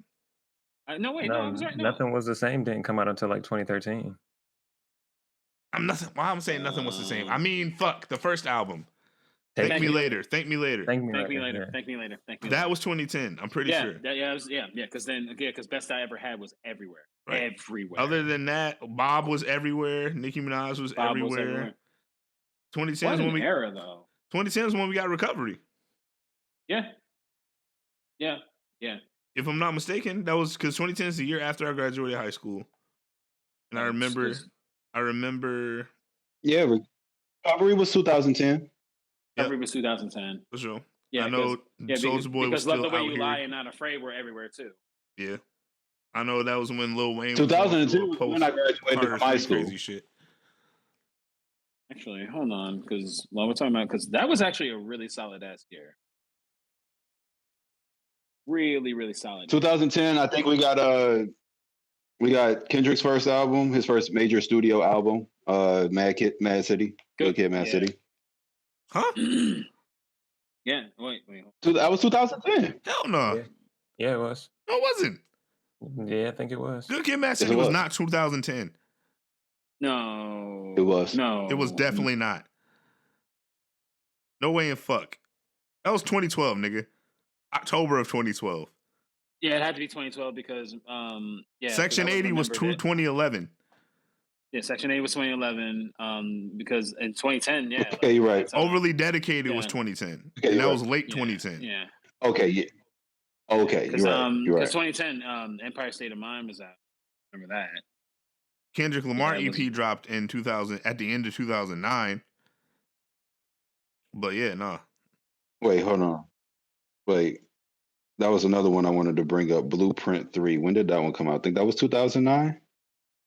I was right. No. Nothing Was the Same didn't come out until like 2013. I'm saying Nothing Was the Same. I mean, fuck the first album. Thank Me Later. That was 2010. I'm pretty sure. Because Best I Ever Had was everywhere. Right. Everywhere. Other than that, Bob was everywhere. Nicki Minaj was everywhere. 2010 is when era though. 2010 is when we got Recovery. Yeah. If I'm not mistaken, that was because 2010 is the year after I graduated high school, and I remember. Yeah, Recovery was 2010. Recovery was 2010 for sure. Yeah, I know Soulja Boy was still Love the Way out You here. Lie and Not Afraid were everywhere too. Yeah, I know that was when Lil Wayne. 2002 when I graduated from high school. Crazy shit. Actually, hold on, because while we're talking about, because that was actually a really solid ass year. Really solid. 2010, I think we got Kendrick's first album, his first major studio album, Mad City. Good Kid, Mad City. Huh? Yeah. Wait. So that was 2010. Hell no. Yeah, it was. No, it wasn't. Yeah, I think it was. Good Kid, Mad Yes, City it was was. not 2010. No. It was. No. It was definitely not. No way in fuck. That was 2012, nigga. October of 2012. Yeah, it had to be 2012 because Section 80 was 2011. Yeah, Section 80 was 2011. Because in 2010, yeah. Okay, you're right. Overly Dedicated was Yeah. 2010. Okay, and that you're was right. late 2010. Yeah. Okay, yeah. Okay, you're right. You're Because right. 2010, Empire State of Mind was out. Remember that? Kendrick Lamar Yeah, it EP dropped in 2000 at the end of 2009. But yeah, nah. Wait, hold on. Wait, that was another one I wanted to bring up. Blueprint 3. When did that one come out? I think that was 2009.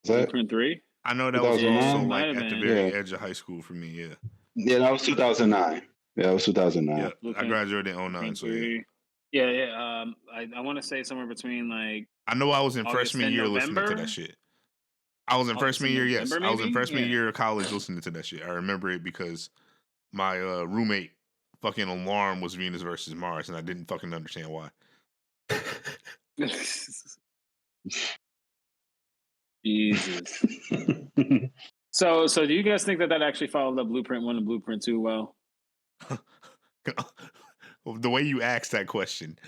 Is that Blueprint 3? I know that was also 2009? like Might have at the been. very Yeah. edge of high school for me, yeah. Yeah, that was 2009. Yeah, that was 2009. Yeah, I Blueprint- graduated in 09, Blueprint so yeah. 3. Yeah. I want to say somewhere between like I know I was in August freshman and year listening to November? that shit. I was in August freshman and year, yes. November, I was in maybe? freshman Yeah. year of college listening to that shit. I remember it because my roommate fucking alarm was Venus versus Mars, and I didn't fucking understand why. Jesus. So do you guys think that actually followed up Blueprint 1 and Blueprint 2 well? The way you asked that question.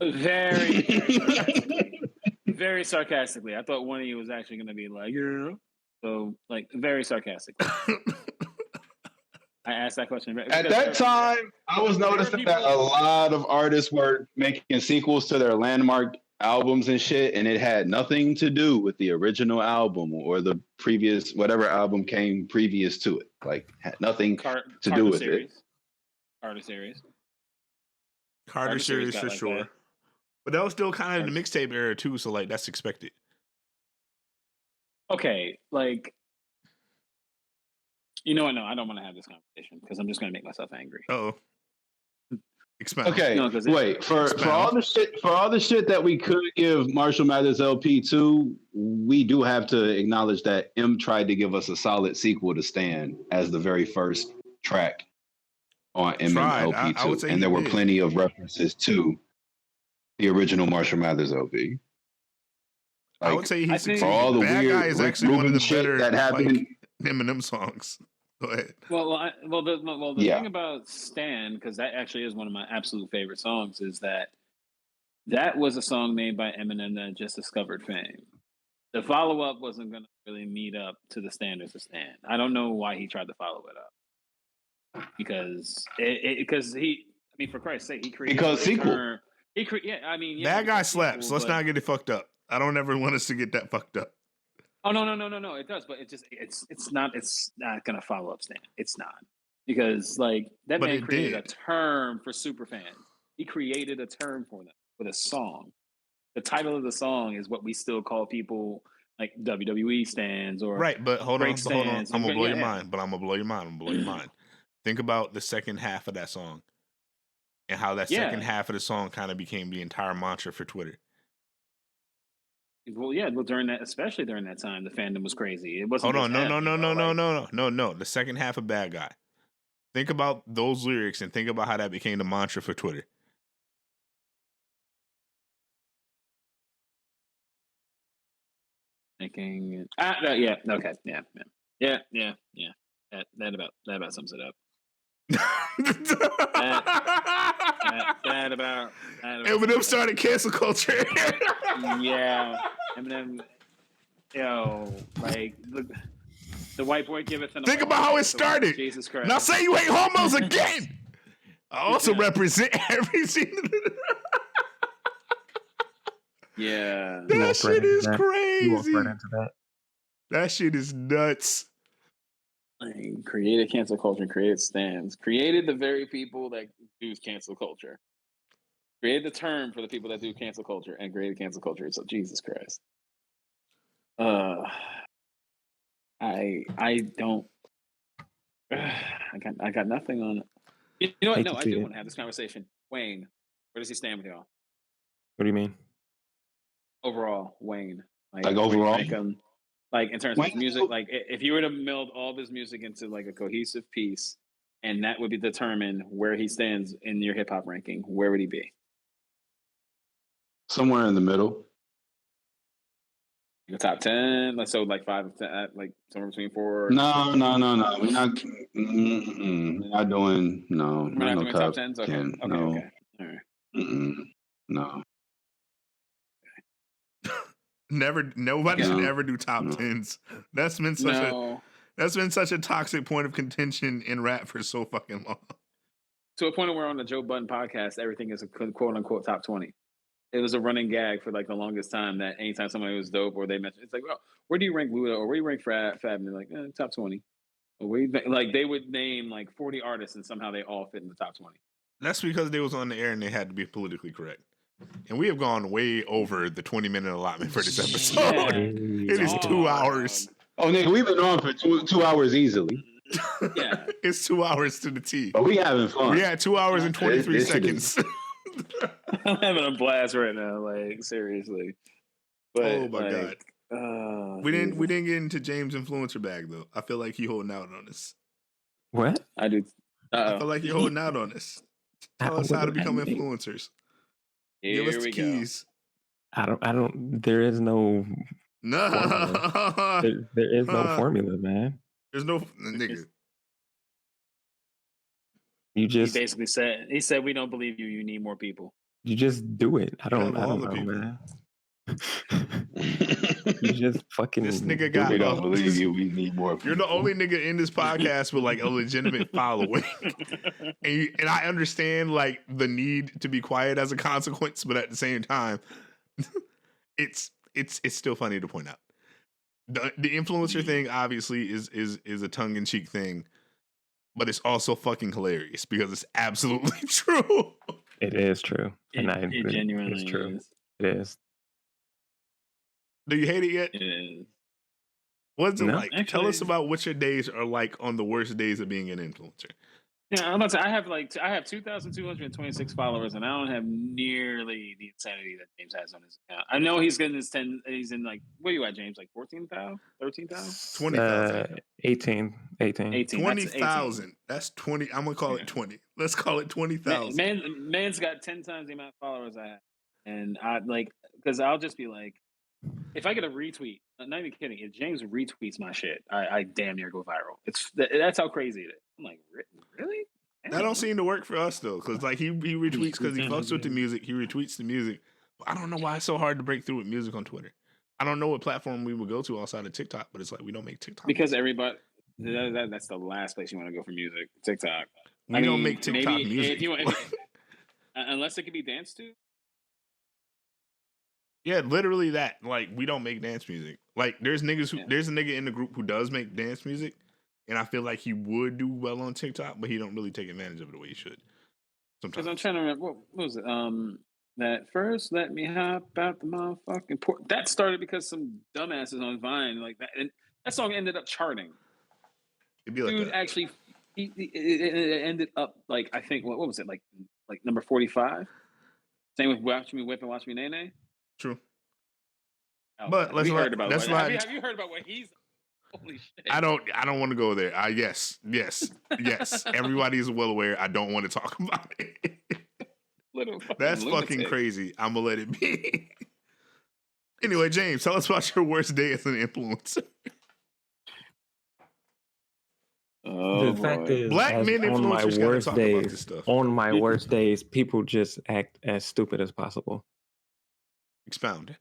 Very sarcastically. Very sarcastically. I thought one of you was actually going to be like, yeah. So, like, very sarcastically. I asked that question. At that time, I was noticing that a lot of artists were making sequels to their landmark albums and shit, and it had nothing to do with the original album or the previous, whatever album came previous to it. Like, had nothing to do with it. Carter series. Carter series for like sure. that. But that was still kind of the mixtape era too, so like that's expected. Okay, like, you know what? No, I don't want to have this conversation because I'm just going to make myself angry. Uh-oh. Expound. Okay, No, wait for all the shit that we could give Marshall Mathers LP to, we do have to acknowledge that M tried to give us a solid sequel to Stan as the very first track on MMLP2, I would say and there were did. plenty of references to the original Marshall Mathers LP. Like, I would say he succeeded. For all the Bad weird Guy is actually one of the better that happened. like, Eminem songs. Go ahead. The thing about Stan, because that actually is one of my absolute favorite songs, is that was a song made by Eminem that just discovered fame. The follow-up wasn't going to really meet up to the standards of Stan. I don't know why he tried to follow it up. Because for Christ's sake, he created sequel. Bad Guy slaps. Let's not get it fucked up. I don't ever want us to get that fucked up. Oh no! It does, but it's not gonna follow up Stan. It's not, because like that man created a term for super fans. He created a term for them with a song. The title of the song is what we still call people like WWE stands or right. But hold on. I'm gonna blow your mind. But I'm gonna blow your mind. Think about the second half of that song and how that second half of the song kind of became the entire mantra for Twitter. Well, yeah. Well, especially during that time, the fandom was crazy. It wasn't. Hold on, no. The second half of Bad Guy. Think about those lyrics and think about how that became the mantra for Twitter. Thinking. Yeah. Okay. Yeah. That about sums it up. Eminem started cancel culture. Yeah, Eminem. Like the white boy giveth. Think about how it started. Jesus Christ! Now say you hate homos again. I also represent every single. Yeah, that shit is crazy. That shit is nuts. Created cancel culture, created stands, created the very people that do cancel culture, created the term for the people that do cancel culture, and created cancel culture. So Jesus Christ, I don't. I got nothing on it. You know what? No, I do want to have this conversation. Wayne, where does he stand with y'all? What do you mean? Overall, Wayne. Like overall? Like in terms of his music, like if you were to meld all of his music into like a cohesive piece, and that would be determine where he stands in your hip hop ranking, where would he be? Somewhere in the middle. The top 10, like so, like 5 to 10, like somewhere between 4. No. We're not. We're not doing. No, We're not no doing top top 10s. Okay, 10. okay, No. okay. All right. No. Nobody should ever do top 10s. That's been such a toxic point of contention in rap for so fucking long. To a point where on the Joe Budden podcast, everything is a quote unquote top 20. It was a running gag for like the longest time that anytime somebody was dope or they mentioned, it's like, well, where do you rank Luda or where do you rank Fab? And they're like, top 20. Or like they would name like 40 artists and somehow they all fit in the top 20. That's because they was on the air and they had to be politically correct. And we have gone way over the 20-minute allotment for this episode. Yeah. It is 2 hours. Oh, nigga, we've been on for 2 hours easily. Yeah. It's 2 hours to the T. But we having fun. We had 2 hours and 23 seconds. I'm having a blast right now, like seriously. But, oh my god. We didn't get into James' influencer bag though. I feel like he holding out on us. What? I do. I feel like you're holding out on us. Tell us how to become influencers. Give us the keys. I don't. There is no. No. There is no formula, man. There's no nigga. You just he basically said we don't believe you. You need more people. You just do it. I don't know, man. You just fucking. This nigga got. We don't believe you. We need more people. You're the only nigga in this podcast with like a legitimate following, and I understand like the need to be quiet as a consequence, but at the same time, it's still funny to point out. The influencer thing obviously is a tongue in cheek thing, but it's also fucking hilarious because it's absolutely true. It is true, It genuinely is true. is. It is. Do you hate it yet? It is. What's it No, like? actually, Tell us about what your days are like on the worst days of being an influencer. Yeah, I'm about to say, I have 2,226 followers, and I don't have nearly the insanity that James has on his account. I know he's getting his 10. He's in like, where you at, James? Like 14,000, 13,000, 20,000, 18. 20,000. That's 20. I'm gonna call it 20. Let's call it 20,000. Man's got 10 times the amount of followers I have, and I like because I'll just be like, if I get a retweet, not even kidding, if James retweets my shit, I damn near go viral. That's how crazy it is. I'm like, really? That don't seem to work for us though, because like he retweets because he fucks with the music. He retweets the music. But I don't know why it's so hard to break through with music on Twitter. I don't know what platform we would go to outside of TikTok, but it's like we don't make TikTok. Because everybody, that's the last place you want to go for music. TikTok. We don't make TikTok maybe music. Unless it can be danced to. Yeah, literally that. Like, we don't make dance music. Like, there's a nigga in the group who does make dance music, and I feel like he would do well on TikTok, but he don't really take advantage of it the way he should. Sometimes. Because I'm trying to remember, what was it? That first let me hop out the motherfucking port. That started because some dumbasses on Vine like that, and that song ended up charting. It'd be like Dude, that. actually, it ended up like I think what was it like number 45? Same with Watch Me Whip and Watch Me Nay Nay. True. Oh, But have you heard about have you heard about what he's? Holy shit! I don't want to go there. Yes. Everybody is well aware. I don't want to talk about it. That's fucking crazy. I'm gonna let it be. Anyway, James, tell us about your worst day as an influencer. The fact is, Black men on my influencers gotta worst talk about this days, stuff. on my worst days, people just act as stupid as possible. Expound.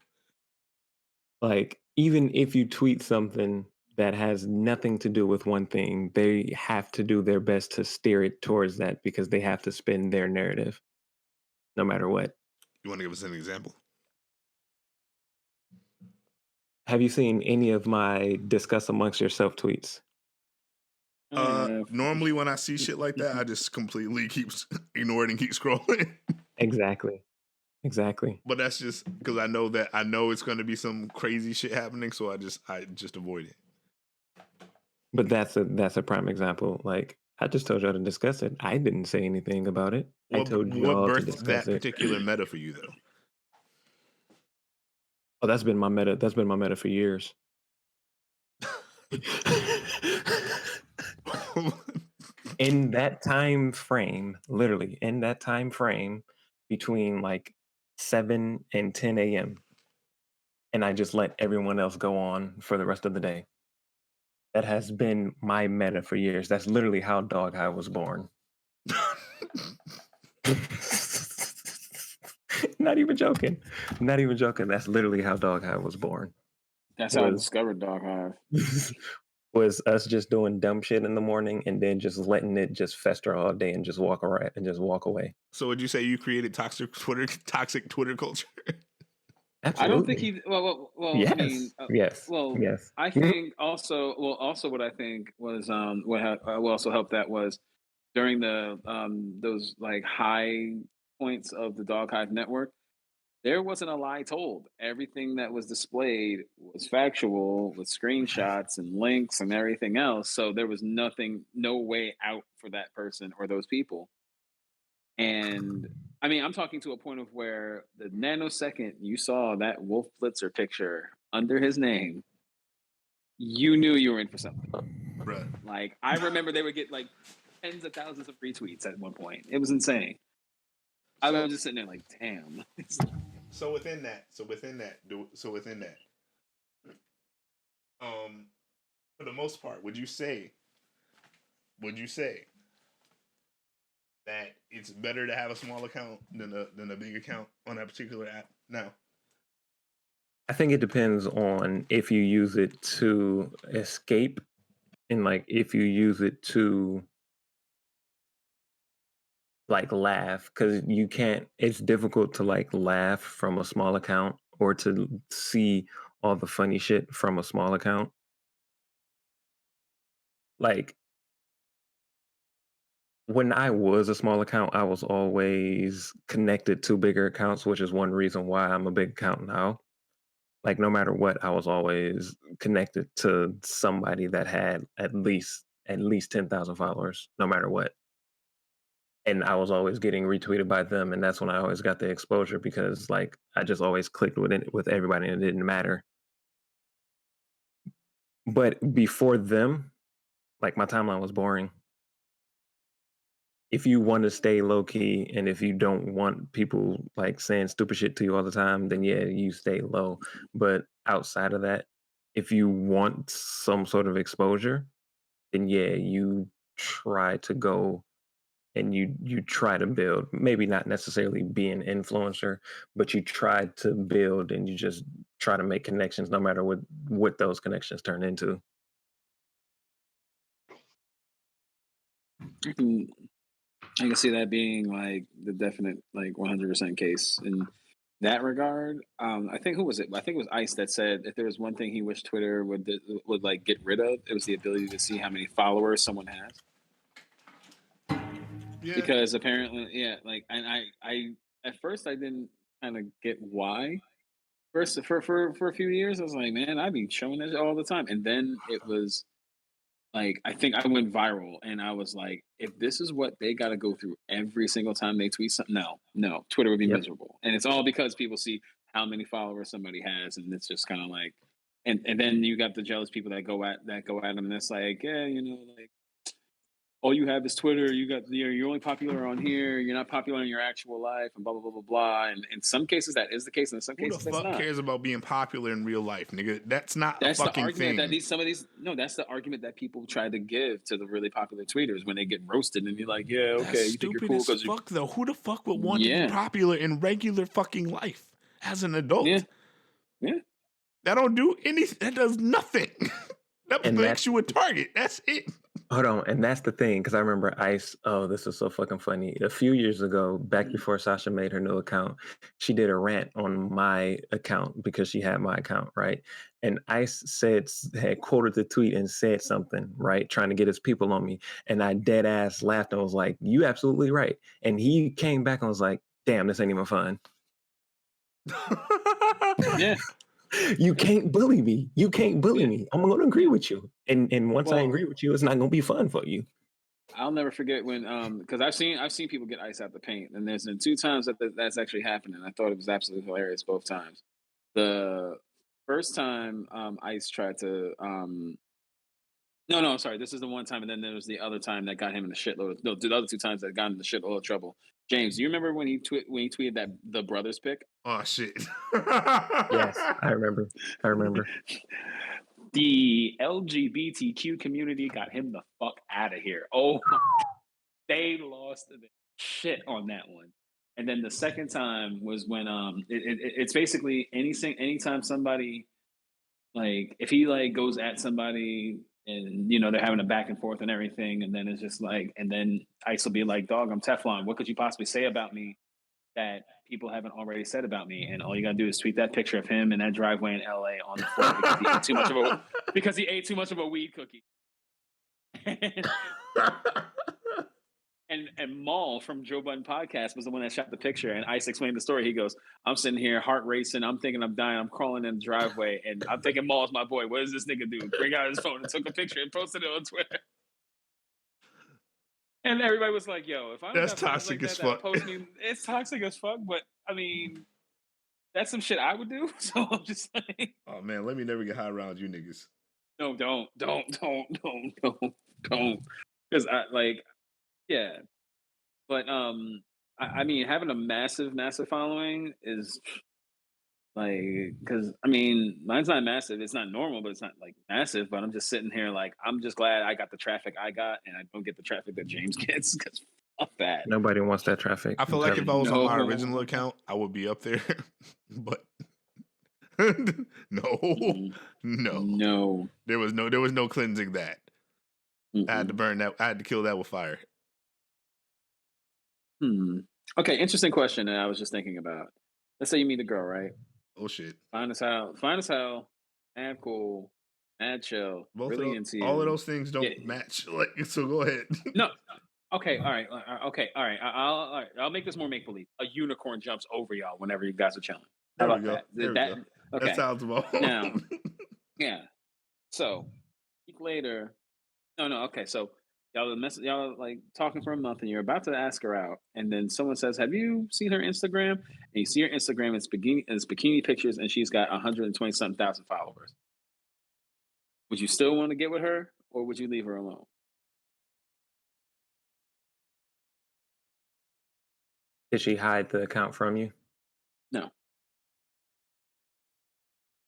Like, even if you tweet something that has nothing to do with one thing, they have to do their best to steer it towards that because they have to spin their narrative, no matter what. You want to give us an example? Have you seen any of my discuss amongst yourself tweets? Normally when I see shit like that, I just completely ignore it and keep scrolling. Exactly. But that's just because I know it's going to be some crazy shit happening, so I just avoid it. But that's a prime example. Like, I just told y'all to discuss it. I didn't say anything about it. I told you all to discuss that it. particular meta for you though? Oh, that's been my meta. That's been my meta for years. in that time frame, literally in that time frame between like 7 and 10 a.m. and I just let everyone else go on for the rest of the day. That has been my meta for years. That's literally how Dog High was born. Not even joking. Not even joking. That's literally how Dog High was born. That's how I discovered Dog Hive. Was us just doing dumb shit in the morning and then just letting it just fester all day and just walk around and just walk away. So would you say you created toxic Twitter culture? Absolutely. I don't think he. Well, yes. I mean, yes. Well, yes. I think also. Well, also what I think was what also helped that was during the those like high points of the Dog Hive network. There wasn't a lie told. Everything that was displayed was factual with screenshots and links and everything else. So there was no way out for that person or those people. And I mean, I'm talking to a point of where the nanosecond you saw that Wolf Blitzer picture under his name, you knew you were in for something. Bruh. Like, I remember they would get like tens of thousands of retweets at one point. It was insane. I was just sitting there like, damn. So within that, for the most part, would you say that it's better to have a small account than a big account on that particular app now? I think it depends on if you use it to escape and like if you use it to like laugh, because you can't, it's difficult to like laugh from a small account or to see all the funny shit from a small account. Like when I was a small account, I was always connected to bigger accounts, which is one reason why I'm a big account now. Like no matter what, I was always connected to somebody that had at least 10,000 followers, no matter what. And I was always getting retweeted by them, and that's when I always got the exposure because like I just always clicked with everybody and it didn't matter. But before them, like my timeline was boring. If you want to stay low key and if you don't want people like saying stupid shit to you all the time, then yeah, you stay low. But outside of that, if you want some sort of exposure, then yeah, you try to go and you try to build, maybe not necessarily be an influencer, but you try to build and you just try to make connections no matter what those connections turn into. I can see that being like the definite like 100% case in that regard. I think who was it? I think it was Ice that said if there was one thing he wished Twitter would like get rid of, it was the ability to see how many followers someone has. Yeah. Because apparently, yeah, like, and I at first I didn't kind of get why. First, for a few years, I was like, man, I'd be showing this all the time, and then it was like I think I went viral, and I was like, if this is what they got to go through every single time they tweet something, no, Twitter would be Yep. miserable, and it's all because people see how many followers somebody has, and it's just kind of like, and then you got the jealous people that go at them, and it's like, yeah, like all you have is Twitter. You're only popular on here. You're not popular in your actual life, and blah blah blah blah blah. And in some cases that is the case, and in some Who the cases that's fuck not. cares about being popular in real life, nigga? That's not That's a the fucking argument thing. that's the argument that people try to give to the really popular tweeters when they get roasted, and you're like, yeah, okay, That's you think you're stupid cool as because fuck, though. Who the fuck would want to be yeah, popular in regular fucking life as an adult? yeah. That don't do anything. That does nothing. That And makes you a target. That's it. Hold on, and that's the thing, because I remember Ice. Oh, this is so fucking funny. A few years ago, back before Sasha made her new account, she did a rant on my account because she had my account, right? And Ice had quoted the tweet and said something, right, trying to get his people on me. And I dead ass laughed and was like, "You absolutely right." And he came back and was like, "Damn, this ain't even fun." Yeah. You can't bully me. You can't bully me. I'm going to agree with you. And once I agree with you, it's not going to be fun for you. I'll never forget when because I've seen people get ice out the paint, and there's been two times that's actually happened, and I thought it was absolutely hilarious both times. The first time Ice tried to No, I'm sorry. This is the one time, and then there was the other time that got him in the shitload. No, the other two times that got him in the shitload of trouble. James, do you remember when he tweeted that the brothers pick? Oh shit. Yes, I remember. The LGBTQ community got him the fuck out of here. Oh, they lost the shit on that one. And then the second time was when it's basically anytime somebody, like, if he like goes at somebody and they're having a back and forth and everything, and then it's just like, and then Ice will be like, "Dog, I'm Teflon. What could you possibly say about me that people haven't already said about me?" And all you gotta do is tweet that picture of him in that driveway in LA on the floor because he ate too much of a weed cookie. And Maul from Joe Budden Podcast was the one that shot the picture, and Ice explained the story. He goes, "I'm sitting here, heart racing. I'm thinking I'm dying. I'm crawling in the driveway, and I'm thinking Maul's my boy. What does this nigga do? Bring out his phone and took a picture and posted it on Twitter." And everybody was like, "Yo, if I don't That's toxic as fuck. Post me, it's toxic as fuck." But I mean, that's some shit I would do. So I'm just like, oh man, let me never get high around you niggas. No, don't. Because I like, yeah. But I mean, having a massive following is like, because I mean, mine's not massive. It's not normal, but it's not like massive. But I'm just sitting here like, I'm just glad I got the traffic I got, and I don't get the traffic that James gets. Because fuck that. Nobody wants that traffic. I feel like if I was on my original account, I would be up there. But no. There was no cleansing that. I had to burn that. I had to kill that with fire. Okay, interesting question that I was just thinking about. Let's say you meet a girl, right? Oh shit. Fine as hell, mad cool, mad chill, Both really of into you. All of those things don't match. Like, so go ahead. No. Okay, all right. I'll make this more make believe. A unicorn jumps over y'all whenever you guys are chilling. How about that? There we go. Okay. That sounds about. Now, yeah. So, a week later. No. Okay, so y'all like talking for a month, and you're about to ask her out, and then someone says, "Have you seen her Instagram?" And you see her Instagram, it's bikini pictures, and she's got 120 something thousand followers. Would you still want to get with her, or would you leave her alone? Did she hide the account from you? No.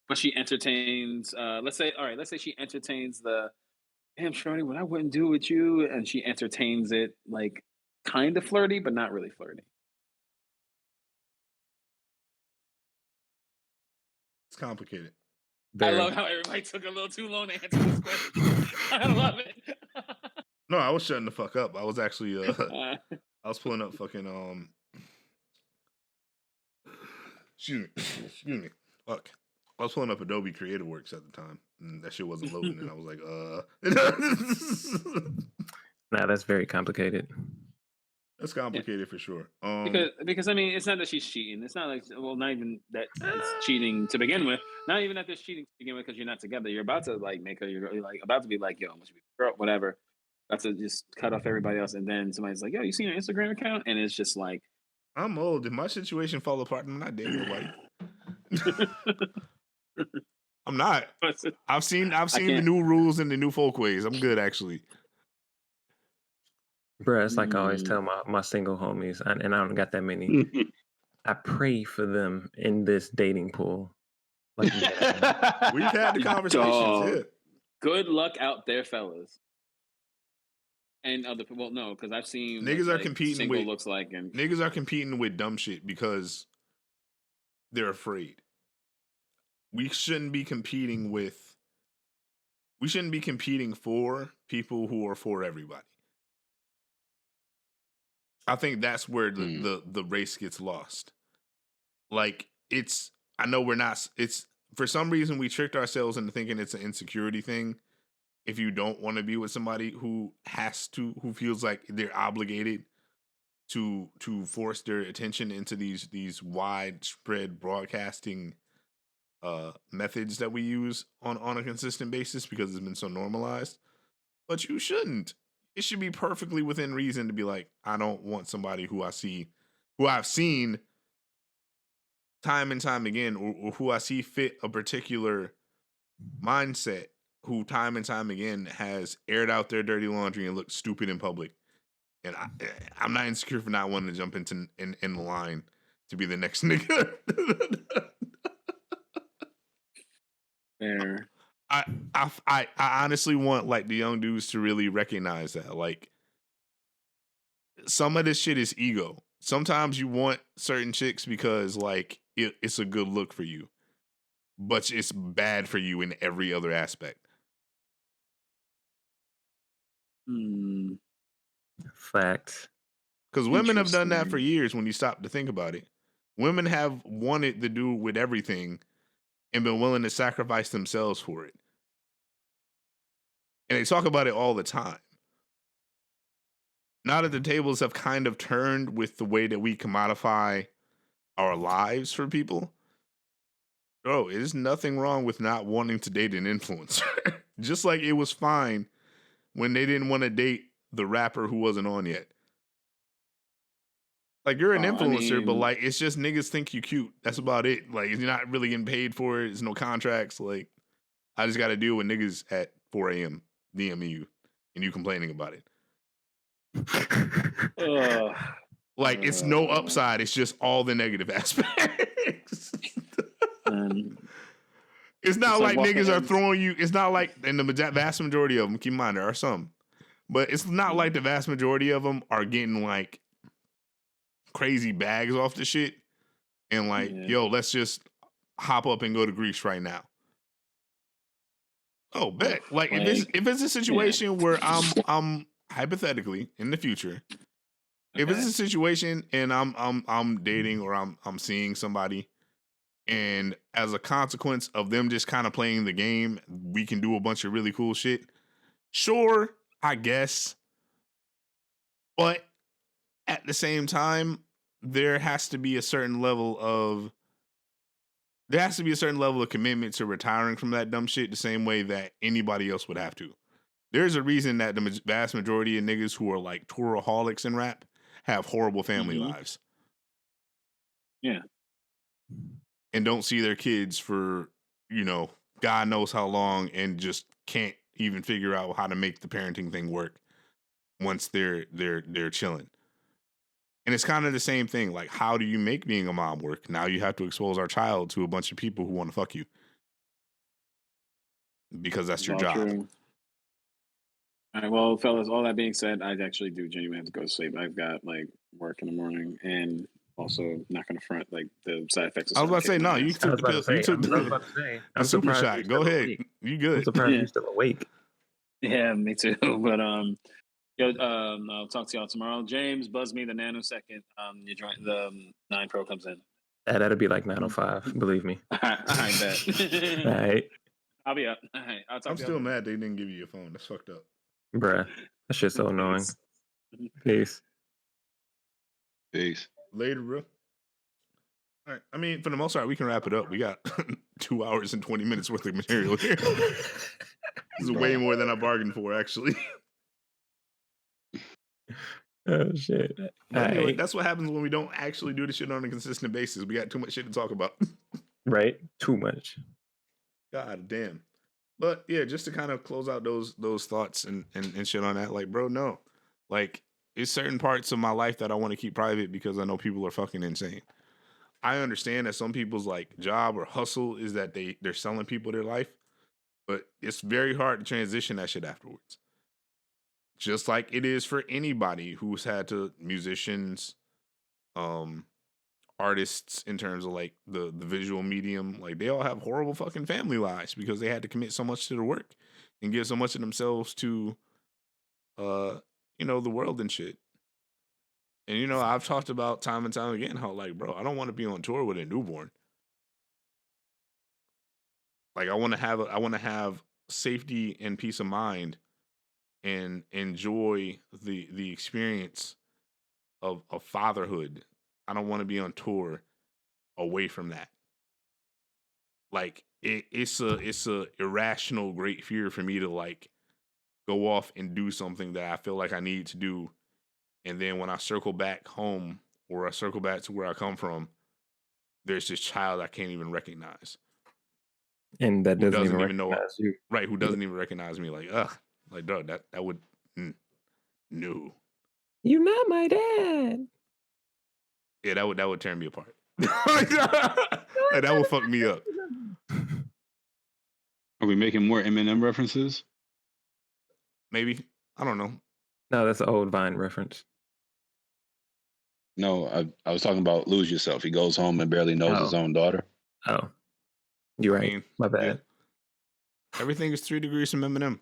But she entertains, let's say she entertains the, "Damn, shorty, what I wouldn't do with you," and she entertains it like kind of flirty, but not really flirty. It's complicated. I love how everybody took a little too long to answer this question. I love it. No, I was shutting the fuck up. I was actually I was pulling up fucking excuse me. Fuck. I was pulling up Adobe Creative Works at the time, and that shit wasn't loading, and I was like, Nah, that's very complicated. That's complicated for sure. Because I mean, it's not that she's cheating. It's not like, well, not even that it's cheating to begin with. Not even that there's cheating to begin with because you're not together. You're about to like make her. You're like about to be like, "Yo, must be girl, whatever." About to just cut off everybody else, and then somebody's like, "Yo, you seen her Instagram account?" And it's just like, I'm old. If my situation fall apart, I'm not dating nobody. I'm not. I've seen the new rules and the new folk ways. I'm good, actually. Bruh, it's like I always tell my single homies, and I don't got that many. I pray for them in this dating pool. Like, we've had the conversations. Yeah. Good luck out there, fellas. And other people, no, because I've seen niggas are competing with looks like, and niggas are competing with dumb shit because they're afraid. We shouldn't be competing for people who are for everybody. I think that's where the race gets lost. Like, I know we're not, for some reason we tricked ourselves into thinking it's an insecurity thing. If you don't want to be with somebody who feels like they're obligated to force their attention into these widespread broadcasting methods that we use on a consistent basis because it's been so normalized. But you shouldn't. It should be perfectly within reason to be like, I don't want somebody who I've seen time and time again, or who I see fit a particular mindset who time and time again has aired out their dirty laundry and looked stupid in public. And I'm not insecure for not wanting to jump into in the line to be the next nigga. Fair. I honestly want like the young dudes to really recognize that like some of this shit is ego. Sometimes you want certain chicks because like it's a good look for you, but it's bad for you in every other aspect. Facts. Because women have done that for years when you stop to think about it. Women have wanted to do with everything and been willing to sacrifice themselves for it. And they talk about it all the time. Now that the tables have kind of turned with the way that we commodify our lives for people, bro, there's nothing wrong with not wanting to date an influencer. Just like it was fine when they didn't want to date the rapper who wasn't on yet. Like, you're an influencer, but like, it's just niggas think you cute. That's about it. Like, you're not really getting paid for it. There's no contracts. Like, I just got to deal with niggas at 4 a.m. DMing you and you complaining about it. Like, it's no upside. It's just all the negative aspects. It's not like niggas are throwing you. It's not like, and the vast majority of them, keep in mind, there are some, but it's not like the vast majority of them are getting like crazy bags off the shit and like, yo, let's just hop up and go to Greece right now. Oh, bet. Like if it's a situation where I'm hypothetically in the future, if it's a situation and I'm dating or I'm seeing somebody, and as a consequence of them just kind of playing the game, we can do a bunch of really cool shit. Sure, I guess. But at the same time, there has to be a certain level of commitment to retiring from that dumb shit the same way that anybody else would have to. There's a reason that the vast majority of niggas who are like touraholics in rap have horrible family lives. Yeah. And don't see their kids for, God knows how long, and just can't even figure out how to make the parenting thing work once they're chilling. And it's kind of the same thing. Like, how do you make being a mom work? Now you have to expose our child to a bunch of people who want to fuck you. Because that's your job. True. All right, well, fellas, all that being said, I actually do genuinely have to go to sleep. I've got like work in the morning, and also not going to front like the side effects. I was about to say, no, you took the pill. You took the super shot. Go ahead. You good. I'm surprised you're still awake. Yeah, me too. But I'll talk to y'all tomorrow. James, buzz me the nanosecond you join the 9 Pro comes in. That'll be like 9:05. Believe me. I bet. All right. I'll be up. All right. I'm still mad they didn't give you your phone. That's fucked up. Bruh. That shit's so annoying. Peace. Later, bro. All right. I mean, for the most part, we can wrap it up. We got 2 hours and 20 minutes worth of material here. This is way more than I bargained for, actually. Oh, shit. Anyway, that's what happens when we don't actually do this shit on a consistent basis. We got too much shit to talk about. Right? Too much. God damn. But yeah, just to kind of close out those thoughts and shit on that, like, bro, no. Like, it's certain parts of my life that I want to keep private because I know people are fucking insane. I understand that some people's like job or hustle is that they're selling people their life, but it's very hard to transition that shit afterwards. Just like it is for anybody who's had to, musicians, artists in terms of like the visual medium, like they all have horrible fucking family lives because they had to commit so much to the work and give so much of themselves to the world and shit. And I've talked about time and time again how like, bro, I don't want to be on tour with a newborn. Like I want to have safety and peace of mind and enjoy the experience of fatherhood. I don't want to be on tour away from that. Like it's a irrational great fear for me to like go off and do something that I feel like I need to do, and then when I circle back home or I circle back to where I come from, there's this child I can't even recognize. And that who doesn't even know recognize you. right? Who doesn't even recognize me? Like, ugh, like, dog, that would no. You're not my dad. Yeah, that would tear me apart. Like, that would fuck me up. Are we making more Eminem references? Maybe, I don't know. No, that's an old Vine reference. No, I was talking about Lose Yourself. He goes home and barely knows his own daughter. Oh, you're right. My bad. Yeah. Everything is 3 degrees from Eminem.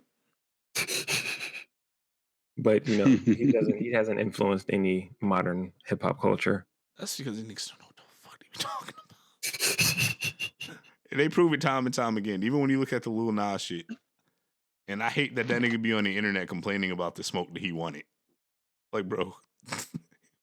But he hasn't influenced any modern hip hop culture. That's because the niggas don't know what the fuck they be talking about. And they prove it time and time again. Even when you look at the Lil Nas shit. And I hate that nigga be on the internet complaining about the smoke that he wanted. Like, bro.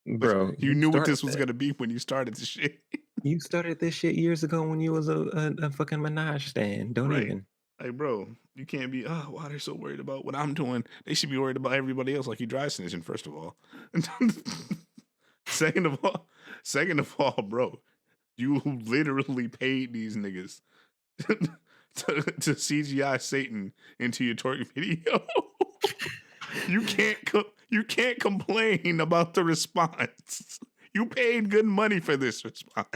Bro, you knew what this was gonna be when you started this shit. You started this shit years ago when you was a fucking Minaj stand. Don't even. Like, bro, you can't be, why they're so worried about what I'm doing. They should be worried about everybody else, like you dry snitching, first of all. Second of all, bro, you literally paid these niggas to CGI Satan into your twerk video. You can't complain about the response. You paid good money for this response.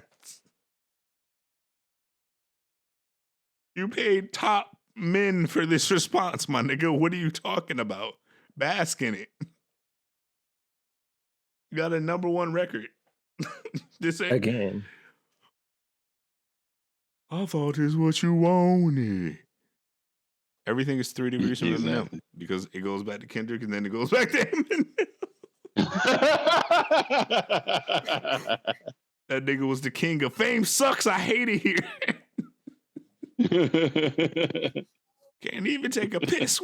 You paid top men for this response, my nigga. What are you talking about? Bask in it. You got a #1 record. This ain't again. I thought this what you wanted. Everything is 3 degrees from Eminem because it goes back to Kendrick and then it goes back to Eminem. That nigga was the king of fame. Sucks. I hate it here. Can't even take a piss.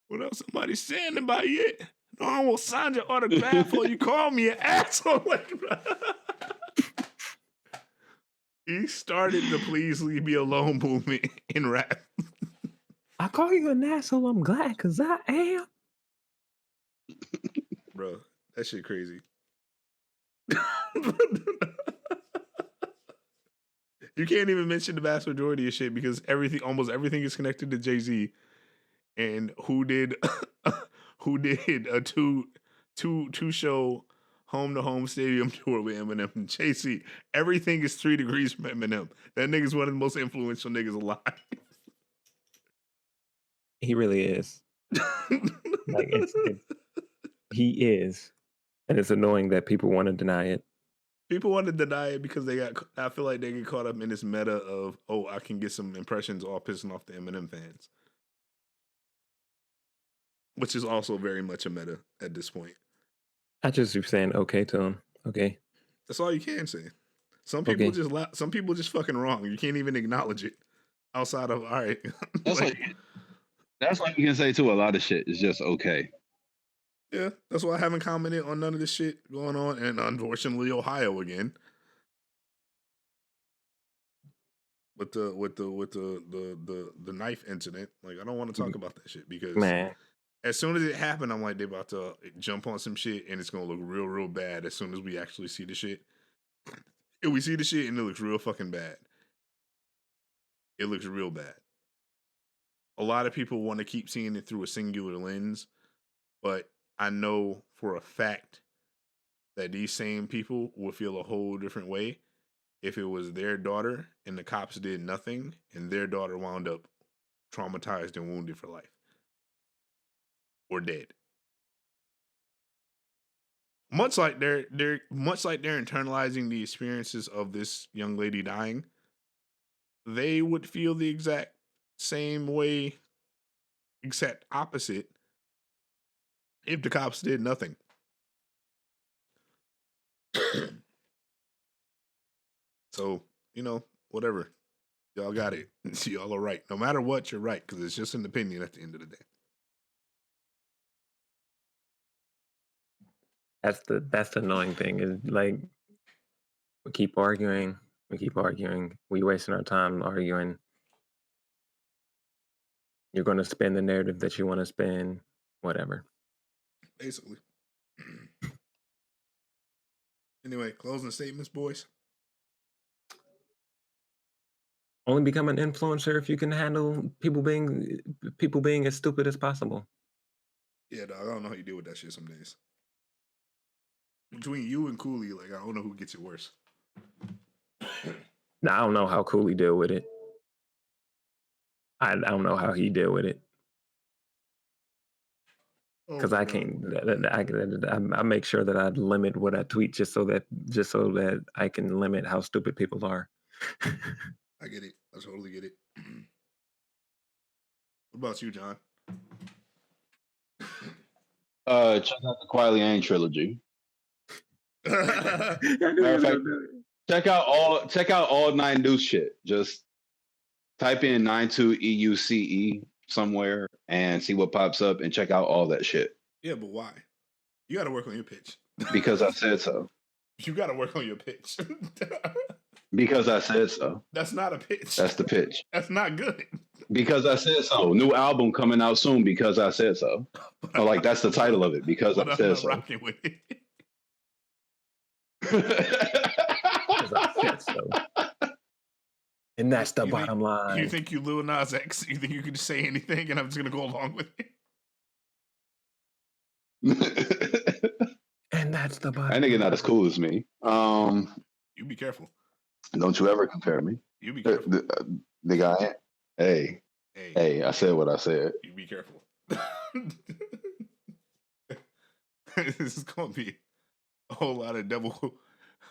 Without somebody standing by you. No one will sign your autograph or you call me an asshole. He started the Please Leave Me Alone movement in rap. I call you an asshole. I'm glad because I am. Bro, that shit crazy. You can't even mention the vast majority of shit because almost everything is connected to Jay-Z. And who did a two show home to home stadium tour with Eminem and Jay-Z. Everything is 3 degrees from Eminem. That nigga's one of the most influential niggas alive. He really is. Like he is. And it's annoying that people want to deny it. People want to deny it because I feel like they get caught up in this meta of, I can get some impressions all pissing off the Eminem fans. Which is also very much a meta at this point. I just keep saying okay to him. Okay. That's all you can say. Some people just fucking wrong. You can't even acknowledge it outside of, all right. That's all you can say to a lot of shit. It's just okay. Yeah, that's why I haven't commented on none of this shit going on, and unfortunately, Ohio again. With the knife incident, like I don't want to talk about that shit because as soon as it happened, I'm like they about to jump on some shit, and it's gonna look real bad as soon as we actually see the shit. If we see the shit and it looks real fucking bad, it looks real bad. A lot of people want to keep seeing it through a singular lens, but I know for a fact that these same people would feel a whole different way if it was their daughter and the cops did nothing and their daughter wound up traumatized and wounded for life or dead. Much like they're internalizing the experiences of this young lady dying, they would feel the exact same way, exact opposite, if the cops did nothing. So, whatever. Y'all got it. Y'all are right. No matter what, you're right, because it's just an opinion at the end of the day. That's the annoying thing is like we keep arguing. We wasting our time arguing. You're going to spin the narrative that you want to spin, whatever. Basically. Anyway, closing statements, boys. Only become an influencer if you can handle people being as stupid as possible. Yeah, dog, I don't know how you deal with that shit some days. Between you and Cooley, like, I don't know who gets it worse. Now, I don't know how Cooley deal with it. I don't know how he deal with it. Because I can't. I make sure that I limit what I tweet just so that I can limit how stupid people are. I get it. I totally get it. What about you, John? Check out the Quietly Aint trilogy. Matter of fact, check out all 9 Deuce shit. Just type in 92EUCE somewhere and see what pops up, and check out all that shit. Yeah, but why? You got to work on your pitch. Because I said so. You got to work on your pitch. Because I said so. That's not a pitch. That's the pitch. That's not good. Because I said so. New album coming out soon. Because I said so. Or like that's the title of it. Because I said so. Rocking with it. Because I said so. And that's the bottom line. You think you Lil Nas X? You think you can just say anything and I'm just gonna go along with it? And that's the bottom. That nigga not as cool as me. You be careful. Don't you ever compare me. You be careful. The guy. Hey, I said what I said. You be careful. This is gonna be a whole lot of devil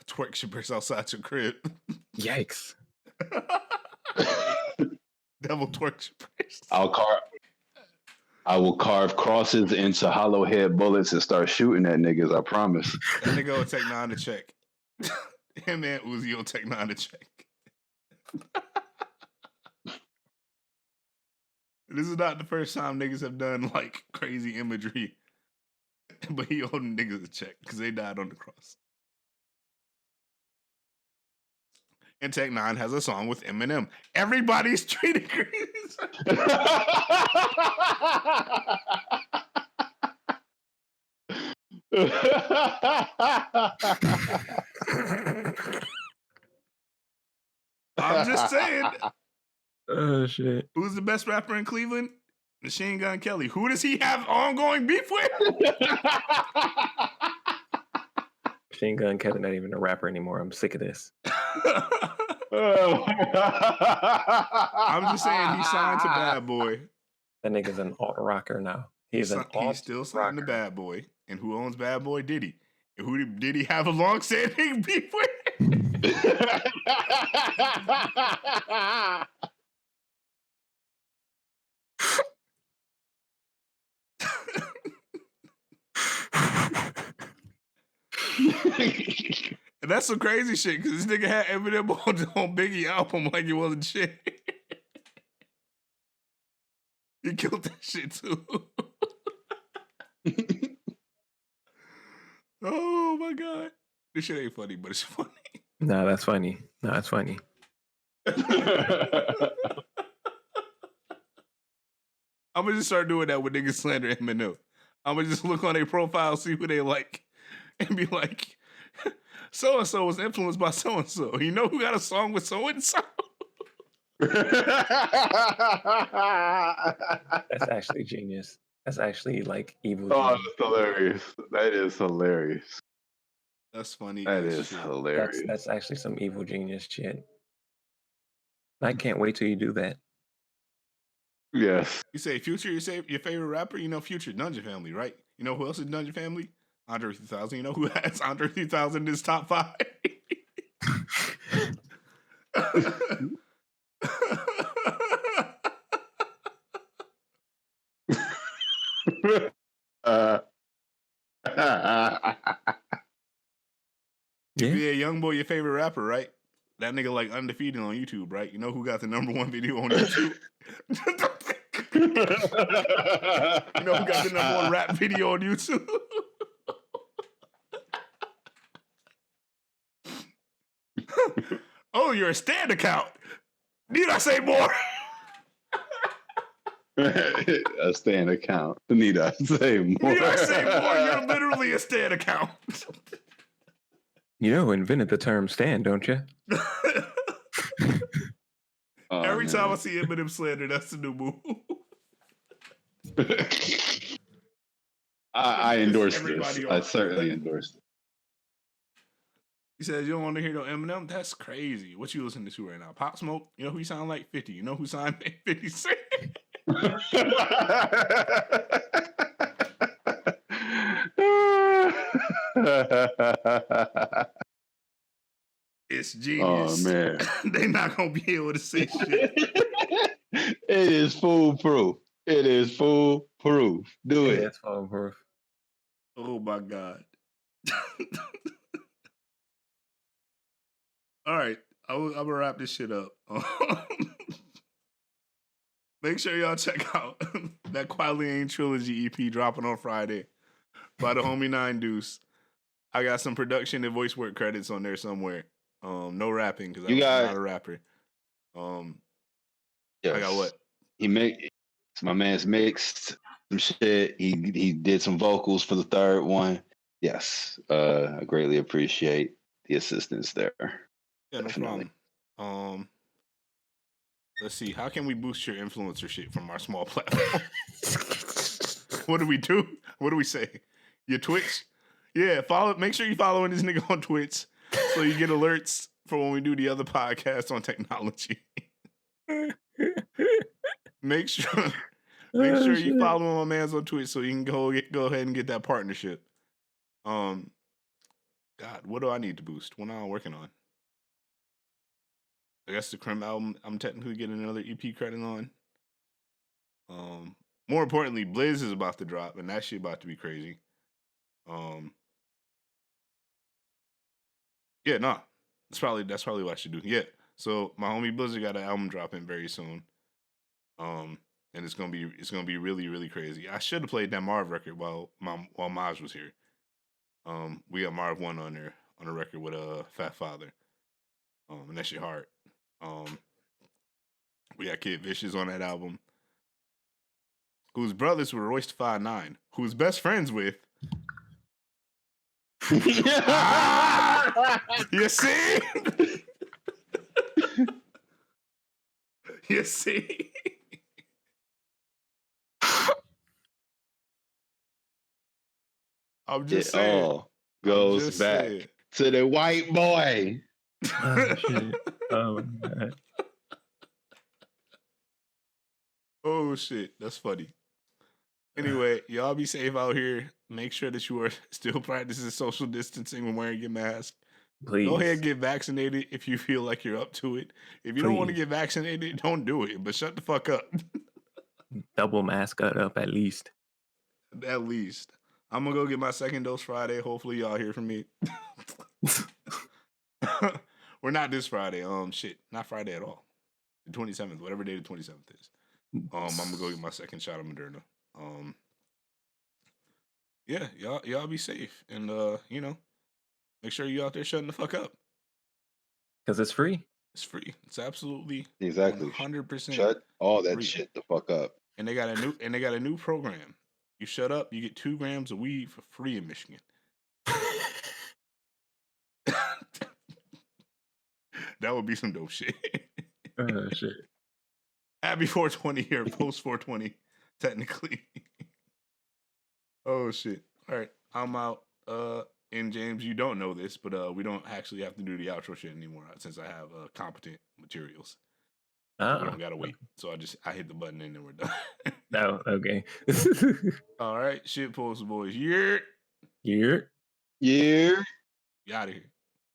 twerk shippers outside your crib. Yikes. Devil twerk shippers. I will carve crosses into hollow head bullets and start shooting at niggas, I promise. That nigga will take 9 to check. Him and Uzi will take 9 to check. This is not the first time niggas have done like crazy imagery. But he owed niggas a check because they died on the cross. And Tech 9 has a song with Eminem. Everybody's Street agrees. I'm just saying. Oh shit. Who's the best rapper in Cleveland? Machine Gun Kelly. Who does he have ongoing beef with? Machine Gun Kelly not even a rapper anymore. I'm sick of this. I'm just saying he signed to Bad Boy. That nigga's an alt rocker now. He's still signed to Bad Boy. And who owns Bad Boy? Diddy. And who did he have a long-standing beef with? And that's some crazy shit because this nigga had Eminem on Biggie album like it wasn't shit. He killed that shit too. Oh my god. This shit ain't funny, but it's funny. No, that's funny. No, that's funny. I'm gonna just start doing that when niggas slander Eminem. I'm gonna just look on their profile, see who they like, and be like, so and so was influenced by so and so. You know who got a song with so and so? That's actually genius. That's actually like evil. Oh, that's hilarious. That is hilarious. That's funny. That is hilarious. That's actually some evil genius shit. I can't wait till you do that. Yes. You say Future, you say your favorite rapper? You know Future, Dungeon Family, right? You know who else is Dungeon Family? Andre 3000. You know who has Andre 3000 in his top 5? You be a young boy, your favorite rapper, right? That nigga like undefeated on YouTube, right? You know who got the #1 video on YouTube? You know who got the #1 rap video on YouTube? Oh, you're a stand account. Need I say more? A stand account. Need I say more? Need I say more? You're literally a stand account. You know who invented the term stand, don't you? Every time I see Eminem slander, that's the new move. I endorse this. I certainly endorse it. He says, you don't want to hear no Eminem? That's crazy. What you listening to right now? Pop Smoke? You know who you sound like? 50. You know who signed 50 Cent? It's genius. Oh, man. They not going to be able to say shit. It is foolproof. It is foolproof. Do it. It's foolproof. Oh, my God. All right. I'm going to wrap this shit up. Make sure y'all check out that Quietly Aint Trilogy EP dropping on Friday by the homie 9 Deuce. I got some production and voice work credits on there somewhere. No rapping because I'm not a rapper. Yes. I got what? My man's mixed some shit. He did some vocals for the third one. Yes. I greatly appreciate the assistance there. Yeah, no problem. Let's see. How can we boost your influencer shit from our small platform? What do we do? What do we say? Your Twitch? Yeah, make sure you following this nigga on Twitch so you get alerts for when we do the other podcast on technology. Make sure you follow my man's on Twitch so you can go ahead and get that partnership. God, what do I need to boost? What am I working on? I guess the Crim album I'm technically getting another EP credit on. More importantly, Blizz is about to drop, and that shit about to be crazy. Yeah, nah. That's probably what I should do. Yeah. So my homie Blizzard got an album dropping very soon. And it's gonna be really, really crazy. I should have played that Marv record while Maj was here. We got Marv 1 on there on a record with Fat Father. And that shit hard. We got Kid Vicious on that album, whose brothers were Royce 5'9", who's best friends with. You see? You see? I'm just saying. All goes back to the white boy. Oh, shit. Oh, God. Oh, shit. That's funny. Anyway, y'all be safe out here. Make sure that you are still practicing social distancing when wearing your mask. Please. Go ahead and get vaccinated if you feel like you're up to it. If you don't want to get vaccinated, don't do it. But shut the fuck up. Double mask up at least. At least. I'm going to go get my second dose Friday. Hopefully y'all hear from me. We're not this Friday. Not Friday at all. The 27th, whatever day the 27th is. I'm going to go get my second shot of Moderna. Yeah, y'all be safe. And, make sure you out there shutting the fuck up. Because it's free. It's free. It's absolutely exactly 100%. Shut all that free. Shit the fuck up. And they got a new program. You shut up, you get 2 grams of weed for free in Michigan. That would be some dope shit. Oh, shit. Happy 420 here, post 420, technically. Oh, shit. All right, I'm out. And James, you don't know this, but we don't actually have to do the outro shit anymore since I have competent materials. So we don't gotta wait. So I hit the button and then we're done. No, okay. All right, shit post boys. Yeah. Yeah. You out of here.